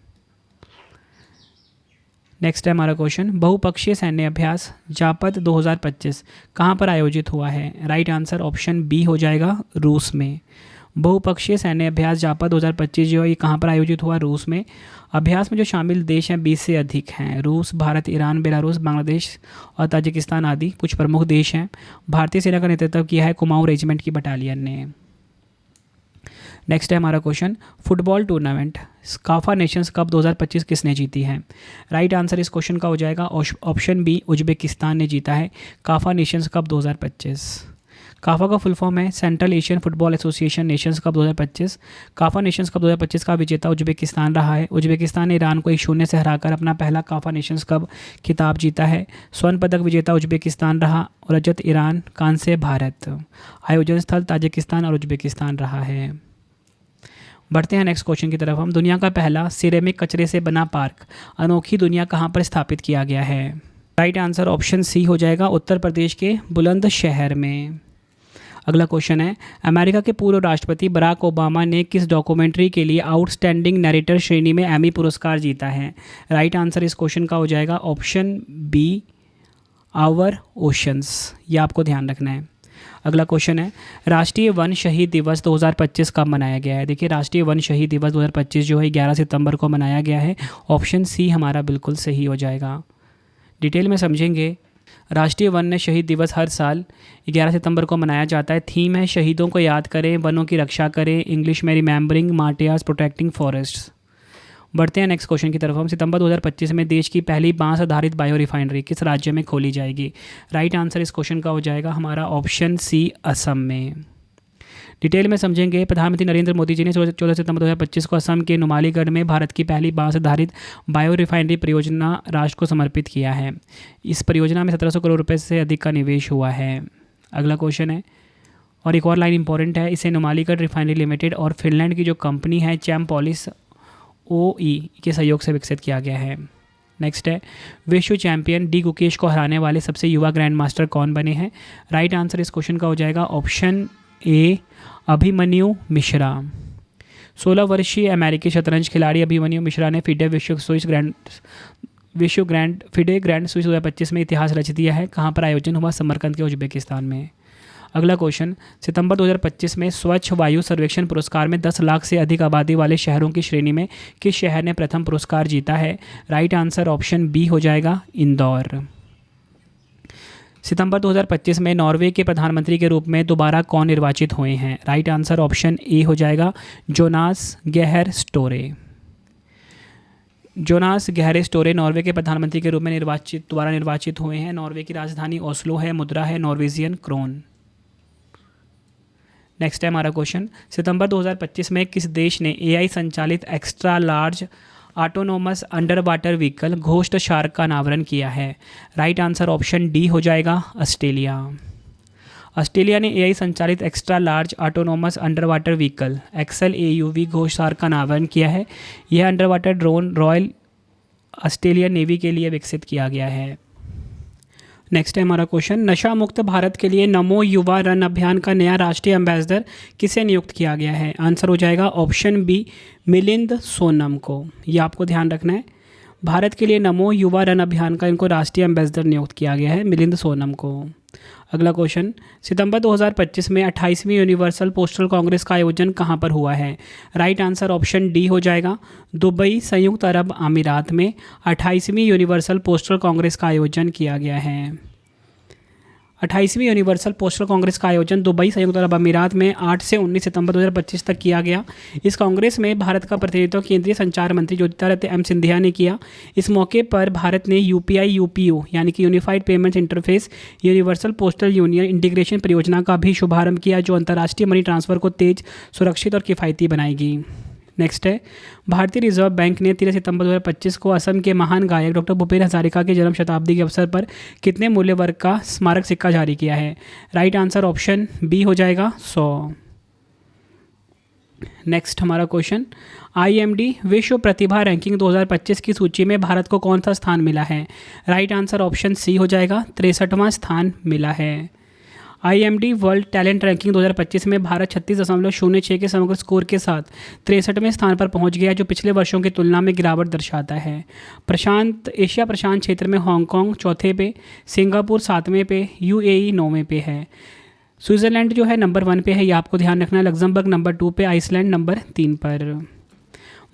नेक्स्ट है हमारा क्वेश्चन, बहुपक्षीय सैन्य अभ्यास जापद 2025 कहाँ पर आयोजित हुआ है? राइट आंसर ऑप्शन बी हो जाएगा, रूस में। बहुपक्षीय सैन्य अभ्यास जापद 2025 जो है ये कहाँ पर आयोजित हुआ? रूस में। अभ्यास में जो शामिल देश हैं 20 से अधिक हैं, रूस, भारत, ईरान, बेलारूस, बांग्लादेश और ताजिकिस्तान आदि कुछ प्रमुख देश हैं। भारतीय सेना का नेतृत्व किया है कुमाऊं रेजिमेंट की बटालियन ने। नेक्स्ट है हमारा question, football tournament CAFA nations cup 2025 किसने जीती है? राइट आंसर इस क्वेश्चन का हो जाएगा ऑप्शन बी, उज्बेकिस्तान ने जीता है काफा नेशंस कप 2025। काफा का फुल फॉर्म है central Asian football association nations cup 2025। CAFA nations cup 2025 का विजेता उज्बेकिस्तान रहा है। उज्बेकिस्तान ने ईरान को 1-0 से हराकर अपना पहला काफा नेशंस कप खिताब जीता है। स्वर्ण पदक विजेता उज्बेकिस्तान रहा, रजत ईरान, कांस्य भारत। आयोजन स्थल ताजिकिस्तान और उज्बेकिस्तान रहा है। बढ़ते हैं नेक्स्ट क्वेश्चन की तरफ। हम दुनिया का पहला सिरेमिक कचरे से बना पार्क अनोखी दुनिया कहाँ पर स्थापित किया गया है? राइट आंसर ऑप्शन सी हो जाएगा, उत्तर प्रदेश के बुलंदशहर में। अगला क्वेश्चन है, अमेरिका के पूर्व राष्ट्रपति बराक ओबामा ने किस डॉक्यूमेंट्री के लिए आउटस्टैंडिंग नैरेटर श्रेणी में एमी पुरस्कार जीता है? राइट आंसर इस क्वेश्चन का हो जाएगा ऑप्शन बी, आवर ओशंस। ये आपको ध्यान रखना है। अगला क्वेश्चन है, राष्ट्रीय वन शहीद दिवस 2025 कब मनाया गया है? देखिए, राष्ट्रीय वन शहीद दिवस 2025 जो है 11 सितंबर को मनाया गया है। ऑप्शन सी हमारा बिल्कुल सही हो जाएगा। डिटेल में समझेंगे। राष्ट्रीय वन शहीद दिवस हर साल 11 सितंबर को मनाया जाता है। थीम है शहीदों को याद करें, वनों की रक्षा करें, इंग्लिश में रिमेंबरिंग मार्टियर्स प्रोटेक्टिंग फॉरेस्ट्स। बढ़ते हैं नेक्स्ट क्वेश्चन की तरफ। हम सितंबर 2025 में देश की पहली बांस आधारित बायो रिफाइनरी किस राज्य में खोली जाएगी? राइट आंसर इस क्वेश्चन का हो जाएगा हमारा ऑप्शन सी, असम में। डिटेल में समझेंगे। प्रधानमंत्री नरेंद्र मोदी जी ने 14 सितंबर 2025 को असम के नुमालीगढ़ में भारत की पहली बांस आधारित बायो रिफाइनरी परियोजना राष्ट्र को समर्पित किया है। इस परियोजना में 1700 करोड़ रुपए से अधिक का निवेश हुआ है। अगला क्वेश्चन है, और एक और लाइन इंपॉर्टेंट है, इसे नुमालीगढ़ रिफाइनरी लिमिटेड और फिनलैंड की जो कंपनी है चैम्पॉलिस OE के सहयोग से विकसित किया गया है। नेक्स्ट है, विश्व चैंपियन डी गुकेश को हराने वाले सबसे युवा ग्रैंड मास्टर कौन बने हैं? राइट आंसर इस क्वेश्चन का हो जाएगा ऑप्शन ए, अभिमन्यु मिश्रा। 16 वर्षीय अमेरिकी शतरंज खिलाड़ी अभिमन्यु मिश्रा ने फिडे ग्रैंड स्विस 2025 में इतिहास रच दिया है। कहाँ पर आयोजन हुआ? समरकंद के उज्बेकिस्तान में। अगला क्वेश्चन, सितंबर 2025 में स्वच्छ वायु सर्वेक्षण पुरस्कार में 10 लाख से अधिक आबादी वाले शहरों की श्रेणी में किस शहर ने प्रथम पुरस्कार जीता है? राइट आंसर ऑप्शन बी हो जाएगा, इंदौर। सितंबर 2025 में नॉर्वे के प्रधानमंत्री के रूप में दोबारा कौन निर्वाचित हुए हैं? राइट आंसर ऑप्शन ए हो जाएगा, Jonas Gahr Store. Jonas Gahr Store Norway के प्रधानमंत्री के रूप में दोबारा निर्वाचित हुए हैं। नॉर्वे की राजधानी ओस्लो है, मुद्रा है नॉर्वेजियन क्रोन। नेक्स्ट है हमारा क्वेश्चन, सितंबर 2025 में किस देश ने AI संचालित extra large autonomous under water vehicle ghost shark का अनावरण किया है? राइट आंसर ऑप्शन डी हो जाएगा, ऑस्ट्रेलिया। ऑस्ट्रेलिया ने AI संचालित extra large autonomous under water vehicle XLAUV ghost shark का अनावरण किया है। यह under water drone royal Australian navy के लिए विकसित किया गया है। नेक्स्ट है हमारा क्वेश्चन, नशा मुक्त भारत के लिए नमो युवा रन अभियान का नया राष्ट्रीय एम्बेसडर किसे नियुक्त किया गया है? आंसर हो जाएगा ऑप्शन बी, मिलिंद सोनम को। ये आपको ध्यान रखना है। भारत के लिए नमो युवा रन अभियान का इनको राष्ट्रीय एम्बेसडर नियुक्त किया गया है, मिलिंद सोनम को। अगला क्वेश्चन, सितंबर 2025 में 28वीं यूनिवर्सल पोस्टल कांग्रेस का आयोजन कहाँ पर हुआ है? राइट आंसर ऑप्शन डी हो जाएगा, दुबई संयुक्त अरब अमीरात में 28वीं यूनिवर्सल पोस्टल कांग्रेस का आयोजन किया गया है। 28वीं यूनिवर्सल पोस्टल कांग्रेस का आयोजन दुबई संयुक्त अरब अमीरात में 8 से 19 सितंबर 2025 तक किया गया। इस कांग्रेस में भारत का प्रतिनिधित्व केंद्रीय संचार मंत्री ज्योतिरादित्य M सिंधिया ने किया। इस मौके पर भारत ने UPI UPO यानी कि unified payments interface universal postal union integration परियोजना का भी शुभारंभ किया, जो अंतर्राष्ट्रीय मनी ट्रांसफर को तेज, सुरक्षित और किफ़ायती बनाएगी। नेक्स्ट है, भारतीय रिजर्व बैंक ने 13 सितंबर 2025 को असम के महान गायक डॉक्टर भूपेन हजारिका के जन्म शताब्दी के अवसर पर कितने मूल्य वर्ग का स्मारक सिक्का जारी किया है? राइट आंसर ऑप्शन बी हो जाएगा, 100। नेक्स्ट हमारा क्वेश्चन, IMD विश्व प्रतिभा रैंकिंग 2025 की सूची में भारत को कौन सा स्थान मिला है? राइट आंसर ऑप्शन सी हो जाएगा, 63वां स्थान मिला है। IMD वर्ल्ड टैलेंट रैंकिंग 2025 में भारत 36.06 के समग्र स्कोर के साथ 63वें स्थान पर पहुंच गया, जो पिछले वर्षों की तुलना में गिरावट दर्शाता है। एशिया प्रशांत क्षेत्र में हांगकांग चौथे पे, सिंगापुर 7वें पे, UAE 9वें पे है। स्विट्ज़रलैंड जो है नंबर 1 पे है, ये आपको ध्यान रखना है। लग्जमबर्ग नंबर 2 पे, आइसलैंड नंबर 3 पर।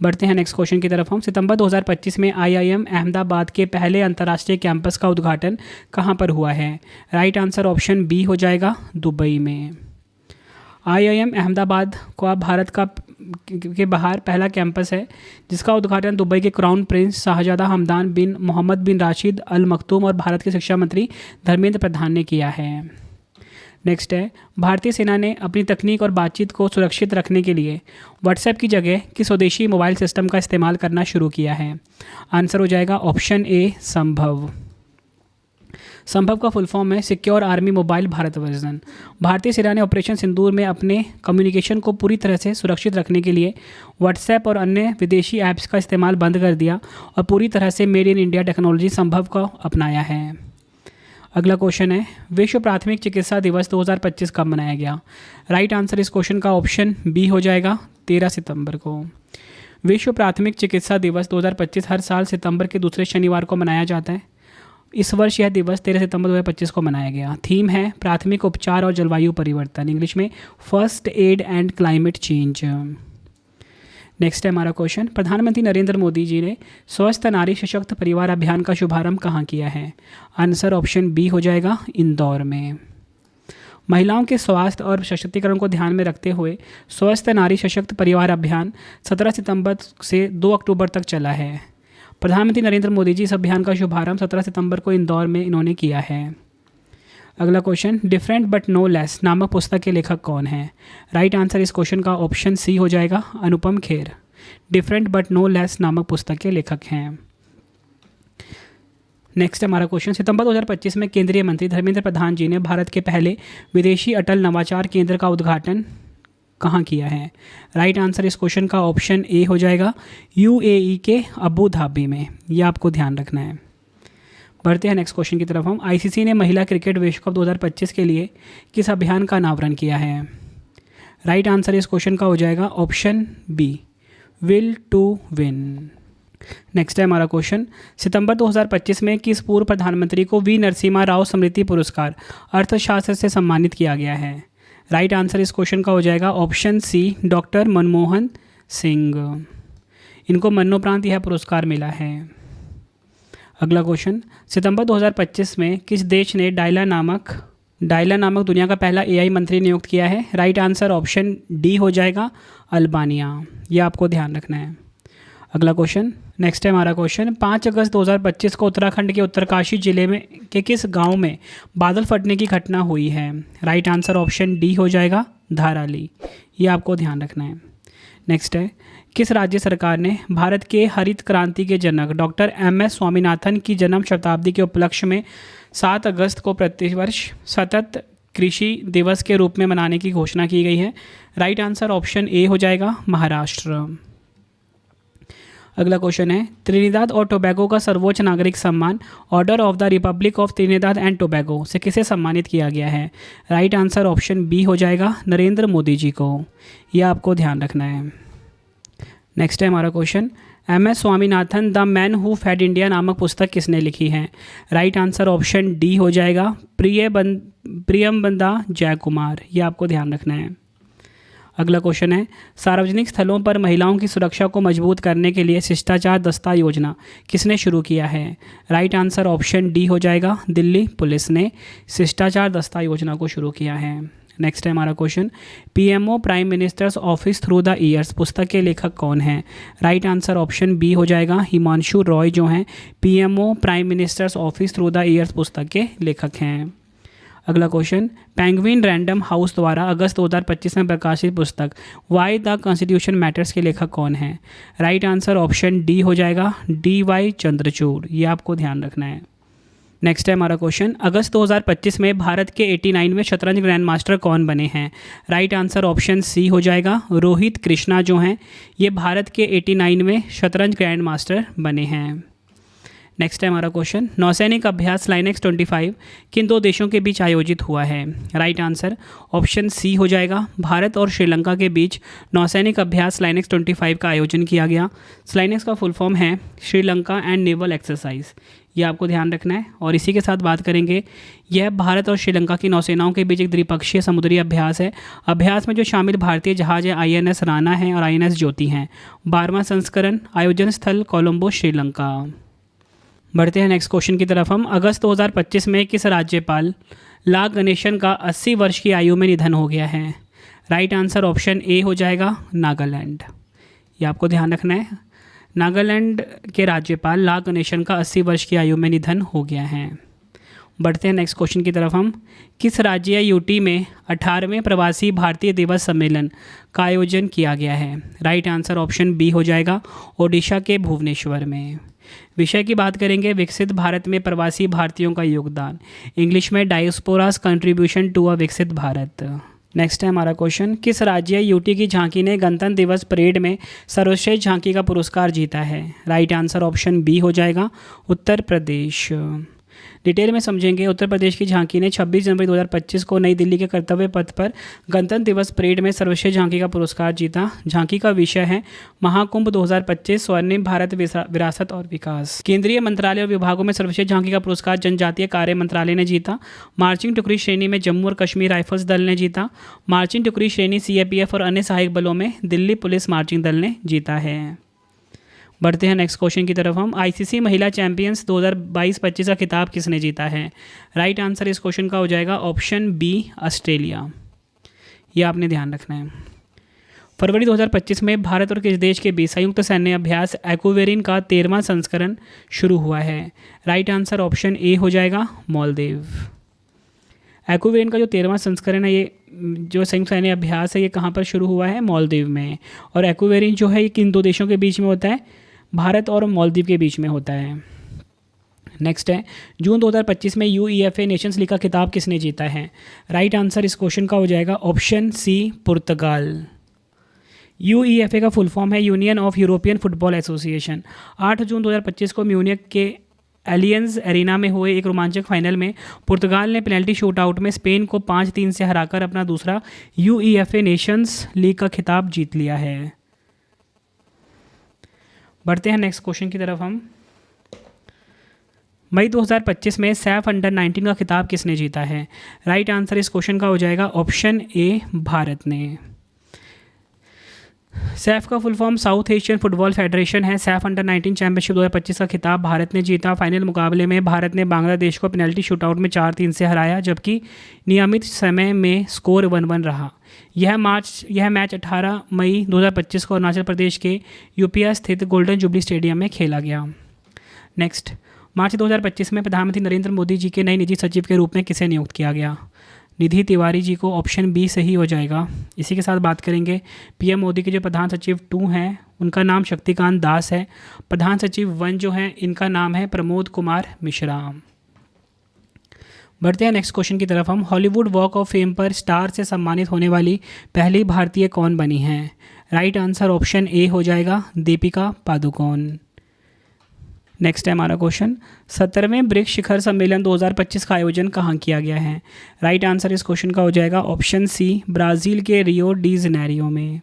बढ़ते हैं नेक्स्ट क्वेश्चन की तरफ हम। सितंबर 2025 में IIM अहमदाबाद के पहले अंतर्राष्ट्रीय कैंपस का उद्घाटन कहाँ पर हुआ है? राइट आंसर ऑप्शन बी हो जाएगा, दुबई में। IIM अहमदाबाद का भारत का के बाहर पहला कैंपस है, जिसका उद्घाटन दुबई के क्राउन प्रिंस शाहजादा हमदान बिन मोहम्मद बिन राशिद अल मखतूम और भारत के शिक्षा मंत्री धर्मेंद्र प्रधान ने किया है। नेक्स्ट है, भारतीय सेना ने अपनी तकनीक और बातचीत को सुरक्षित रखने के लिए व्हाट्सएप की जगह किस स्वदेशी मोबाइल सिस्टम का इस्तेमाल करना शुरू किया है? आंसर हो जाएगा ऑप्शन ए, संभव। संभव का फुल फॉर्म है secure army mobile Bharat version. भारतीय सेना ने ऑपरेशन सिंदूर में अपने कम्युनिकेशन को पूरी तरह से सुरक्षित रखने के लिए व्हाट्सएप और अन्य विदेशी ऐप्स का इस्तेमाल बंद कर दिया और पूरी तरह से मेड इन इंडिया टेक्नोलॉजी संभव को अपनाया है। अगला क्वेश्चन है, विश्व प्राथमिक चिकित्सा दिवस 2025 कब मनाया गया? राइट आंसर इस क्वेश्चन का ऑप्शन बी हो जाएगा, 13 सितंबर को। विश्व प्राथमिक चिकित्सा दिवस 2025 हर साल सितंबर के दूसरे शनिवार को मनाया जाता है। इस वर्ष यह दिवस 13 सितंबर 2025 को मनाया गया। थीम है प्राथमिक उपचार और जलवायु परिवर्तन, इंग्लिश में first aid and climate change. Next है हमारा क्वेश्चन, प्रधानमंत्री नरेंद्र मोदी जी ने स्वस्थ नारी सशक्त परिवार अभियान का शुभारंभ कहाँ किया है? आंसर ऑप्शन बी हो जाएगा, इंदौर में। महिलाओं के स्वास्थ्य और सशक्तिकरण को ध्यान में रखते हुए स्वस्थ नारी सशक्त परिवार अभियान 17 सितंबर से 2 अक्टूबर तक चला है। प्रधानमंत्री नरेंद्र मोदी जी इस अभियान का शुभारंभ 17 सितंबर को इंदौर में इन्होंने किया है। अगला question, different but no less नामक पुस्तक के लेखक कौन है? राइट आंसर इस क्वेश्चन का ऑप्शन सी हो जाएगा, Anupam Kher. Different but no less नामक पुस्तक के लेखक हैं। नेक्स्ट हमारा क्वेश्चन, सितंबर 2025 में केंद्रीय मंत्री धर्मेंद्र प्रधान जी ने भारत के पहले विदेशी अटल नवाचार केंद्र का उद्घाटन कहाँ किया है? राइट आंसर इस क्वेश्चन का ऑप्शन ए हो जाएगा, यूएई के अबू धाबी में। यह आपको ध्यान रखना है। बढ़ते हैं नेक्स्ट क्वेश्चन की तरफ हम। आईसीसी ने महिला क्रिकेट विश्व कप 2025 के लिए किस अभियान का अनावरण किया है? राइट आंसर इस क्वेश्चन का हो जाएगा option B, Will to Win. Next है हमारा क्वेश्चन, सितंबर 2025 में किस पूर्व प्रधानमंत्री को वी नरसिम्हा राव स्मृति पुरस्कार अर्थशास्त्र से सम्मानित किया गया है? राइट आंसर इस क्वेश्चन का हो जाएगा option C, doctor Manmohan Singh. इनको मरणोपरांत यह पुरस्कार मिला है। अगला क्वेश्चन, सितंबर 2025 में किस देश ने डायला नामक दुनिया का पहला एआई मंत्री नियुक्त किया है? राइट आंसर ऑप्शन डी हो जाएगा, अल्बानिया। यह आपको ध्यान रखना है। अगला क्वेश्चन, नेक्स्ट है हमारा क्वेश्चन, 5 अगस्त 2025 को उत्तराखंड के उत्तरकाशी जिले में के किस गांव में बादल फटने की घटना हुई है? राइट आंसर ऑप्शन डी हो जाएगा, धाराली। ये आपको ध्यान रखना है। नेक्स्ट है, किस राज्य सरकार ने भारत के हरित क्रांति के जनक डॉक्टर एम.एस. स्वामीनाथन की जन्म शताब्दी के उपलक्ष्य में 7 अगस्त को प्रतिवर्ष सतत कृषि दिवस के रूप में मनाने की घोषणा की गई है? राइट आंसर ऑप्शन ए हो जाएगा, महाराष्ट्र। अगला क्वेश्चन है, त्रिनिदाद और टोबैगो का सर्वोच्च नागरिक सम्मान order of the Republic of Trinidad and Tobago से किसे सम्मानित किया गया है? राइट आंसर ऑप्शन बी हो जाएगा, नरेंद्र मोदी जी को। यह आपको ध्यान रखना है। नेक्स्ट है हमारा question, M S. Swaminathan The Man Who Fed India नामक पुस्तक किसने लिखी है? राइट आंसर ऑप्शन डी हो जाएगा, प्रियम्बदा जयकुमार। यह आपको ध्यान रखना है। अगला क्वेश्चन है, सार्वजनिक स्थलों पर महिलाओं की सुरक्षा को मजबूत करने के लिए शिष्टाचार दस्ता योजना किसने शुरू किया है? राइट आंसर ऑप्शन डी हो जाएगा, दिल्ली पुलिस ने शिष्टाचार दस्ता योजना को शुरू किया है। नेक्स्ट है हमारा question, PMO prime minister's office through the years पुस्तक के लेखक कौन हैं? राइट आंसर ऑप्शन बी हो जाएगा, हिमांशु रॉय जो हैं PMO prime minister's office through the years पुस्तक के लेखक हैं। अगला क्वेश्चन, पेंगुइन रैंडम हाउस द्वारा अगस्त 2025 में प्रकाशित पुस्तक वाई द कॉन्स्टिट्यूशन मैटर्स के लेखक कौन हैं? राइट आंसर ऑप्शन डी हो जाएगा, डी.वाई. चंद्रचूड़। ये आपको ध्यान रखना है। नेक्स्ट है हमारा क्वेश्चन, अगस्त 2025 में भारत के 89वें शतरंज ग्रैंड मास्टर कौन बने हैं? राइट आंसर ऑप्शन सी हो जाएगा, रोहित कृष्णा जो हैं ये भारत के 89वें शतरंज ग्रैंड मास्टर बने हैं। नेक्स्ट है हमारा क्वेश्चन, नौसैनिक अभ्यास लाइनेक्स 25 किन दो देशों के बीच आयोजित हुआ है? राइट आंसर ऑप्शन सी हो जाएगा, भारत और श्रीलंका के बीच नौसैनिक अभ्यास लाइनेक्स 25 का आयोजन किया गया। स्लाइनेक्स का फुल फॉर्म है श्रीलंका एंड नेवल एक्सरसाइज। ये आपको ध्यान रखना है। और इसी के साथ बात करेंगे, यह भारत और श्रीलंका की नौसेनाओं के बीच एक द्विपक्षीय समुद्री अभ्यास है। अभ्यास में जो शामिल भारतीय जहाज है INS राणा हैं और INS ज्योति हैं। 12वां संस्करण, आयोजन स्थल कोलंबो श्रीलंका। बढ़ते हैं नेक्स्ट क्वेश्चन की तरफ हम। अगस्त 2025 में किस राज्यपाल ला गणेशन का 80 वर्ष की आयु में निधन हो गया है? राइट आंसर ऑप्शन ए हो जाएगा, नागालैंड। ये आपको ध्यान रखना है। नागालैंड के राज्यपाल ला गणेशन का 80 वर्ष की आयु में निधन हो गया है। बढ़ते हैं नेक्स्ट क्वेश्चन की तरफ हम। किस राज्य यूटी में 18वें प्रवासी भारतीय दिवस सम्मेलन का आयोजन किया गया है? राइट आंसर ऑप्शन बी हो जाएगा, ओडिशा के भुवनेश्वर में। विषय की बात करेंगे, विकसित भारत में प्रवासी भारतीयों का योगदान। इंग्लिश में डायस्पोरास कंट्रीब्यूशन टू अ विकसित भारत। नेक्स्ट है हमारा क्वेश्चन, किस राज्य यूटी की झांकी ने गणतंत्र दिवस परेड में सर्वश्रेष्ठ झांकी का पुरस्कार जीता है? राइट आंसर ऑप्शन बी हो जाएगा, उत्तर प्रदेश। डिटेल में समझेंगे, उत्तर प्रदेश की झांकी ने 26 जनवरी 2025 को नई दिल्ली के कर्तव्य पथ पर गणतंत्र दिवस परेड में सर्वश्रेष्ठ झांकी का पुरस्कार जीता। झांकी का विषय है महाकुंभ 2025 स्वर्णिम भारत विरासत और विकास। केंद्रीय मंत्रालय और विभागों में सर्वश्रेष्ठ झांकी का पुरस्कार जनजातीय कार्य मंत्रालय ने जीता। मार्चिंग टुकड़ी श्रेणी में जम्मू और कश्मीर राइफल्स दल ने जीता। मार्चिंग टुकड़ी श्रेणी CAPF और अन्य सहायक बलों में दिल्ली पुलिस मार्चिंग दल ने जीता है। बढ़ते हैं नेक्स्ट क्वेश्चन की तरफ हम। ICC महिला चैंपियंस 2022-25 का खिताब किसने जीता है? राइट आंसर इस क्वेश्चन का हो जाएगा ऑप्शन बी, ऑस्ट्रेलिया। यह आपने ध्यान रखना है। फरवरी 2025 में भारत और किस देश के बीच संयुक्त सैन्य अभ्यास एक्वेरिन का 13वां संस्करण शुरू हुआ है? राइट आंसर ऑप्शन ए हो जाएगा, मालदीव। एक्वावेरियन का जो 13वां संस्करण है, ये जो संयुक्त सैन्य अभ्यास है, ये कहाँ पर शुरू हुआ है? मालदीव में। और एक्वावेरियन जो है ये किन दो देशों के बीच में होता है? भारत और मालदीव के बीच में होता है। नेक्स्ट है, जून 2025 में यूईएफए नेशंस लीग का खिताब किसने जीता है? राइट आंसर इस क्वेश्चन का हो जाएगा ऑप्शन सी, पुर्तगाल। यूईएफए का फुल फॉर्म है union of European football association. 8 जून 2025 को म्यूनिख के एलियंस एरिना में हुए एक रोमांचक फाइनल में पुर्तगाल ने पेनल्टी शूटआउट में स्पेन को 5-3 से हराकर अपना दूसरा यूईएफए नेशंस लीग का खिताब जीत लिया है। बढ़ते हैं नेक्स्ट क्वेश्चन की तरफ हम। मई 2025 में सैफ अंडर-19 का खिताब किसने जीता है? राइट आंसर इस क्वेश्चन का हो जाएगा ऑप्शन ए, भारत ने। सैफ का full form south Asian football federation है। सैफ अंडर-19 चैंपियनशिप 2025 का खिताब भारत ने जीता। फाइनल मुकाबले में भारत ने बांग्लादेश को पेनल्टी शूटआउट में 4-3 से हराया, जबकि नियमित समय में स्कोर 1-1 रहा। यह मैच 18 मई 2025 को अरुणाचल प्रदेश के यूपिया स्थित गोल्डन जुबली स्टेडियम में खेला गया। नेक्स्ट, मार्च 2025 में प्रधानमंत्री नरेंद्र मोदी जी के नए निजी सचिव के रूप में किसे नियुक्त किया गया? निधि तिवारी जी को। ऑप्शन बी सही हो जाएगा। इसी के साथ बात करेंगे पीएम मोदी के जो प्रधान सचिव 2 हैं उनका नाम शक्तिकांत दास है। प्रधान सचिव 1 जो हैं इनका नाम है प्रमोद कुमार मिश्रा। बढ़ते हैं नेक्स्ट क्वेश्चन की तरफ हम। हॉलीवुड वॉक ऑफ फेम पर स्टार से सम्मानित होने वाली पहली भारतीय कौन बनी हैं? राइट आंसर ऑप्शन ए हो जाएगा, दीपिका पादुकोण। नेक्स्ट है हमारा क्वेश्चन, 17वें ब्रिक्स शिखर सम्मेलन 2025 का आयोजन कहाँ किया गया है? राइट आंसर इस क्वेश्चन का हो जाएगा ऑप्शन सी, ब्राज़ील के रियो डी जेनेरियो में।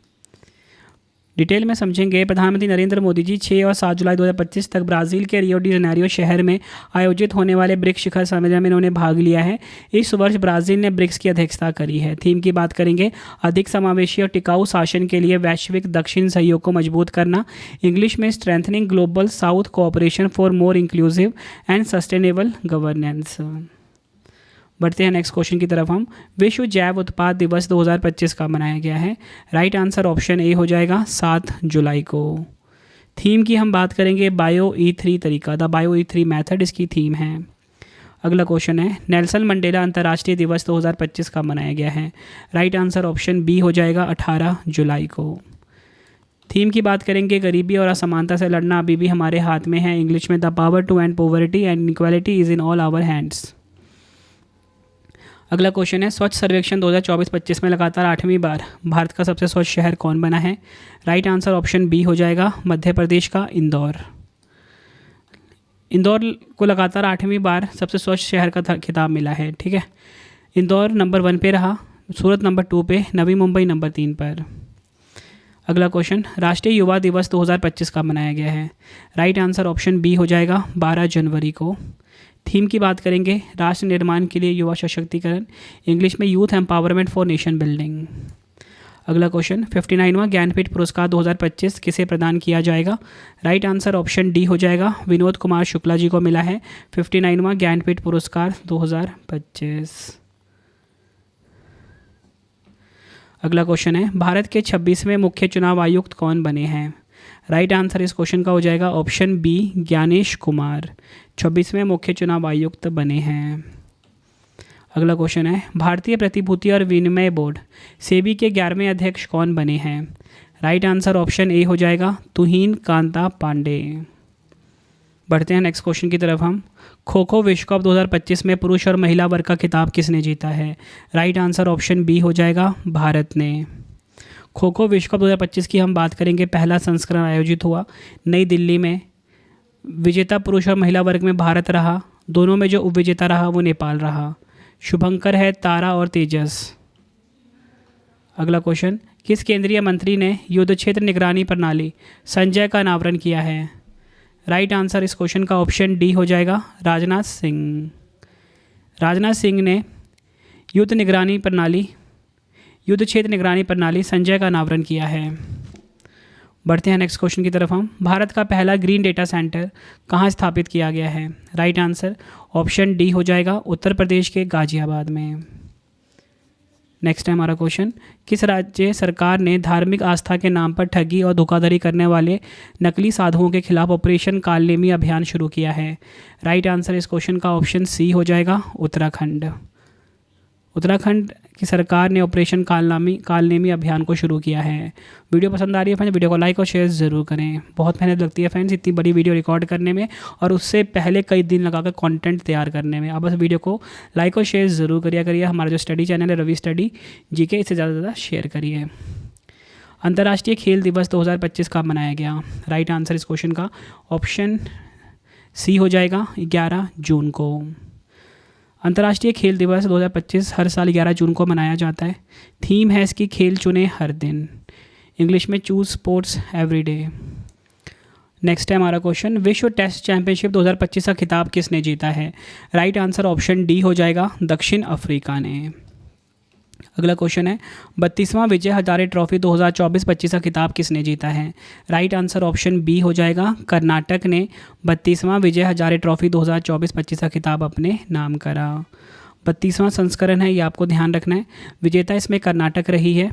डिटेल में समझेंगे। प्रधानमंत्री नरेंद्र मोदी जी 6 और 7 जुलाई 2025 तक ब्राज़ील के रियो डी जेनेरियो शहर में आयोजित होने वाले ब्रिक्स शिखर सम्मेलन में इन्होंने भाग लिया है। इस वर्ष ब्राज़ील ने ब्रिक्स की अध्यक्षता करी है। थीम की बात करेंगे, अधिक समावेशी और टिकाऊ शासन के लिए वैश्विक दक्षिण सहयोग को मजबूत करना। इंग्लिश में strengthening global south cooperation for more inclusive and sustainable governance. बढ़ते हैं नेक्स्ट क्वेश्चन की तरफ हम। विश्व जैव उत्पाद दिवस 2025 का मनाया गया है? राइट आंसर ऑप्शन ए हो जाएगा, 7 जुलाई को। थीम की हम बात करेंगे, बायो E3 तरीका, द बायो E3 मेथड इसकी थीम है। अगला क्वेश्चन है, नेल्सन मंडेला अंतर्राष्ट्रीय दिवस 2025 का मनाया गया है? राइट आंसर ऑप्शन बी हो जाएगा, 18 जुलाई को। थीम की बात करेंगे, गरीबी और असमानता से लड़ना अभी भी हमारे हाथ में है। इंग्लिश में the power to end poverty and inequality is in all our hands. अगला क्वेश्चन है, स्वच्छ सर्वेक्षण 2024-25 में लगातार 8वीं बार भारत का सबसे स्वच्छ शहर कौन बना है? राइट आंसर ऑप्शन बी हो जाएगा, मध्य प्रदेश का इंदौर। इंदौर को लगातार 8वीं बार सबसे स्वच्छ शहर का खिताब मिला है। ठीक है, इंदौर नंबर 1 पे रहा, सूरत नंबर 2 पे, नवी मुंबई नंबर 3 पर। अगला क्वेश्चन, राष्ट्रीय युवा दिवस 2025 का मनाया गया है? राइट आंसर ऑप्शन बी हो जाएगा, 12 जनवरी को। थीम की बात करेंगे, राष्ट्र निर्माण के लिए युवा सशक्तिकरण, इंग्लिश में youth empowerment for nation building. अगला क्वेश्चन, 59वां ज्ञानपीठ पुरस्कार 2025 किसे प्रदान किया जाएगा? राइट आंसर ऑप्शन डी हो जाएगा, विनोद कुमार शुक्ला जी को मिला है 59वां ज्ञानपीठ पुरस्कार 2025। अगला क्वेश्चन है, भारत के 26वें मुख्य चुनाव आयुक्त कौन बने हैं? राइट आंसर इस क्वेश्चन का हो जाएगा ऑप्शन बी, ज्ञानेश कुमार 26वें मुख्य चुनाव आयुक्त बने हैं। अगला क्वेश्चन है, भारतीय प्रतिभूति और विनिमय बोर्ड सेबी के 11वें अध्यक्ष कौन बने हैं? राइट आंसर ऑप्शन ए हो जाएगा, तुहिन कांता पांडे। बढ़ते हैं नेक्स्ट क्वेश्चन की तरफ हम। खो खो विश्व कप 2025 में पुरुष और महिला वर्ग का खिताब किसने जीता है? राइट आंसर ऑप्शन बी हो जाएगा, भारत ने। खो खो विश्व कप 2025 की हम बात करेंगे, पहला संस्करण आयोजित हुआ नई दिल्ली में। विजेता पुरुष और महिला वर्ग में भारत रहा, दोनों में जो उपविजेता रहा वो नेपाल रहा। शुभंकर है, तारा और तेजस। अगला क्वेश्चन, किस केंद्रीय मंत्री ने युद्ध क्षेत्र निगरानी प्रणाली संजय का अनावरण किया है? राइट आंसर इस क्वेश्चन का ऑप्शन डी हो जाएगा, राजनाथ सिंह। राजनाथ सिंह ने युद्ध क्षेत्र निगरानी प्रणाली संजय का अनावरण किया है। बढ़ते हैं नेक्स्ट क्वेश्चन की तरफ हम। भारत का पहला ग्रीन डेटा सेंटर कहाँ स्थापित किया गया है? राइट आंसर ऑप्शन डी हो जाएगा, उत्तर प्रदेश के गाजियाबाद में। नेक्स्ट है हमारा क्वेश्चन, किस राज्य सरकार ने धार्मिक आस्था के नाम पर ठगी और धोखाधड़ी करने वाले नकली साधुओं के खिलाफ ऑपरेशन कालनेमी अभियान शुरू किया है? राइट आंसर इस क्वेश्चन का ऑप्शन सी हो जाएगा, उत्तराखंड। उत्तराखंड की सरकार ने ऑपरेशन कालनेमी अभियान को शुरू किया है। वीडियो पसंद आ रही है फ्रेंड्स, वीडियो को लाइक और शेयर ज़रूर करें। बहुत मेहनत लगती है फ्रेंड्स इतनी बड़ी वीडियो रिकॉर्ड करने में, और उससे पहले कई दिन लगाकर कंटेंट तैयार करने में। आप बस वीडियो को लाइक और शेयर ज़रूर करिए। हमारा जो स्टडी चैनल है रवि स्टडी जीके, इसे ज़्यादा से ज़्यादा शेयर करिए। अंतर्राष्ट्रीय खेल दिवस 2025 कब मनाया गया? राइट आंसर इस क्वेश्चन का ऑप्शन सी हो जाएगा, 11 जून को। अंतर्राष्ट्रीय खेल दिवस 2025 हर साल 11 जून को मनाया जाता है। थीम है इसकी खेल चुने हर दिन, इंग्लिश में choose sports every day. Next है हमारा क्वेश्चन, विश्व टेस्ट चैंपियनशिप 2025 का खिताब किसने जीता है? राइट आंसर ऑप्शन डी हो जाएगा, दक्षिण अफ्रीका ने। अगला क्वेश्चन है, 32वां विजय हजारे ट्रॉफी 2024-25 का खिताब किसने जीता है? राइट आंसर ऑप्शन बी हो जाएगा, कर्नाटक ने 32वां विजय हजारे ट्रॉफी 2024-25 का खिताब अपने नाम करा। 32वां संस्करण है, ये आपको ध्यान रखना है। विजेता इसमें कर्नाटक रही है,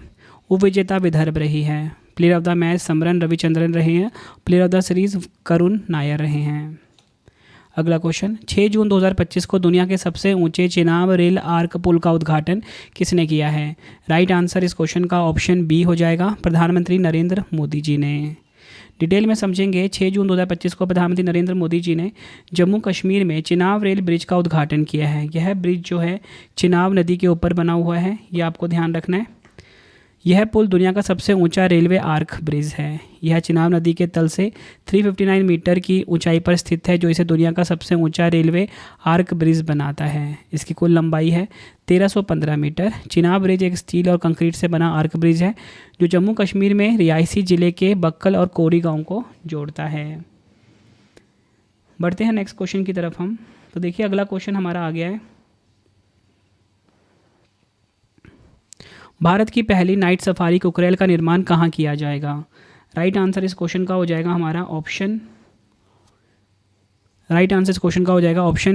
उपविजेता विदर्भ रही है। Player of the match Samran Ravichandran रहे हैं, player of the series Karun Nair रहे हैं। अगला क्वेश्चन, 6 जून 2025 को दुनिया के सबसे ऊंचे चिनाब रेल आर्क पुल का उद्घाटन किसने किया है? राइट आंसर इस क्वेश्चन का ऑप्शन बी हो जाएगा, प्रधानमंत्री नरेंद्र मोदी जी ने। डिटेल में समझेंगे, 6 जून 2025 को प्रधानमंत्री नरेंद्र मोदी जी ने जम्मू कश्मीर में चिनाब रेल ब्रिज का उद्घाटन किया है। यह ब्रिज जो है चिनाब नदी के ऊपर बना हुआ है, ये आपको ध्यान रखना है। यह पुल दुनिया का सबसे ऊंचा रेलवे आर्क ब्रिज है। यह चिनाब नदी के तल से 359 मीटर की ऊंचाई पर स्थित है, जो इसे दुनिया का सबसे ऊंचा रेलवे आर्क ब्रिज बनाता है। इसकी कुल लंबाई है 1315 मीटर। चिनाब ब्रिज एक स्टील और कंक्रीट से बना आर्क ब्रिज है, जो जम्मू कश्मीर में रियासी जिले के बक्कल और कोरी गाँव को जोड़ता है। बढ़ते हैं नेक्स्ट क्वेश्चन की तरफ हम। तो देखिए अगला क्वेश्चन हमारा आ गया है, भारत की पहली नाइट सफारी कुकरेल का निर्माण कहाँ किया जाएगा? राइट आंसर इस क्वेश्चन का हो जाएगा हमारा ऑप्शन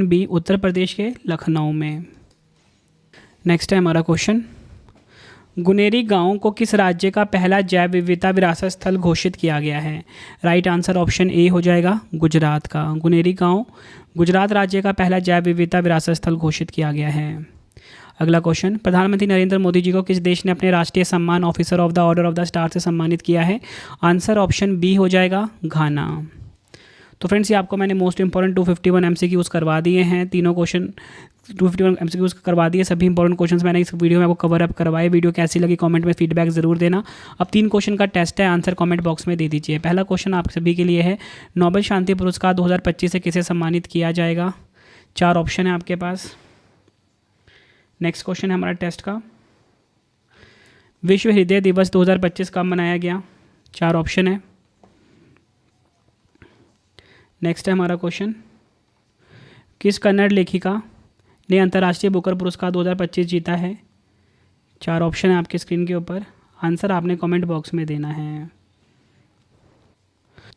बी, उत्तर प्रदेश के लखनऊ में। नेक्स्ट है हमारा क्वेश्चन, गुनेरी गांव को किस राज्य का पहला जैव विविधता विरासत स्थल घोषित किया गया है? राइट आंसर ऑप्शन ए हो जाएगा, गुजरात का। गुनेरी गांव गुजरात राज्य का पहला जैव विविधता विरासत स्थल घोषित किया गया है। अगला क्वेश्चन, प्रधानमंत्री नरेंद्र मोदी जी को किस देश ने अपने राष्ट्रीय सम्मान officer of the order of the star से सम्मानित किया है? आंसर ऑप्शन बी हो जाएगा, घाना। तो फ्रेंड्स ये आपको मैंने मोस्ट इंपॉर्टेंट 251 MCQs करवा दिए हैं। तीनों क्वेश्चन 251 MCQs करवा दिए, सभी इंपॉर्टेंट क्वेश्चंस मैंने इस वीडियो में आपको कवर अप करवाए। वीडियो कैसी लगी कमेंट में फीडबैक ज़रूर देना। अब 3 क्वेश्चन का टेस्ट है, आंसर कमेंट बॉक्स में दे दीजिए। पहला क्वेश्चन आप सभी के लिए है, नोबेल शांति पुरस्कार 2025 से किसे सम्मानित किया जाएगा? 4 ऑप्शन है आपके पास। नेक्स्ट क्वेश्चन है हमारा टेस्ट का, विश्व हृदय दिवस 2025 कब मनाया गया? 4 ऑप्शन है। नेक्स्ट है हमारा क्वेश्चन, किस कन्नड़ लेखिका ने अंतर्राष्ट्रीय बुकर पुरस्कार 2025 जीता है? 4 ऑप्शन है आपके स्क्रीन के ऊपर, आंसर आपने कमेंट बॉक्स में देना है।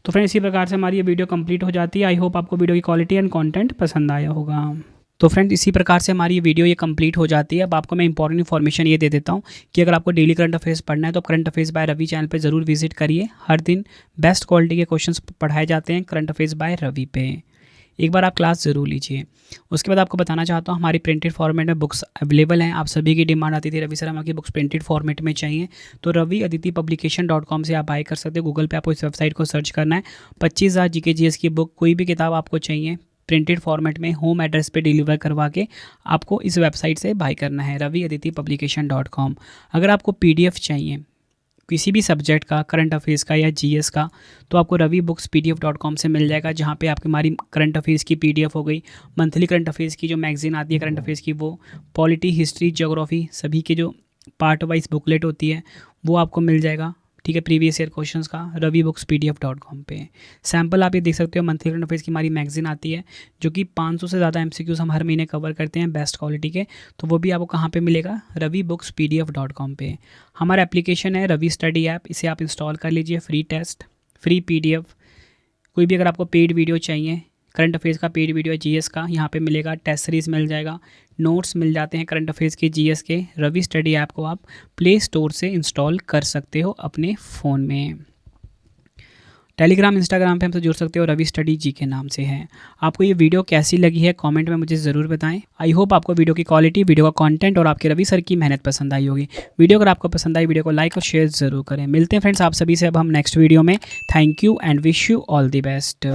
तो फ्रेंड्स इसी प्रकार से हमारी ये वीडियो कंप्लीट हो जाती है। आई होप आपको वीडियो की क्वालिटी एंड कंटेंट पसंद आया होगा। तो फ्रेंड्स इसी प्रकार से हमारी ये वीडियो ये कंप्लीट हो जाती है। अब आपको मैं इंपॉर्टेंट इन्फॉर्मेशन ये दे देता हूँ कि अगर आपको डेली करंट अफेयर्स पढ़ना है तो current affairs by Ravi channel पे ज़रूर विजिट करिए। हर दिन बेस्ट क्वालिटी के क्वेश्चंस पढ़ाए जाते हैं करंट अफेयर्स बाय रवि पे। एक बार आप क्लास ज़रूर लीजिए। उसके बाद आपको बताना चाहता हूँ हमारी प्रिंटेड फॉर्मेट में बुक्स अवेलेबल हैं। आप सभी की डिमांड आती थी रवि सर हमारी बुक्स प्रिंटेड फॉर्मेट में चाहिए, तो रवि अदिति पब्लिकेशन.com से आप बाय कर सकते हो। गूगल पे आपको इस वेबसाइट को सर्च करना है। 25,000 GK/GS की बुक, कोई भी किताब आपको चाहिए प्रिंटेड फॉर्मेट में होम एड्रेस पे डिलीवर करवा के आपको इस वेबसाइट से बाय करना है, रवि अदिति पब्लिकेशन.com। अगर आपको PDF चाहिए किसी भी सब्जेक्ट का, करंट अफेयर्स का या GS का, तो आपको रवि बुक्स PDF.com से मिल जाएगा, जहाँ पे आपकी हमारी करंट अफेयर्स की PDF हो गई, मंथली करंट अफेयर्स की जो मैगजीन आती है करंट अफेयर्स की, वो पॉलिटी, हिस्ट्री, ज्योग्राफी सभी के जो पार्ट वाइज बुकलेट होती है वो आपको मिल जाएगा। ठीक है, प्रीवियस ईयर क्वेश्चंस का रवि बुक्स PDF.com पे। सैम्पल आप ये देख सकते हो, मंथली करंट अफेयर्स की हमारी मैगजीन आती है जो कि 500 से ज़्यादा MCQs हम हर महीने कवर करते हैं बेस्ट क्वालिटी के, तो वो भी आपको कहाँ पे मिलेगा? रवि बुक्स PDF.com पे। हमारा एप्लीकेशन है रवि स्टडी ऐप, इसे आप इंस्टॉल कर लीजिए। फ्री टेस्ट, फ्री PDF, कोई भी अगर आपको पेड वीडियो चाहिए, करंट अफेयर्स का पेड वीडियो है, GS का यहाँ पे मिलेगा, टेस्ट सीरीज़ मिल जाएगा, नोट्स मिल जाते हैं करंट अफेयर्स के, GS के। रवि स्टडी ऐप को आप प्ले स्टोर से इंस्टॉल कर सकते हो अपने फ़ोन में। टेलीग्राम इंस्टाग्राम पे हमसे जुड़ सकते हो, रवि स्टडी जी के नाम से है। आपको ये वीडियो कैसी लगी है कमेंट में मुझे ज़रूर बताएं। आई होप आपको वीडियो की क्वालिटी, वीडियो का कंटेंट और आपके रवि सर की मेहनत पसंद आई होगी। वीडियो अगर आपको पसंद आई, वीडियो को लाइक और शेयर ज़रूर करें। मिलते हैं फ्रेंड्स आप सभी से अब हम नेक्स्ट वीडियो में। Thank you and wish you all the best.